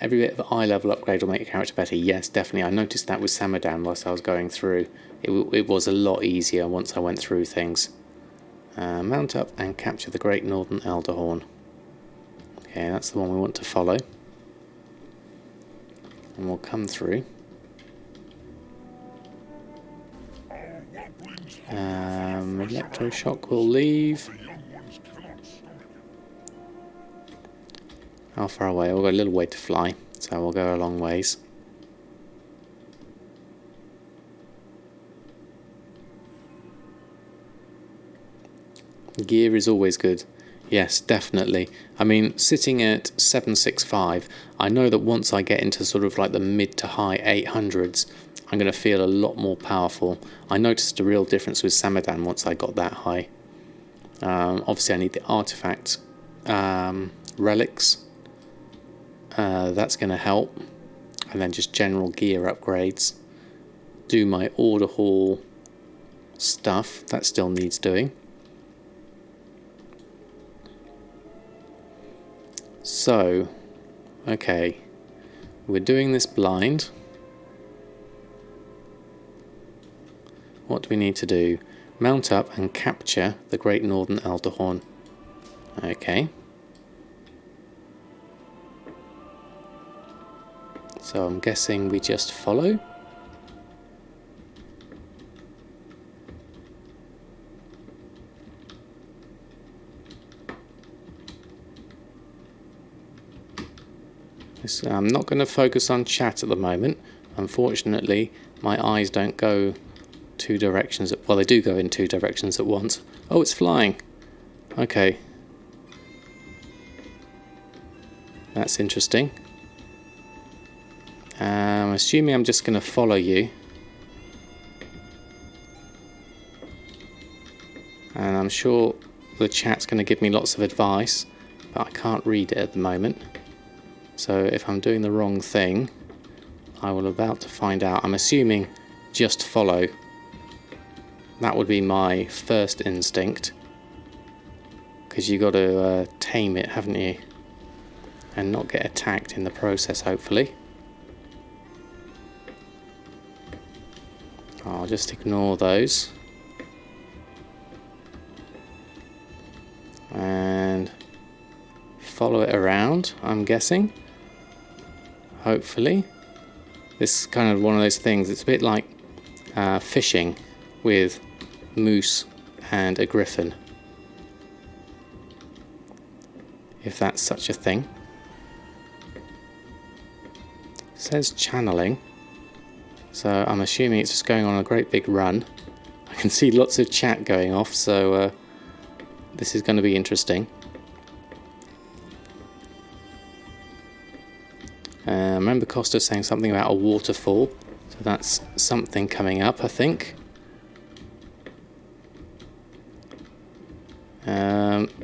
Every bit of eye level upgrade will make your character better. Yes, definitely. I noticed that with Samadan whilst I was going through. It was a lot easier once I went through things. Mount up and capture the Great Northern Elderhorn. Okay, that's the one we want to follow. And we'll come through. Electroshock will leave. How far away? We've got a little way to fly, so we'll go a long ways. Gear is always good. Yes, definitely. I mean, sitting at 765, I know that once I get into sort of like the mid to high 800s, I'm going to feel a lot more powerful. I noticed a real difference with Samadan once I got that high. Obviously, I need the artifact relics. That's going to help. And then just general gear upgrades. Do my order hall stuff. That still needs doing. So, okay, we're doing this blind. What do we need to do? Mount up and capture the Great Northern Elderhorn. Okay. So I'm guessing we just follow. I'm not going to focus on chat at the moment. Unfortunately, my eyes don't go two directions. Well, they do go in two directions at once. Oh, it's flying. Okay. That's interesting. I'm assuming I'm just going to follow you. And I'm sure the chat's going to give me lots of advice, but I can't read it at the moment. So if I'm doing the wrong thing, I will about to find out. I'm assuming just follow. That would be my first instinct. Because you got to tame it, haven't you? And not get attacked in the process, hopefully. I'll just ignore those. And follow it around, I'm guessing. Hopefully. This is kind of one of those things. It's a bit like fishing with moose and a griffin, if that's such a thing. It says channeling, so I'm assuming it's just going on a great big run. I can see lots of chat going off, so this is going to be interesting. I remember Costa saying something about a waterfall, so that's something coming up, I think.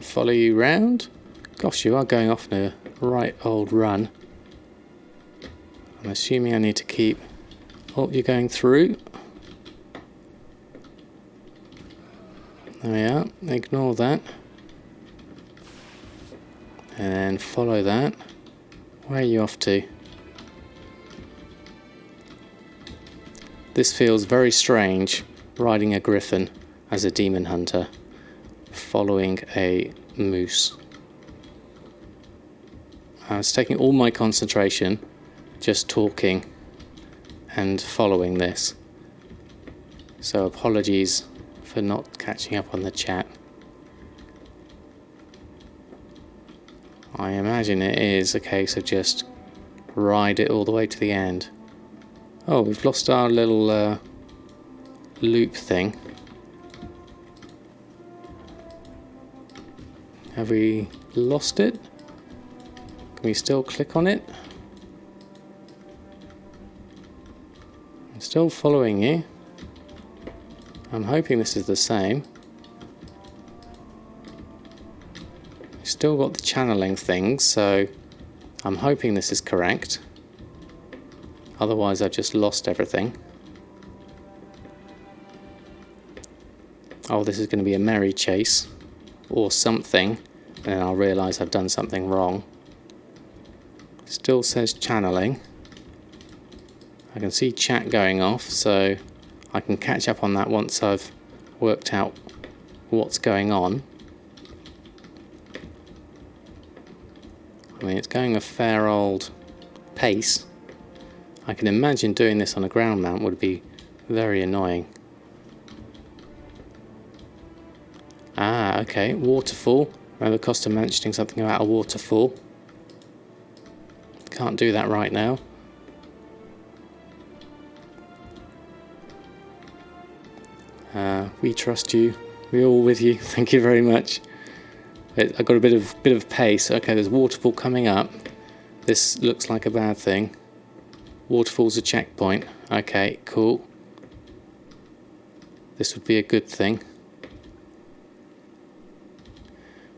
Follow you round. Gosh, you are going off in a right old run. I'm assuming I need to keep... Oh, you're going through. There we are. Ignore that. And then follow that. Where are you off to? This feels very strange, riding a griffin as a demon hunter, following a moose. I was taking all my concentration, just talking and following this. So apologies for not catching up on the chat. I imagine it is a case of just ride it all the way to the end. Oh, we've lost our little loop thing. Have we lost it? Can we still click on it? I'm still following you. I'm hoping this is the same. Still got the channeling thing, so I'm hoping this is correct. Otherwise I've just lost everything. Oh, this is going to be a merry chase or something, and then I'll realise I've done something wrong. Still says channeling. I can see chat going off, so I can catch up on that once I've worked out what's going on. I mean, it's going a fair old pace. I can imagine doing this on a ground mount would be very annoying. Ah, okay, waterfall. Remember Costa mentioning something about a waterfall. Can't do that right now. We trust you. We're all with you. Thank you very much. I've got a bit of pace. Okay, there's a waterfall coming up. This looks like a bad thing. Waterfall's a checkpoint. Okay, cool. This would be a good thing.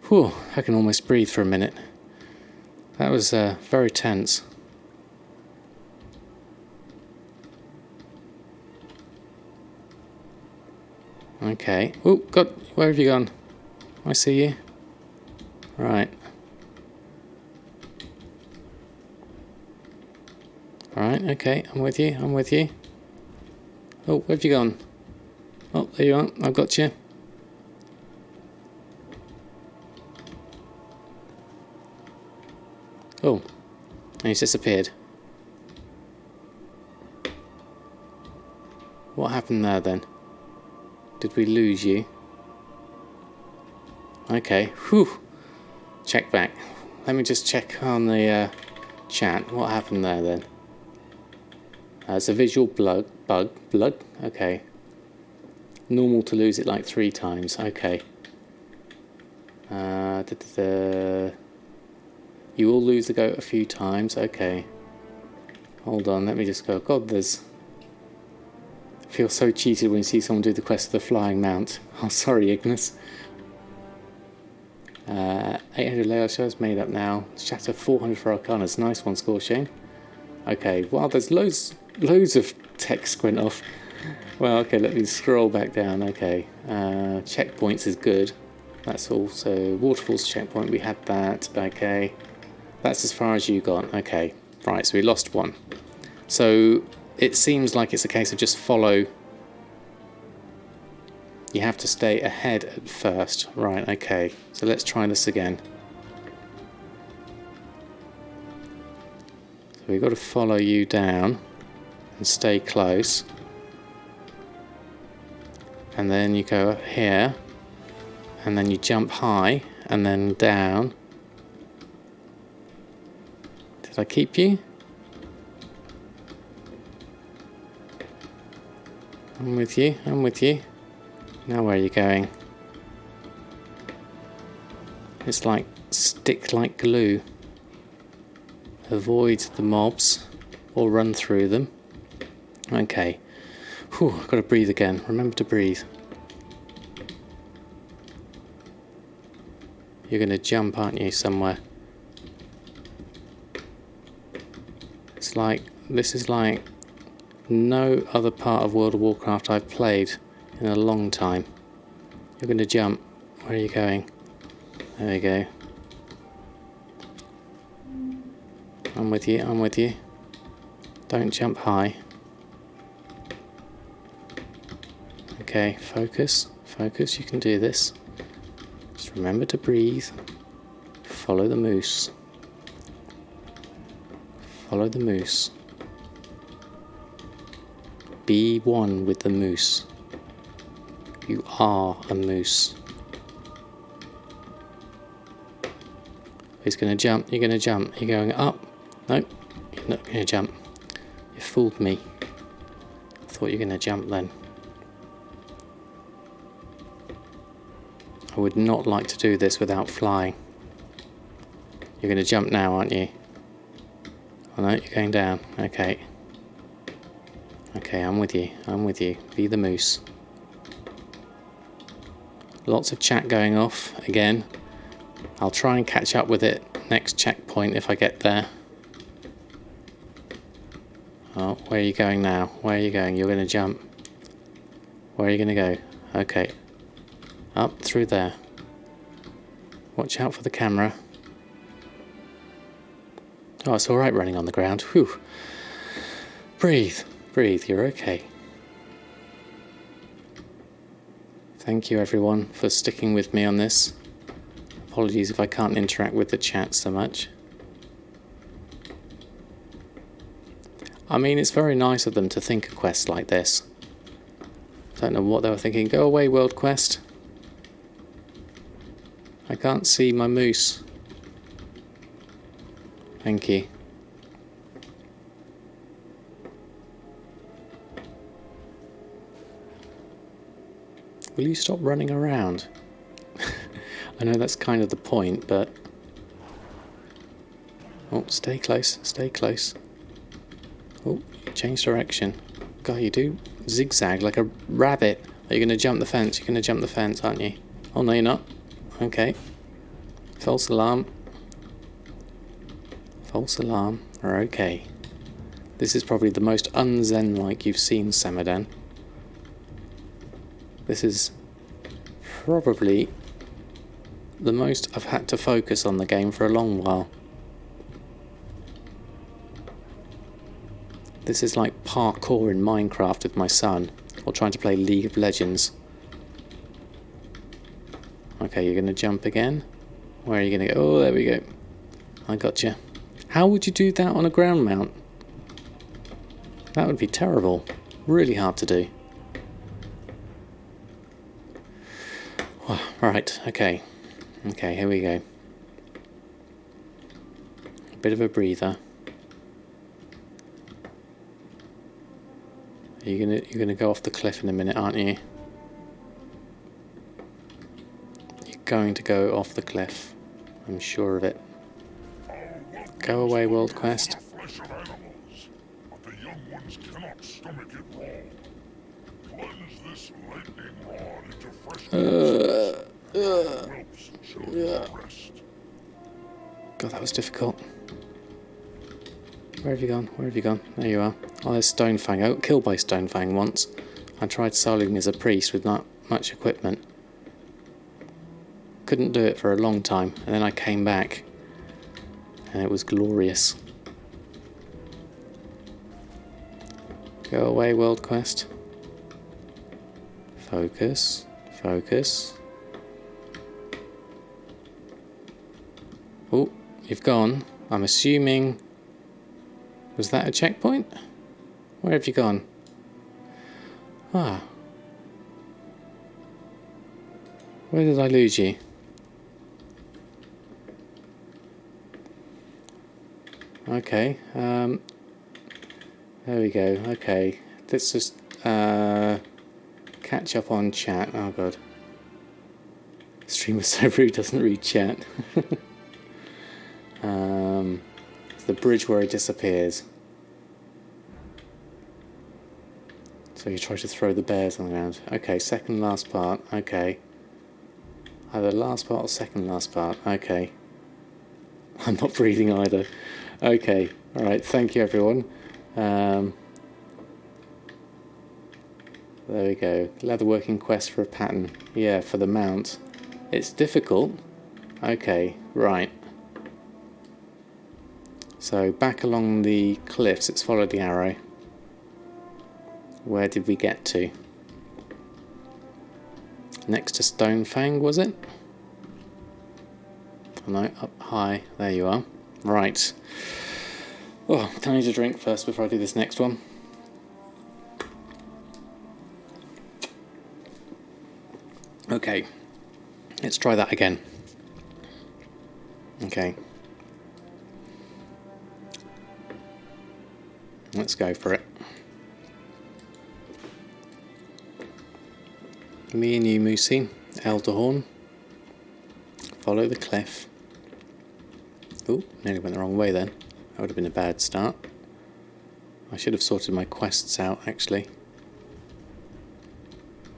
Whew, I can almost breathe for a minute. That was very tense. Okay. Oh, God, where have you gone? I see you. Right. Alright, okay, I'm with you, I'm with you. Oh, where have you gone? Oh, there you are, I've got you. Oh, and he's disappeared. What happened there then? Did we lose you? Okay, whew. Check back. Let me just check on the chat. What happened there then? It's a visual blood. Okay. Normal to lose it like 3 times. Okay. You will lose the goat a few times. Okay. Hold on. Let me just go. God, there's... I feel so cheated when you see someone do the quest of the flying mount. Oh, sorry, Ignis. 800 layout shows made up now. Shatter 400 for Arcanas. Nice one, Scorching. Okay, wow, there's loads of text went off. Well, okay, let me scroll back down. Okay, checkpoints is good. That's also waterfalls checkpoint. We had that. Okay, that's as far as you got. Okay, right. So we lost one. So it seems like it's a case of just follow. You have to stay ahead at first. Right, okay. So let's try this again. So we've got to follow you down. and stay close. And then you go here, and then you jump high, and then down. Did I keep you? I'm with you, I'm with you. Now where are you going? It's like stick like glue. Avoid the mobs or run through them. Okay. Whew, I've got to breathe again. Remember to breathe. You're going to jump, aren't you, somewhere? It's like, this is like no other part of World of Warcraft I've played in a long time. You're going to jump. Where are you going? There we go. I'm with you, I'm with you. Don't jump high. Okay, focus, focus, you can do this. Just remember to breathe. Follow the moose. Follow the moose. Be one with the moose. You are a moose. He's going to jump, you're going to jump. You're going up. No, you're not going to jump. You fooled me. I thought you were going to jump then. I would not like to do this without flying. You're going to jump now, aren't you? Oh no, you're going down. Okay. Okay, I'm with you. I'm with you. Be the moose. Lots of chat going off again. I'll try and catch up with it next checkpoint if I get there. Oh, where are you going now? Where are you going? You're going to jump. Where are you going to go? Okay. Up through there. Watch out for the camera. Oh, it's alright running on the ground. Whew. Breathe. Breathe. You're okay. Thank you everyone for sticking with me on this. Apologies if I can't interact with the chat so much. I mean, it's very nice of them to think a quest like this. Don't know what they were thinking. Go away, World Quest. I can't see my moose. Thank you. Will you stop running around? I know that's kind of the point, but... Oh, stay close, stay close. Oh, change direction. God, you do zigzag like a rabbit. Are you going to jump the fence? You're going to jump the fence, aren't you? Oh, no, you're not. Okay. False alarm. False alarm. Are okay. This is probably the most un-Zen-like you've seen, Samadan. This is probably the most I've had to focus on the game for a long while. This is like parkour in Minecraft with my son, or trying to play League of Legends. Okay, you're going to jump again. Where are you going to go? Oh, there we go. I got you. How would you do that on a ground mount? That would be terrible. Really hard to do. Right, okay. Okay, here we go. A bit of a breather. You're gonna go off the cliff in a minute, aren't you? You're going to go off the cliff. I'm sure of it. Go away, World Quest. Flesh of animals, but the young ones cannot stomach it raw. Plunge this lightning rod into fresh whelps shall not rest. God, that was difficult. Where have you gone? Where have you gone? There you are. Oh, there's Stonefang. I got killed by Stonefang once. I tried soloing as a priest with not much equipment. Couldn't do it for a long time, and then I came back, and it was glorious. Go away, World Quest. Focus. Focus. Oh, you've gone. I'm assuming... Was that a checkpoint? Where have you gone? Ah. Where did I lose you? Okay, there we go. Okay, let's just catch up on chat. Oh god. Streamer so rude, doesn't read chat. It's the bridge where it disappears. So you try to throw the bears on the ground. Okay, second last part. Okay. Either last part or second last part. Okay. I'm not breathing either. Okay, alright, thank you everyone. There we go. Leatherworking quest for a pattern. Yeah, for the mount. It's difficult. Okay, right. So back along the cliffs, it's followed the arrow. Where did we get to? Next to Stonefang, was it? Oh, no, up high. There you are. Right. Oh, I need a drink first before I do this next one. Okay. Let's try that again. Okay. Let's go for it. Me and you, Moosey. Elderhorn. Follow the cliff. Oh, nearly went the wrong way then. That would have been a bad start. I should have sorted my quests out, actually.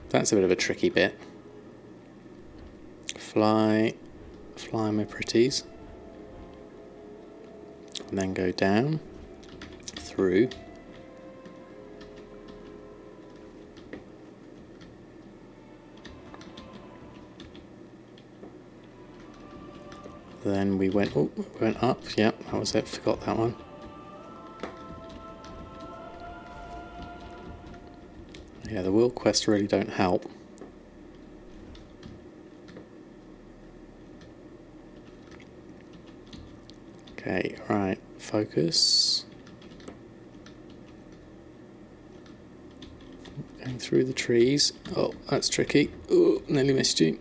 That's a bit of a tricky bit. Fly my pretties. And then go down. Through. Then we went up, yep, that was it, forgot that one. Yeah, the world quests really don't help. Okay, right, focus. Going through the trees. Oh, that's tricky. Oh, nearly missed you.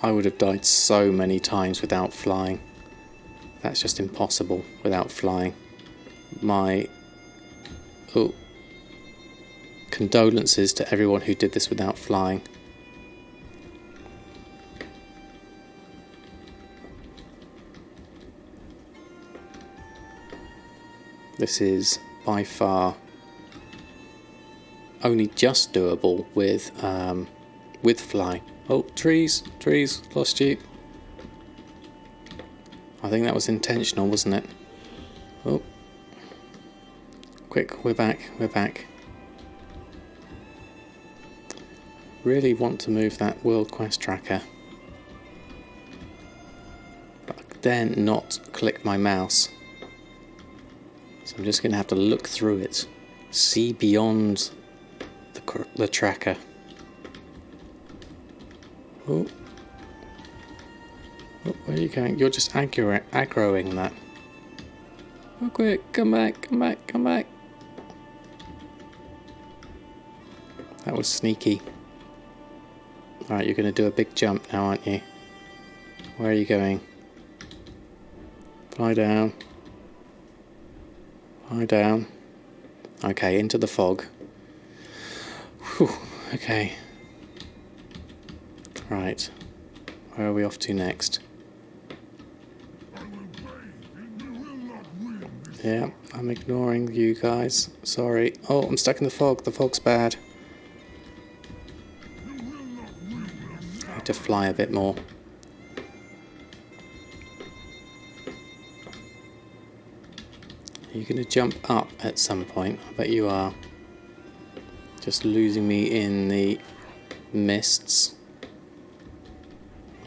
I would have died so many times without flying. That's just impossible without flying. My condolences to everyone who did this without flying. This is by far only just doable with flying. Oh, trees, lost you. I think that was intentional, wasn't it? Oh. Quick, we're back. Really want to move that world quest tracker. But I dare not click my mouse. So I'm just going to have to look through it. See beyond the tracker. Oh, where are you going? You're just aggroing that. Oh, quick, come back. That was sneaky. Alright, you're going to do a big jump now, aren't you? Where are you going? Fly down. Okay, into the fog. Whew, okay. Right, where are we off to next? Yeah, I'm ignoring you guys. Sorry. Oh, I'm stuck in the fog. The fog's bad. I need to fly a bit more. Are you going to jump up at some point? I bet you are. Just losing me in the mists.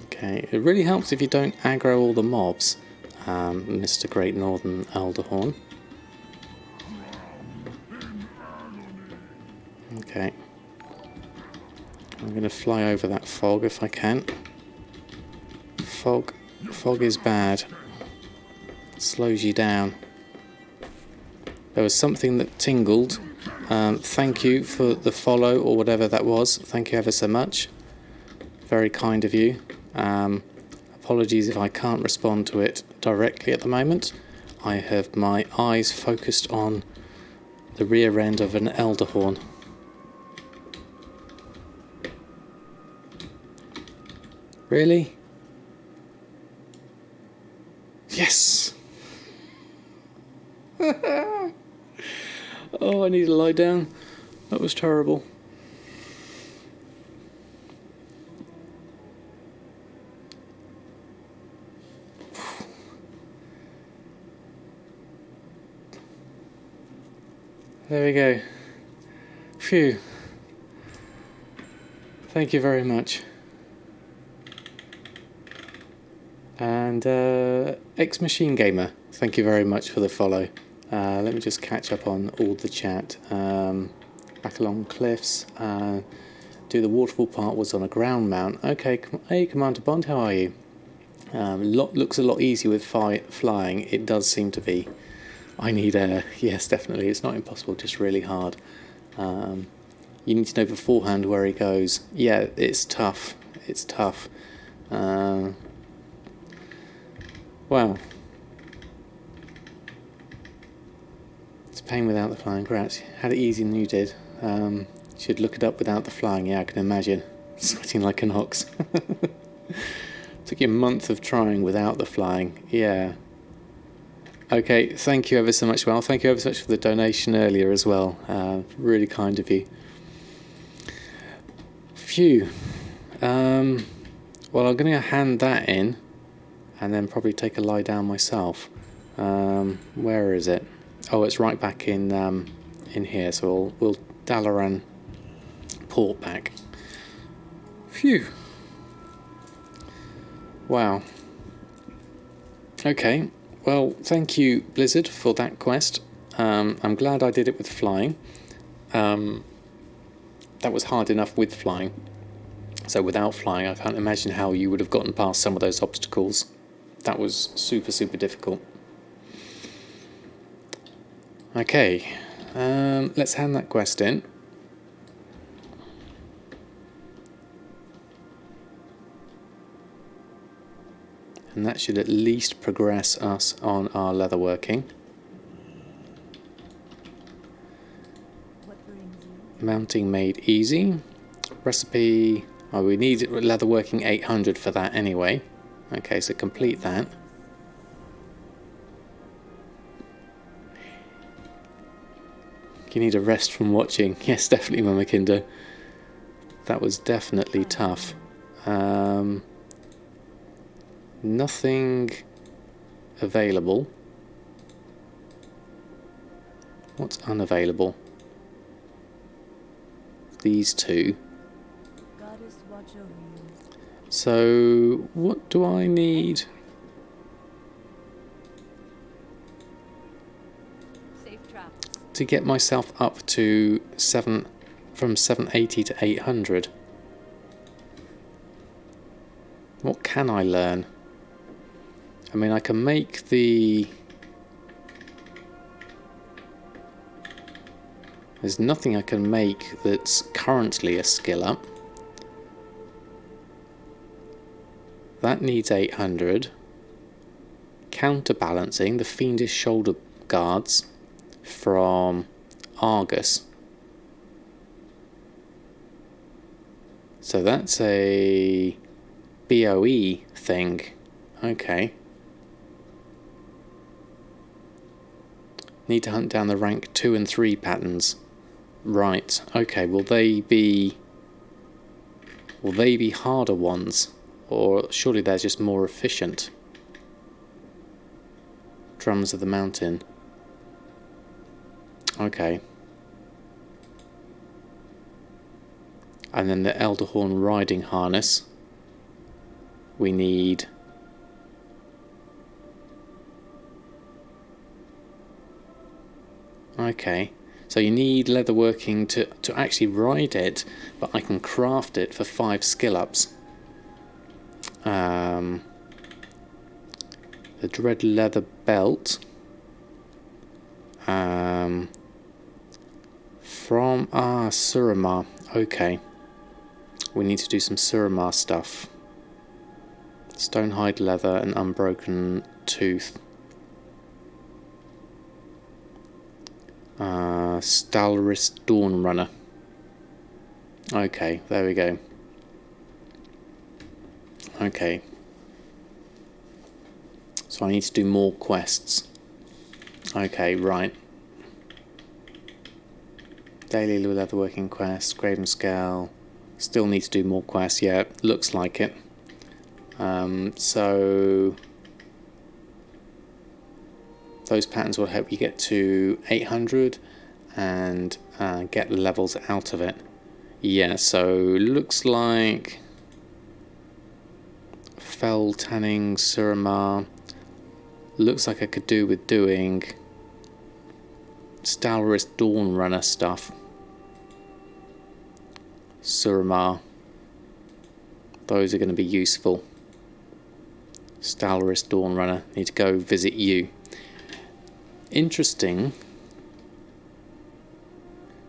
Okay, it really helps if you don't aggro all the mobs, Mr. Great Northern Elderhorn. Okay. I'm going to fly over that fog if I can. Fog is bad. slows you down. There was something that tingled. Thank you for the follow or whatever that was. Thank you ever so much. Very kind of you. Apologies if I can't respond to it directly at the moment. I have my eyes focused on the rear end of an Elderhorn. Really? Yes! Oh, I need to lie down. That was terrible. There we go. Phew. Thank you very much. And Ex-Machine Gamer, thank you very much for the follow. Let me just catch up on all the chat. Back along cliffs. Do the waterfall part was on a ground mount. Okay, hey Commander Bond, how are you? Looks a lot easier with flying. It does seem to be. I need air. Yes, definitely. It's not impossible, just really hard. You need to know beforehand where he goes. Yeah, it's tough. It's tough. Wow. It's a pain without the flying. Congrats. Had it easier than you did. Should look it up without the flying. Yeah, I can imagine. Sweating like an ox. Took you a month of trying without the flying. Yeah. Okay, thank you ever so much, Well. Thank you ever so much for the donation earlier as well. Really kind of you. Phew. Well, I'm going to hand that in and then probably take a lie down myself. Where is it? Oh, it's right back in here, so we'll Dalaran port back. Phew. Wow. Okay. Well, thank you, Blizzard, for that quest. I'm glad I did it with flying. That was hard enough with flying. So without flying, I can't imagine how you would have gotten past some of those obstacles. That was super, super difficult. Okay, let's hand that quest in. And that should at least progress us on our leatherworking. Mounting made easy. Recipe. Oh, we need leatherworking 800 for that anyway. Okay, so complete that. You need a rest from watching. Yes, definitely, Mama Kinder. That was definitely tough. Nothing available. What's unavailable? These two. So, what do I need? To get myself up to from 780 to 800. What can I learn? I mean, I can make the... There's nothing I can make that's currently a skill up. That needs 800. Counterbalancing the fiendish shoulder guards from Argus. So that's a BOE thing. Okay. Need to hunt down the rank 2 and 3 patterns. Right. Okay. Will they be harder ones? Or surely they're just more efficient? Drums of the Mountain. Okay. And then the Elderhorn riding harness. We need... Okay. So you need leatherworking to actually ride it, but I can craft it for 5 skill ups. The dread leather belt. From Suramar. Okay. We need to do some Suramar stuff. Stonehide leather and unbroken tooth. Stalris Dawn Runner. Okay, there we go. Okay. So I need to do more quests. Okay, right. Daily leatherworking quest, Graven Scale. Still need to do more quests. Yeah, looks like it. So those patterns will help you get to 800 and get the levels out of it. Yeah, so looks like Fell Tanning, Suramar. Looks like I could do with doing Stalris Dawn Runner stuff. Suramar. Those are going to be useful. Stalris Dawn Runner. Need to go visit you. Interesting.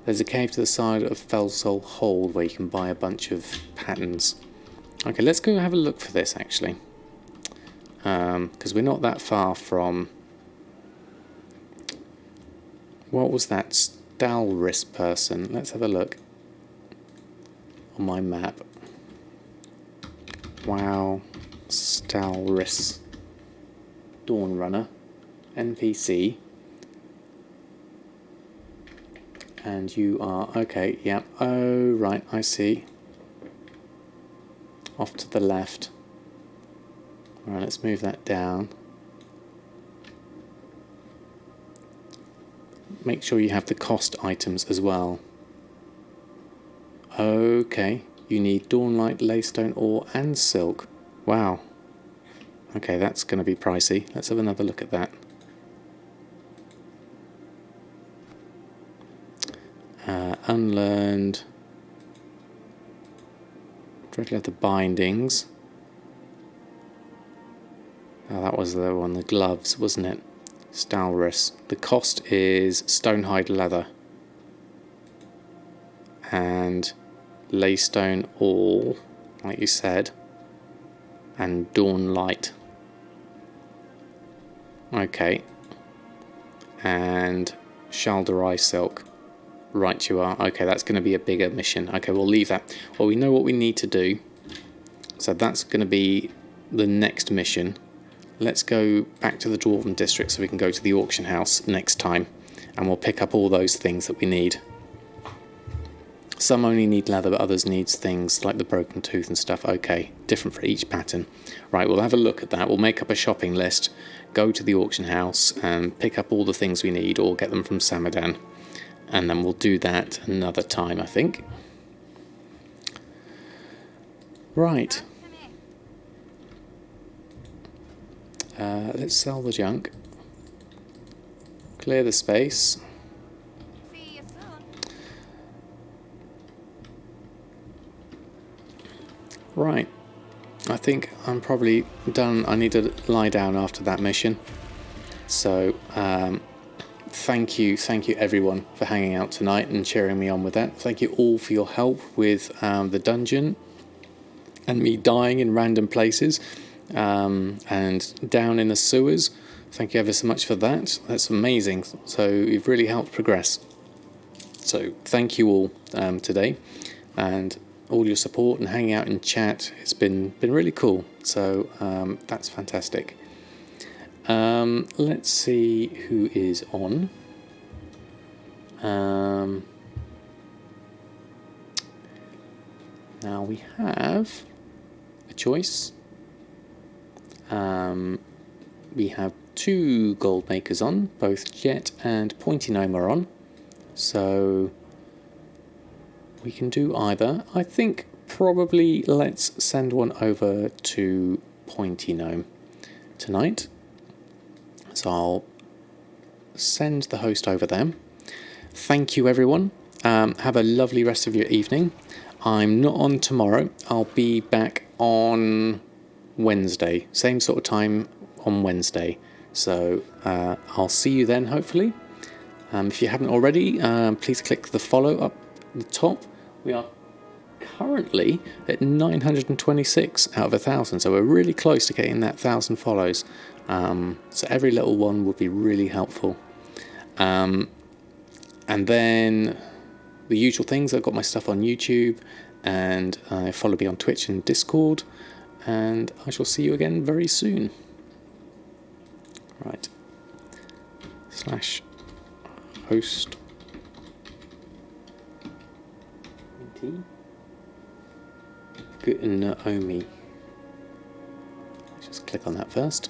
There's a cave to the side of Fellsoul Hold where you can buy a bunch of patterns. Okay, let's go have a look for this actually. Because we're not that far from... What was that Stalris person? Let's have a look on my map. Wow, Stalris Dawn Runner NPC. And you are okay. Yeah. Oh, right. I see. Off to the left. All right. Let's move that down. Make sure you have the cost items as well. Okay, you need Dawnlight, Laystone ore and silk. Wow. Okay, that's going to be pricey. Let's have another look at that. Unlearned. Dread leather bindings. Oh, that was the one, the gloves, wasn't it? Stalris. The cost is Stonehide leather and Laystone ore, like you said, and Dawn Light. Okay. And Shalderai silk. Right you are. Okay, that's going to be a bigger mission. Okay, we'll leave that. Well, we know what we need to do. So that's going to be the next mission. Let's go back to the Dwarven District so we can go to the auction house next time. And we'll pick up all those things that we need. Some only need leather, but others need things like the broken tooth and stuff. Okay, different for each pattern. Right, we'll have a look at that. We'll make up a shopping list, go to the auction house and pick up all the things we need or get them from Samadan. And then we'll do that another time, I think. Right. Let's sell the junk. Clear the space. Right. I think I'm probably done. I need to lie down after that mission. So, thank you everyone for hanging out tonight and cheering me on with that. Thank you all for your help with the dungeon and me dying in random places and down in the sewers. Thank you ever so much for that. That's amazing. So you've really helped progress. So thank you all today and all your support and hanging out in chat. It's been really cool. So that's fantastic. Let's see who is on. Now we have a choice. We have two gold makers on, both Jet and Pointy Gnome are on. So we can do either. I think probably let's send one over to Pointy Gnome tonight. So I'll send the host over there. Thank you everyone. Have a lovely rest of your evening. I'm not on tomorrow. I'll be back on Wednesday. Same sort of time on Wednesday. So I'll see you then, hopefully. If you haven't already, please click the follow up at the top. We are currently at 926 out of 1,000, so we're really close to getting that 1,000 follows. So every little one would be really helpful. And then the usual things, I've got my stuff on YouTube, and follow me on Twitch and Discord, and I shall see you again very soon. Right. /host. Good Naomi. Just click on that first.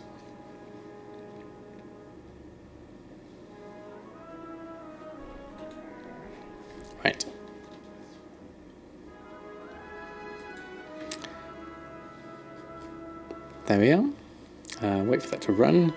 Right. There we are. Wait for that to run.